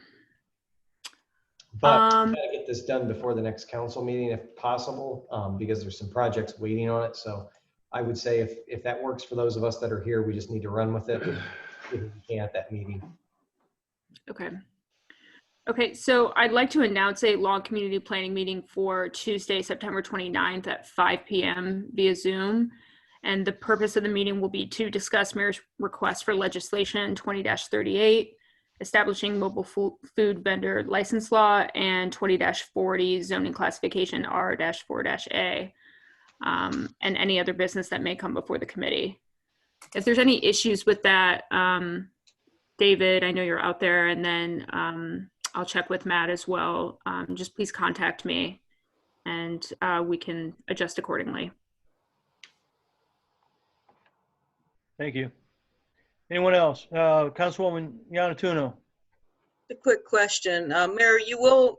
But we gotta get this done before the next council meeting if possible, because there's some projects waiting on it. So I would say if that works for those of us that are here, we just need to run with it if we can at that meeting. Okay. Okay, so I'd like to announce a long community planning meeting for Tuesday, September 29th at 5 p.m. via Zoom. And the purpose of the meeting will be to discuss mayor's request for legislation 20-38, establishing mobile food vendor license law, and 20-40 zoning classification R-4-A, and any other business that may come before the committee. If there's any issues with that, David, I know you're out there, and then I'll check with Matt as well. Just please contact me and we can adjust accordingly. Thank you. Anyone else? Councilwoman Yanatuno. A quick question. Mayor, you will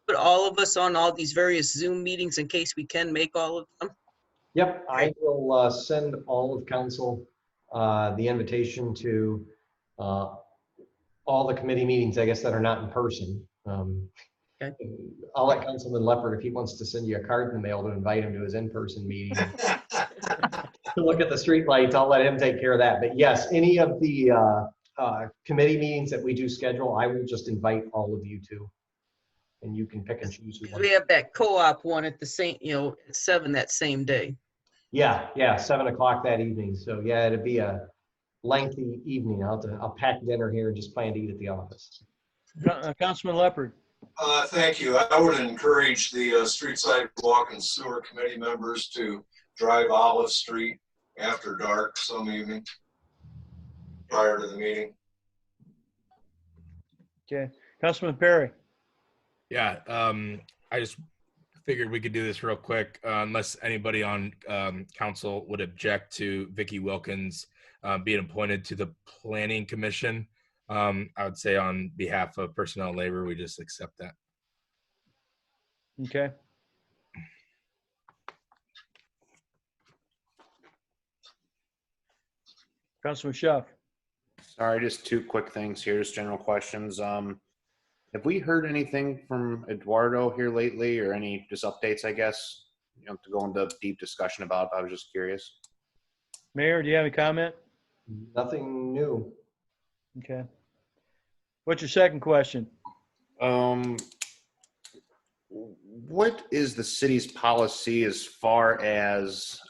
put all of us on all these various Zoom meetings in case we can make all of them? Yep, I will send all of council the invitation to all the committee meetings, I guess, that are not in person. Okay. I'll let Councilman Leopard, if he wants to send you a card in the mail to invite him to his in-person meeting. To look at the street lights, I'll let him take care of that. But yes, any of the committee meetings that we do schedule, I will just invite all of you to, and you can pick and choose who We have that co-op one at the same, at 7 that same day. Yeah, 7 o'clock that evening. So yeah, it'd be a lengthy evening. I'll pack dinner here and just plan to eat at the office. Councilman Leopard. Thank you. I would encourage the Street Sidewalk and Sewer Committee members to drive Olive Street after dark some evening prior to the meeting. Okay. Councilman Perry. Yeah, I just figured we could do this real quick, unless anybody on council would object to Vicki Wilkins being appointed to the Planning Commission. I would say on behalf of Personnel and Labor, we just accept that. Okay. Councilman Schaaf. Sorry, just 2 quick things here, just general questions. Have we heard anything from Eduardo here lately, or any just updates, I guess, to go into deep discussion about? I was just curious. Mayor, do you have any comment? Nothing new. Okay. What's your second question? What is the city's policy as far as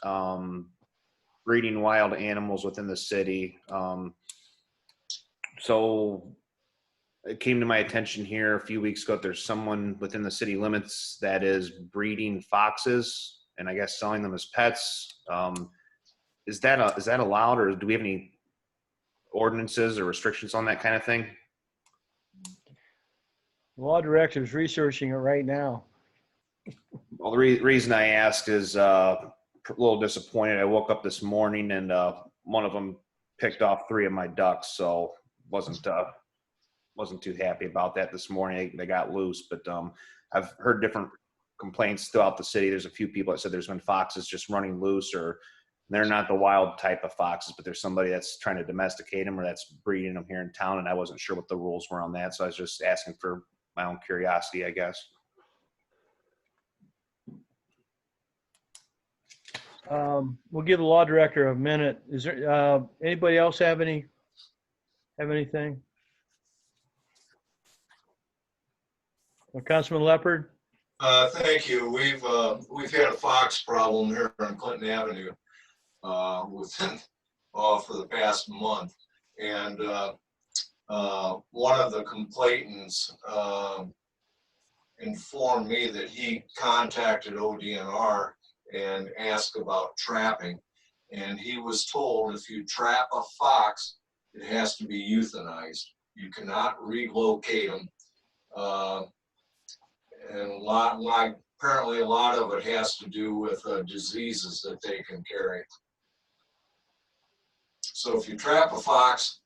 breeding wild animals within the city? So it came to my attention here a few weeks ago that there's someone within the city limits that is breeding foxes and I guess selling them as pets. Is that allowed, or do we have any ordinances or restrictions on that kind of thing? The law director is researching it right now. Well, the reason I asked is a little disappointed. I woke up this morning and one of them picked off 3 of my ducks, so wasn't too happy about that this morning. They got loose, but I've heard different complaints throughout the city. There's a few people that said there's been foxes just running loose, or they're not the wild type of foxes, but there's somebody that's trying to domesticate them or that's breeding them here in town, and I wasn't sure what the rules were on that, so I was just asking for my own curiosity, I guess. We'll give the law director a minute. Is there anybody else have anything? Councilman Leopard. Thank you. We've had a fox problem here on Clinton Avenue for the past month, and one of the complainants informed me that he contacted ODNR and asked about trapping, and he was told if you trap a fox, it has to be euthanized. You cannot relocate them. And apparently a lot of it has to do with diseases that they can carry. So if you trap a fox,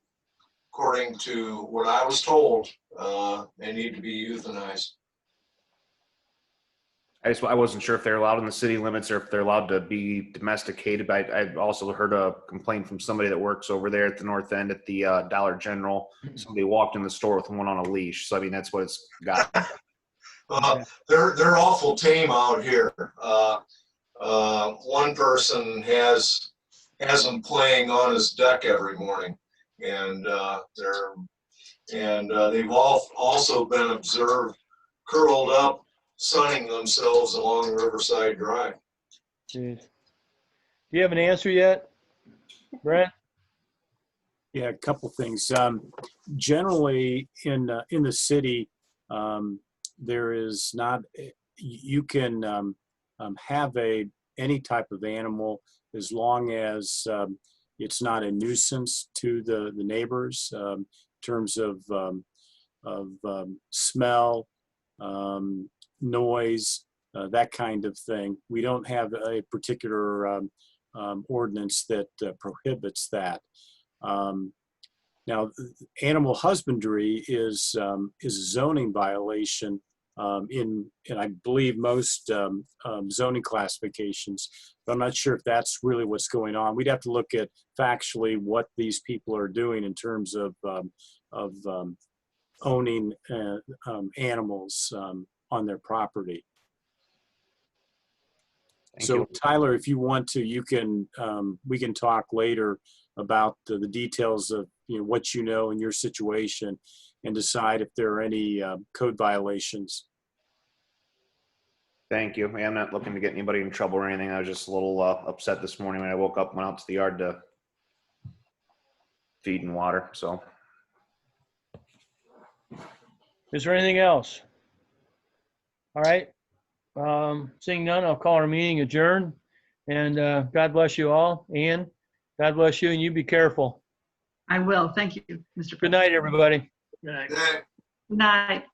according to what I was told, they need to be euthanized. I wasn't sure if they're allowed in the city limits or if they're allowed to be domesticated. But I've also heard a complaint from somebody that works over there at the north end at the Dollar General. Somebody walked in the store with one on a leash. So I mean, that's what it's got. They're awful tame out here. One person has them playing on his deck every morning, and they're And they've also been observed curled up, sunning themselves along Riverside Drive. Jeez. Do you have an answer yet, Brent? Yeah, a couple things. Generally, in the city, there is not. You can have any type of animal as long as it's not a nuisance to the neighbors in terms of smell, noise, that kind of thing. We don't have a particular ordinance that prohibits that. Now, animal husbandry is a zoning violation in I believe most zoning classifications. But I'm not sure if that's really what's going on. We'd have to look at factually what these people are doing in terms of owning animals on their property. So Tyler, if you want to, you can we can talk later about the details of what you know in your situation and decide if there are any code violations. Thank you. I'm not looking to get anybody in trouble or anything. I was just a little upset this morning when I woke up and went out to the yard to feed and water. So, Is there anything else? All right. Seeing none, I'll call our meeting adjourned. And God bless you all. Ann, God bless you, and you be careful. I will. Thank you, Mr. President. Good night, everybody. Good night. Good night.